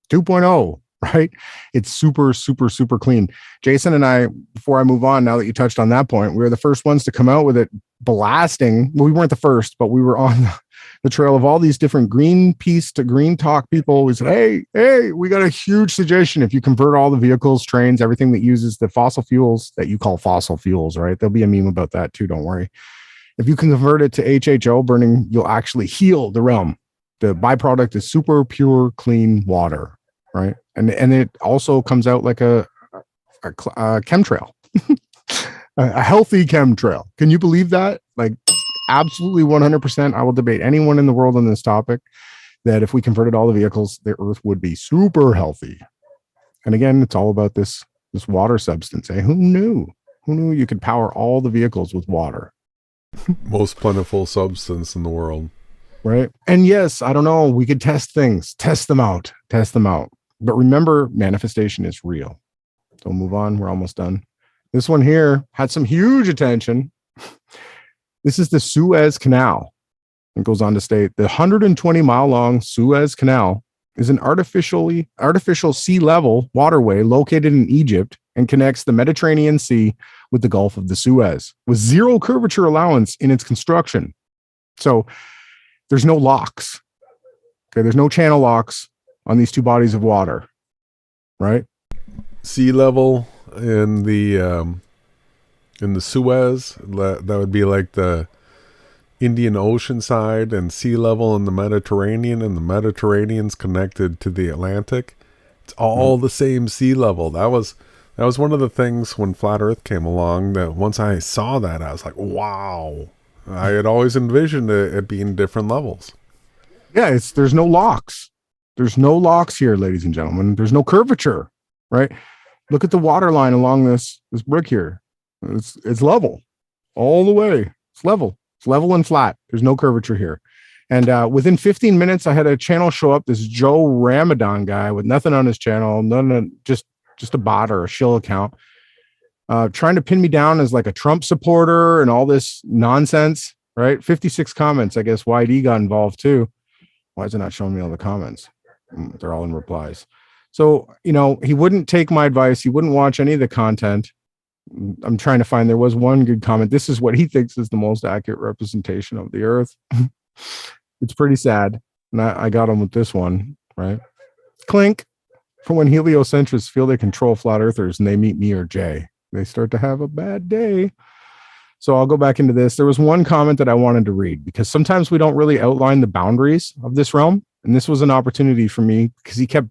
2.0, right? It's super clean. Jason and I, before I move on, now that you touched on that point, we were the first ones to come out with it blasting. Well, we weren't the first, but we were on the trail of all these different Greenpeace to Green Talk people. We said, hey, we got a huge suggestion. If you convert all the vehicles, trains, everything that uses the fossil fuels that you call fossil fuels, right? There'll be a meme about that too. Don't worry. If you can convert it to HHO burning, you'll actually heal the realm. The byproduct is super pure, clean water, right? And it also comes out like a chemtrail, a healthy chemtrail. Can you believe that? Like, absolutely 100%. I will debate anyone in the world on this topic that if we converted all the vehicles, the earth would be super healthy. And again, it's all about this water substance. Eh? Who knew you could power all the vehicles with water? Most plentiful substance in the world. Right. And yes, I don't know. We could test things, test them out. But remember, manifestation is real. So move on. We're almost done. This one here had some huge attention. This is the Suez Canal. It goes on to state the 120-mile long Suez Canal is an artificial sea level waterway located in Egypt and connects the Mediterranean Sea with the Gulf of the Suez, with zero curvature allowance in its construction. So there's no locks. Okay, there's no channel locks on these two bodies of water, right? Sea level in the Suez, that would be like the Indian Ocean side, and sea level in the Mediterranean, and the Mediterranean's connected to the Atlantic. It's all the same sea level. That was one of the things when Flat Earth came along, that once I saw that, I was like, wow. I had always envisioned it being different levels. Yeah, there's no locks. There's no locks here, ladies and gentlemen. There's no curvature, right? Look at the water line along this brick here. It's level all the way. It's level. It's level and flat. There's no curvature here. And within 15 minutes, I had a channel show up, this Joe Ramadan guy with nothing on his channel, just a bot or a shill account, trying to pin me down as like a Trump supporter and all this nonsense, right? 56 comments. I guess YD got involved too. Why is it not showing me all the comments? They're all in replies. So, he wouldn't take my advice. He wouldn't watch any of the content. I'm trying to find, there was one good comment. This is what he thinks is the most accurate representation of the earth. It's pretty sad. And I got him with this one, right? Clink. For when heliocentrists feel they control flat earthers and they meet me or Jay, they start to have a bad day. So I'll go back into this. There was one comment that I wanted to read because sometimes we don't really outline the boundaries of this realm. And this was an opportunity for me because he kept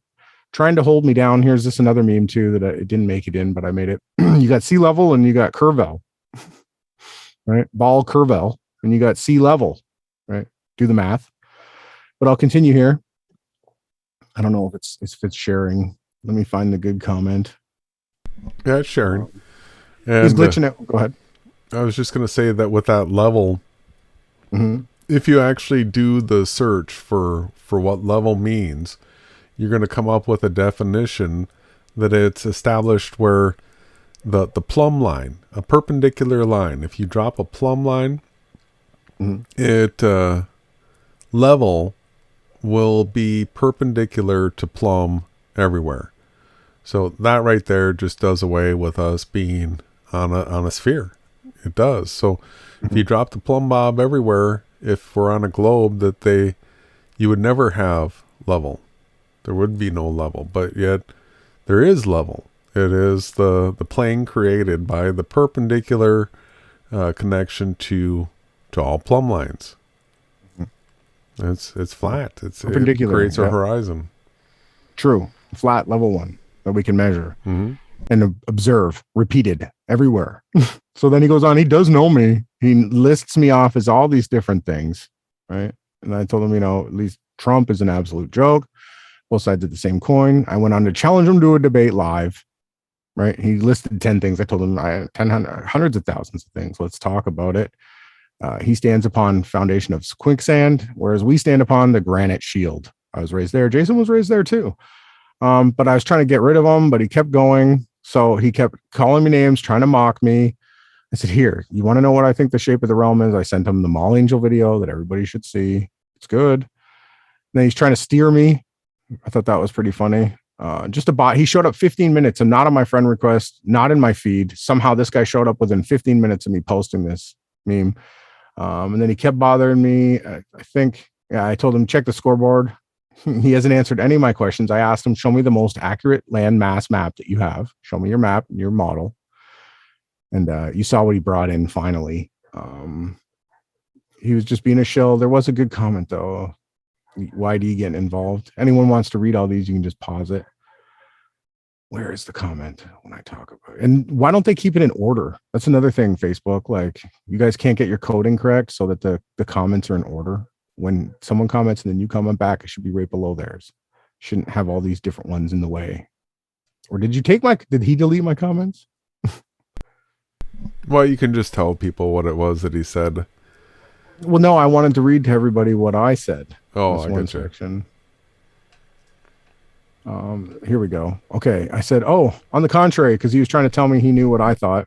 trying to hold me down. Here's this another meme too that it didn't make it in, but I made it. You got sea level and you got Curvel, right? Ball Curvel, and you got sea level, right? Do the math. But I'll continue here. I don't know if it's sharing. Let me find the good comment. Yeah, it's sharing. And he's glitching out. Go ahead. I was just going to say that with that level, if you actually do the search for what level means, you're going to come up with a definition that it's established where the plumb line, a perpendicular line, if you drop a plumb line, it level will be perpendicular to plumb everywhere. So that right there just does away with us being on a sphere. It does. So if you drop the plumb bob everywhere, if we're on a globe, you would never have level. There would be no level, but yet there is level. It is the plane created by the perpendicular connection to all plumb lines. It's flat. It creates a horizon. True. Flat level one that we can measure and observe repeated everywhere. So then he goes on, he does know me. He lists me off as all these different things, right? And I told him, at least Trump is an absolute joke. Both sides of the same coin. I went on to challenge him to a debate live, right? He listed 10 things. I told him I had hundreds of thousands of things. Let's talk about it. He stands upon foundation of quicksand, whereas we stand upon the granite shield. I was raised there. Jason was raised there too. But I was trying to get rid of him, but he kept going. So he kept calling me names, trying to mock me. I said, here, you want to know what I think the shape of the realm is? I sent him the Mall Angel video that everybody should see. It's good. And then he's trying to steer me. I thought that was pretty funny. Just a bot. He showed up 15 minutes and not on my friend request, not in my feed. Somehow this guy showed up within 15 minutes of me posting this meme. And then he kept bothering me. I told him, check the scoreboard. He hasn't answered any of my questions. I asked him, show me the most accurate land mass map that you have. Show me your map and your model. And you saw what he brought in finally. He was just being a shill. There was a good comment, though. Why do you get involved? Anyone wants to read all these, you can just pause it. Where is the comment when I talk about it? And why don't they keep it in order? That's another thing, Facebook. Like, you guys can't get your coding correct so that the comments are in order. When someone comments and then you comment back, it should be right below theirs. Shouldn't have all these different ones in the way. Or did he delete my comments? Well, you can just tell people what it was that he said. Well, no, I wanted to read to everybody what I said. Oh, I one get you. section. Here we go. Okay. I said, on the contrary, because he was trying to tell me he knew what I thought.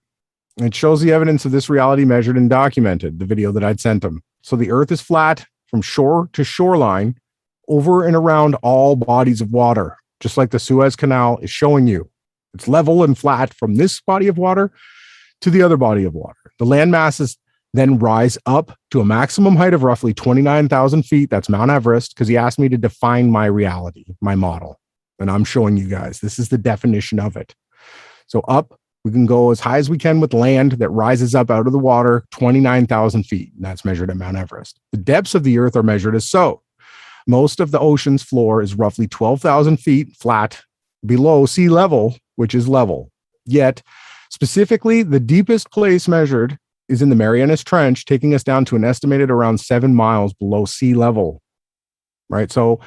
It shows the evidence of this reality measured and documented, the video that I'd sent him. So the earth is flat from shore to shoreline over and around all bodies of water, just like the Suez Canal is showing you. It's level and flat from this body of water to the other body of water. The land masses then rise up to a maximum height of roughly 29,000 feet. That's Mount Everest, because he asked me to define my reality, my model. And I'm showing you guys, this is the definition of it. So up, we can go as high as we can with land that rises up out of the water, 29,000 feet. And that's measured at Mount Everest. The depths of the earth are measured as so. Most of the ocean's floor is roughly 12,000 feet flat below sea level, which is level. Yet, specifically, the deepest place measured is in the Marianas Trench, taking us down to an estimated around 7 miles below sea level. Right? So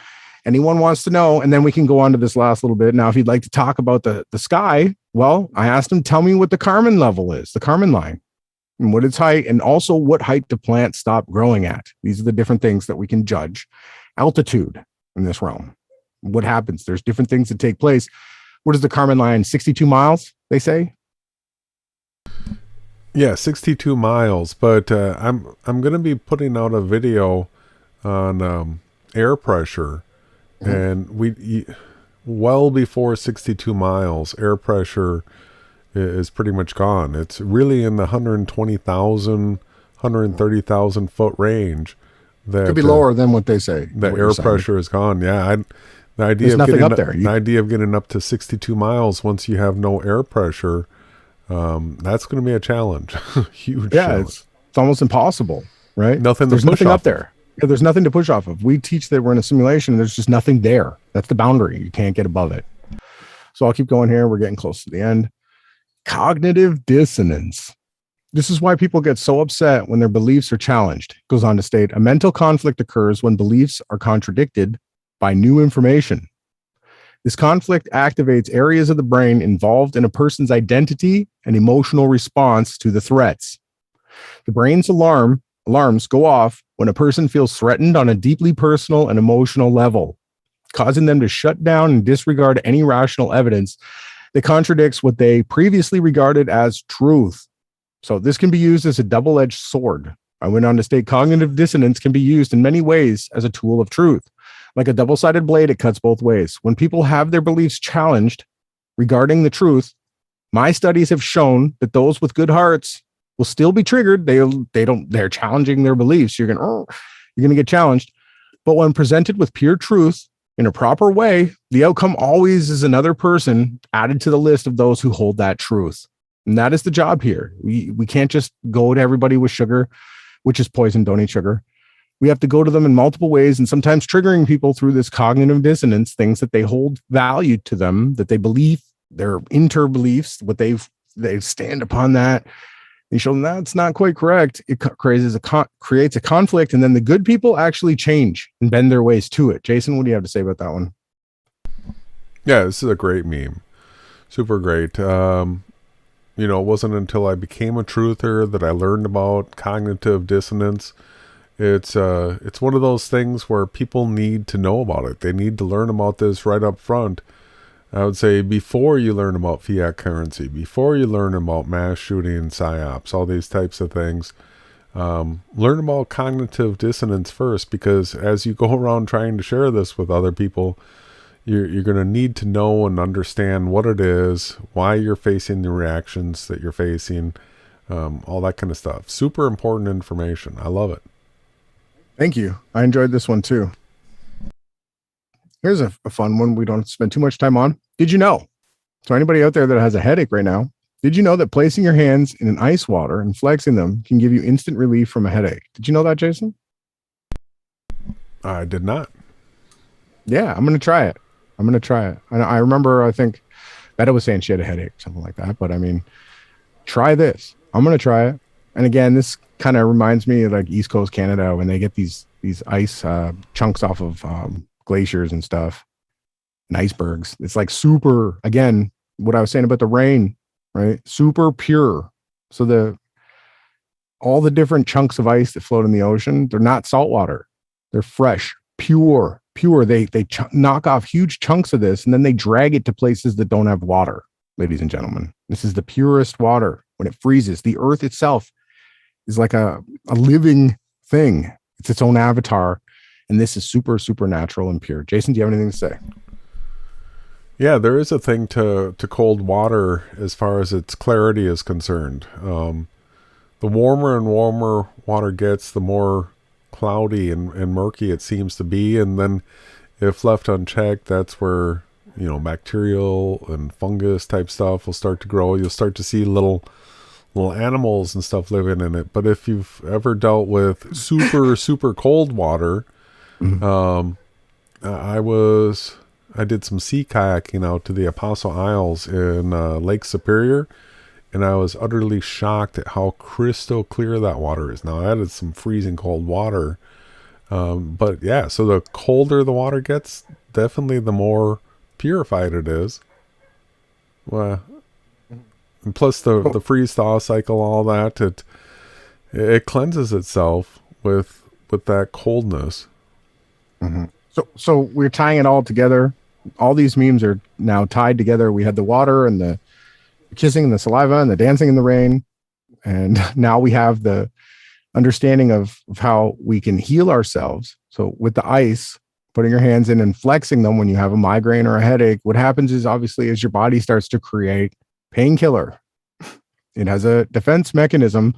anyone wants to know, and then we can go on to this last little bit. Now, if you'd like to talk about the sky, well, I asked him, tell me what the Kármán level is, the Kármán line, and what its height, and also what height do plants stop growing at. These are the different things that we can judge. Altitude in this realm. What happens? There's different things that take place. What is the Kármán line? 62 miles, they say? Yeah, 62 miles. But I'm going to be putting out a video on air pressure. And well before 62 miles, air pressure is pretty much gone. It's really in the 120,000, 130,000 foot range. That could be lower than what they say. The air pressure is gone. Yeah, the idea of getting up to 62 miles once you have no air pressure, that's going to be a challenge. Huge. Yeah, challenge. It's almost impossible, right? There's nothing up there. Yeah, there's nothing to push off of. We teach that we're in a simulation. And there's just nothing there. That's the boundary. You can't get above it. So I'll keep going here. We're getting close to the end. Cognitive dissonance. This is why people get so upset when their beliefs are challenged. It goes on to state, a mental conflict occurs when beliefs are contradicted by new information. This conflict activates areas of the brain involved in a person's identity and emotional response to the threats. The brain's alarms go off when a person feels threatened on a deeply personal and emotional level, causing them to shut down and disregard any rational evidence that contradicts what they previously regarded as truth. So this can be used as a double-edged sword. I went on to state cognitive dissonance can be used in many ways as a tool of truth. Like a double-sided blade, it cuts both ways. When people have their beliefs challenged regarding the truth, my studies have shown that those with good hearts will still be triggered. They're challenging their beliefs. You're going to get challenged. But when presented with pure truth in a proper way, the outcome always is another person added to the list of those who hold that truth. And that is the job here. We can't just go to everybody with sugar, which is poison. Don't eat sugar. We have to go to them in multiple ways, and sometimes triggering people through this cognitive dissonance, things that they hold value to them, that they believe, their inter-beliefs, what they stand upon that. You show them that's not quite correct. It creates a conflict, and then the good people actually change and bend their ways to it. Jason, what do you have to say about that one? Yeah, this is a great meme. Super great. You know, it wasn't until I became a truther that I learned about cognitive dissonance. It's one of those things where people need to know about it. They need to learn about this right up front. I would say before you learn about fiat currency, before you learn about mass shooting, psyops, all these types of things, learn about cognitive dissonance first, because as you go around trying to share this with other people, you're going to need to know and understand what it is, why you're facing the reactions that you're facing, all that kind of stuff. Super important information. I love it. Thank you. I enjoyed this one too. Here's a fun one we don't spend too much time on. Did you know? So anybody out there that has a headache right now, did you know that placing your hands in an ice water and flexing them can give you instant relief from a headache? Did you know that, Jason? I did not. Yeah, I'm going to try it. And I remember, I think Betta was saying she had a headache, something like that. But I mean, try this. I'm going to try it. And again, this kind of reminds me of like East Coast Canada when they get these ice chunks off of glaciers and stuff and icebergs. It's like super, again, what I was saying about the rain, right? Super pure. So all the different chunks of ice that float in the ocean, they're not salt water. They're fresh, pure. They knock off huge chunks of this and then they drag it to places that don't have water, ladies and gentlemen. This is the purest water. When it freezes, the earth itself is like a living thing. It's its own avatar. And this is super, super natural and pure. Jason, do you have anything to say? Yeah, there is a thing to cold water as far as its clarity is concerned. The warmer and warmer water gets, the more cloudy and murky it seems to be. And then if left unchecked, that's where, you know, bacterial and fungus type stuff will start to grow. You'll start to see little animals and stuff living in it. But if you've ever dealt with super, super cold water, I did some sea kayaking out to the Apostle Isles in Lake Superior, and I was utterly shocked at how crystal clear that water is. Now, that is some freezing cold water. But yeah, so the colder the water gets, definitely the more purified it is. Well, and plus the freeze-thaw cycle, all that, it cleanses itself with that coldness. Mm-hmm. So we're tying it all together. All these memes are now tied together. We had the water and the kissing and the saliva and the dancing in the rain. And now we have the understanding of how we can heal ourselves. So with the ice, putting your hands in and flexing them when you have a migraine or a headache, what happens is obviously as your body starts to create painkiller, it has a defense mechanism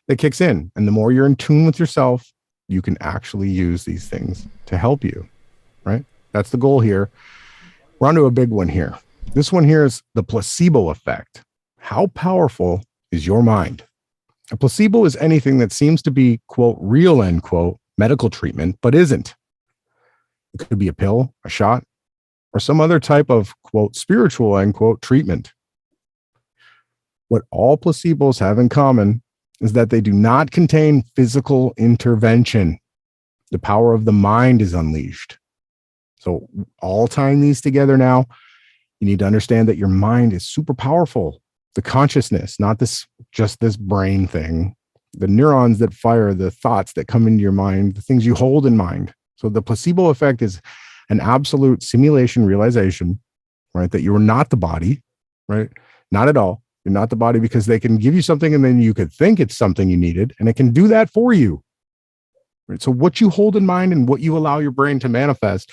that kicks in. And the more you're in tune with yourself, you can actually use these things to help you, right? That's the goal here. We're on to a big one here. This one here is the placebo effect. How powerful is your mind? A placebo is anything that seems to be, quote, real, end quote, medical treatment, but isn't. It could be a pill, a shot, or some other type of, quote, spiritual, end quote, treatment. What all placebos have in common is that they do not contain physical intervention. The power of the mind is unleashed. So all tying these together now, you need to understand that your mind is super powerful. The consciousness, not just this brain thing, the neurons that fire, the thoughts that come into your mind, the things you hold in mind. So the placebo effect is an absolute simulation realization, right? That you are not the body, right? Not at all. You're not the body, because they can give you something and then you could think it's something you needed, and it can do that for you. Right? So what you hold in mind and what you allow your brain to manifest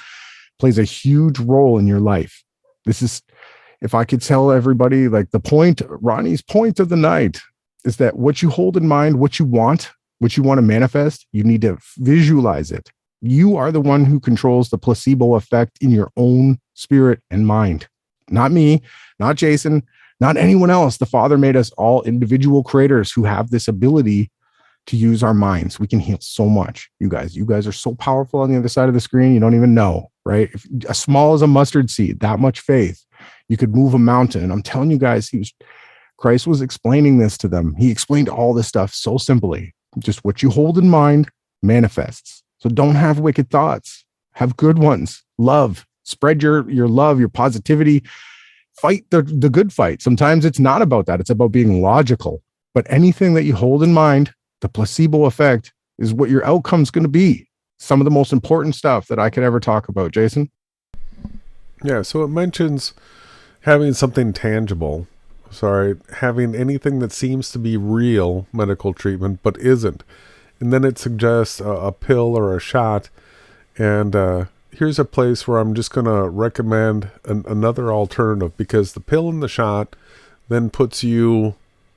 plays a huge role in your life. This is, if I could tell everybody, like Ronnie's point of the night is that what you hold in mind, what you want to manifest, you need to visualize it. You are the one who controls the placebo effect in your own spirit and mind. Not me, not Jason, not anyone else. The Father made us all individual creators who have this ability to use our minds. We can heal so much. You guys are so powerful on the other side of the screen. You don't even know, right? If, as small as a mustard seed, that much faith, you could move a mountain. I'm telling you guys, Christ was explaining this to them. He explained all this stuff so simply. Just what you hold in mind manifests. So don't have wicked thoughts. Have good ones. Love. Spread your love, your positivity. fight the good fight. Sometimes it's not about that. It's about being logical. But anything that you hold in mind, the placebo effect is what your outcome's going to be. Some of the most important stuff that I could ever talk about, Jason. Yeah, so it mentions having something tangible. Having anything that seems to be real medical treatment but isn't. And then it suggests a pill or a shot. And here's a place where I'm just going to recommend another alternative, because the pill and the shot then puts you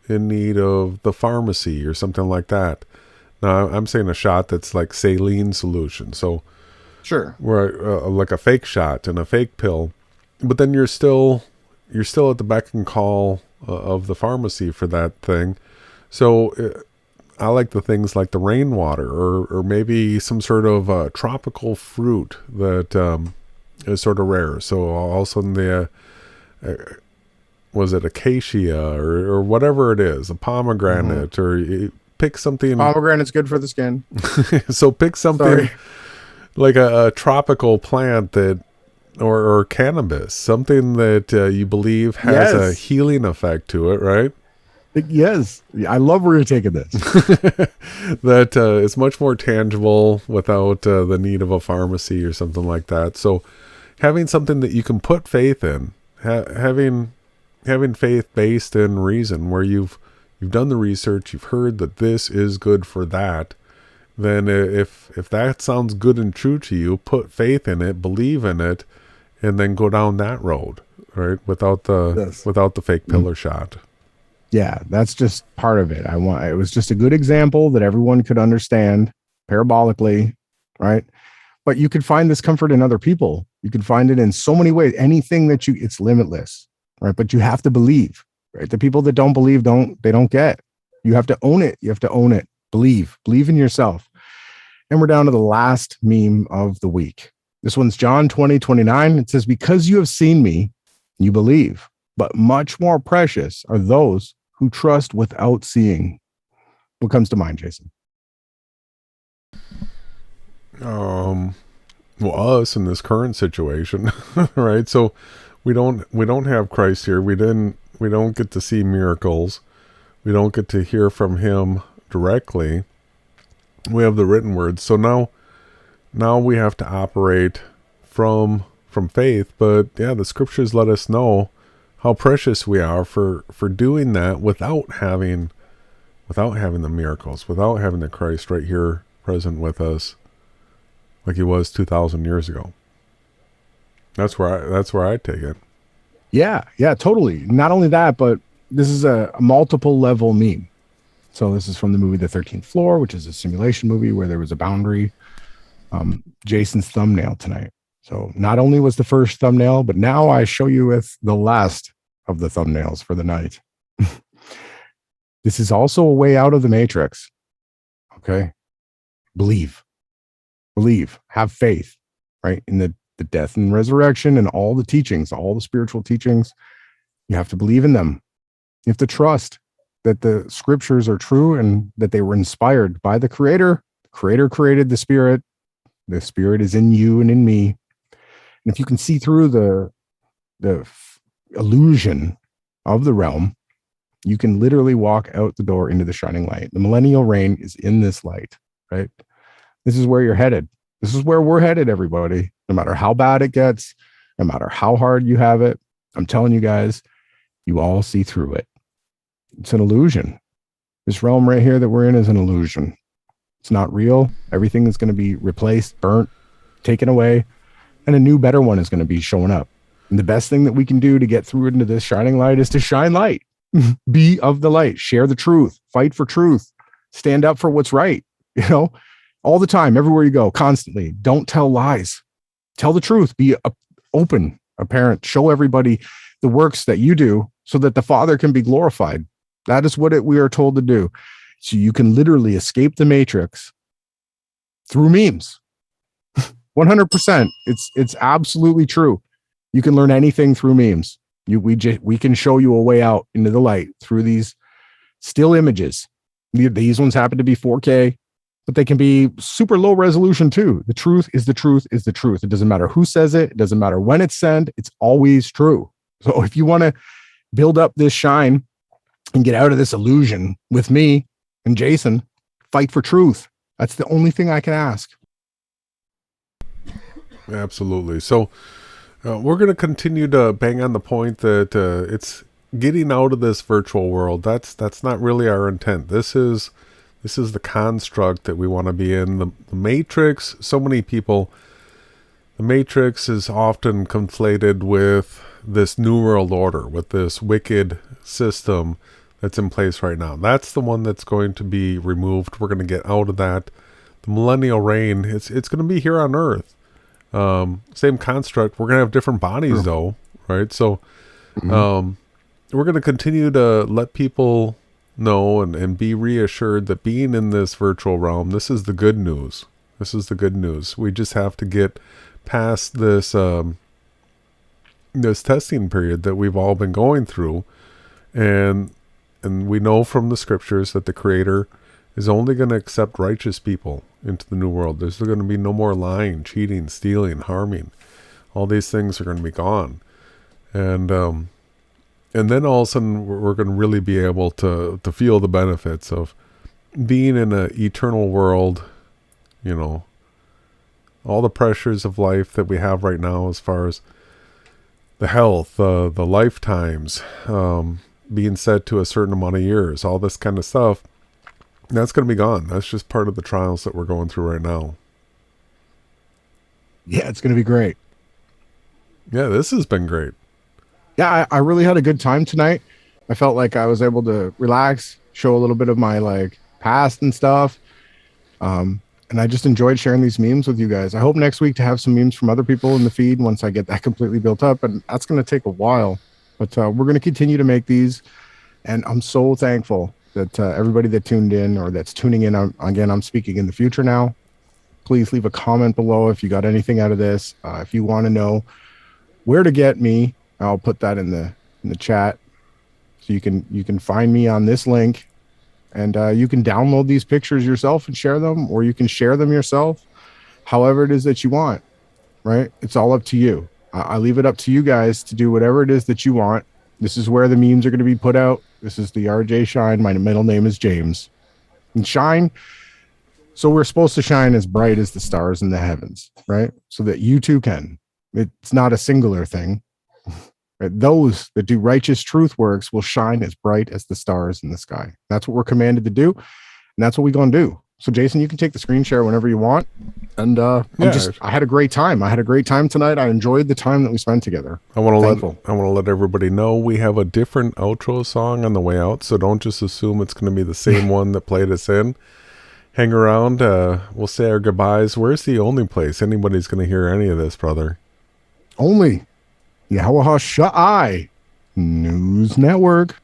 in need of the pharmacy or something like that. Now, I'm saying a shot that's like saline solution. So, sure, where like a fake shot and a fake pill, but then you're still at the beck and call of the pharmacy for that thing. So I like the things like the rainwater or maybe some sort of tropical fruit that is sort of rare. So all of a sudden the was it acacia or whatever it is, a pomegranate, or you pick something. Pomegranate's good for the skin. So pick something like a tropical plant that, or cannabis, something that you believe has a healing effect to it, right? Yes. I love where you're taking this. That is much more tangible without the need of a pharmacy or something like that. So having something that you can put faith in, having faith based in reason, where you've done the research, you've heard that this is good for that, then if that sounds good and true to you, put faith in it, believe in it, and then go down that road, right? Without the fake pill or shot. Yeah, that's just part of it. It was just a good example that everyone could understand parabolically, right? But you could find this comfort in other people. You can find it in so many ways. Anything that it's limitless, right? But you have to believe, right? The people that don't believe don't get. You have to own it. You have to own it. Believe in yourself. And we're down to the last meme of the week. This one's John 20:29. It says, "Because you have seen me, you believe, but much more precious are those who trust without seeing." What comes to mind, Jason? Well, us in this current situation, right? So we don't have Christ here. We don't get to see miracles. We don't get to hear from him directly. We have the written words. So now we have to operate from faith. But yeah, the scriptures let us know how precious we are for doing that without having the miracles, without having the Christ right here present with us, like he was 2,000 years ago. That's where I take it. Yeah, totally. Not only that, but this is a multiple level meme. So this is from the movie The 13th Floor, which is a simulation movie where there was a boundary. Jason's thumbnail tonight. So not only was the first thumbnail, but now I show you with the last of the thumbnails for the night. This is also a way out of the matrix. Okay. Believe, have faith, right? In the death and resurrection and all the teachings, all the spiritual teachings. You have to believe in them. You have to trust that the scriptures are true and that they were inspired by the Creator. The Creator created the Spirit. The Spirit is in you and in me. And if you can see through the illusion of the realm, you can literally walk out the door into the shining light. The millennial reign is in this light, right? This is where you're headed. This is where we're headed, everybody. No matter how bad it gets, no matter how hard you have it, I'm telling you guys, you all see through it. It's an illusion. This realm right here that we're in is an illusion. It's not real. Everything is going to be replaced, burnt, taken away, and a new, better one is going to be showing up. And the best thing that we can do to get through into this shining light is to shine light. Be of the light. Share the truth. Fight for truth. Stand up for what's right. All the time, everywhere you go, constantly. Don't tell lies. Tell the truth. Be open, apparent. Show everybody the works that you do so that the Father can be glorified. That is what we are told to do. So you can literally escape the matrix through memes. 100%. It's absolutely true. You can learn anything through memes. We can show you a way out into the light through these still images. These ones happen to be 4K, but they can be super low resolution too. The truth is the truth is the truth. It doesn't matter who says it. It doesn't matter when it's said. It's always true. So if you want to build up this shine and get out of this illusion with me and Jason, fight for truth. That's the only thing I can ask. Absolutely. So we're going to continue to bang on the point that it's getting out of this virtual world. That's not really our intent. This is the construct that we want to be in. The Matrix, so many people, the Matrix is often conflated with this New World Order, with this wicked system that's in place right now. That's the one that's going to be removed. We're going to get out of that. The millennial reign, it's going to be here on Earth. Same construct. We're going to have different bodies though, right? So we're going to continue to let people know and be reassured that being in this virtual realm, this is the good news. This is the good news. We just have to get past this this testing period that we've all been going through, and we know from the scriptures that the Creator is only going to accept righteous people into the new world. There's going to be no more lying, cheating, stealing, harming. All these things are going to be gone, and then all of a sudden we're going to really be able to feel the benefits of being in an eternal world. You know, all the pressures of life that we have right now, as far as the health, the lifetimes, being set to a certain amount of years, all this kind of stuff, that's going to be gone. That's just part of the trials that we're going through right now. Yeah, it's going to be great. Yeah, this has been great. Yeah, I really had a good time tonight. I felt like I was able to relax, show a little bit of my like past and stuff. And I just enjoyed sharing these memes with you guys. I hope next week to have some memes from other people in the feed once I get that completely built up. And that's going to take a while. But we're going to continue to make these. And I'm so thankful that everybody that tuned in or that's tuning in, again, I'm speaking in the future now. Please leave a comment below if you got anything out of this. If you want to know where to get me, I'll put that in the chat. So you can find me on this link. And you can download these pictures yourself and share them, or you can share them yourself, however it is that you want, right? It's all up to you. I leave it up to you guys to do whatever it is that you want. This is where the memes are going to be put out. This is the RJ Shine. My middle name is James. And shine. So we're supposed to shine as bright as the stars in the heavens, right? So that you too can. It's not a singular thing. Those that do righteous truth works will shine as bright as the stars in the sky. That's what we're commanded to do. And that's what we're going to do. So Jason, you can take the screen share whenever you want. And I had a great time. I had a great time tonight. I enjoyed the time that we spent together. I want to let everybody know we have a different outro song on the way out. So don't just assume it's going to be the same one that played us in. Hang around. We'll say our goodbyes. Where's the only place anybody's going to hear any of this, brother? Only Yahawahashai News Network.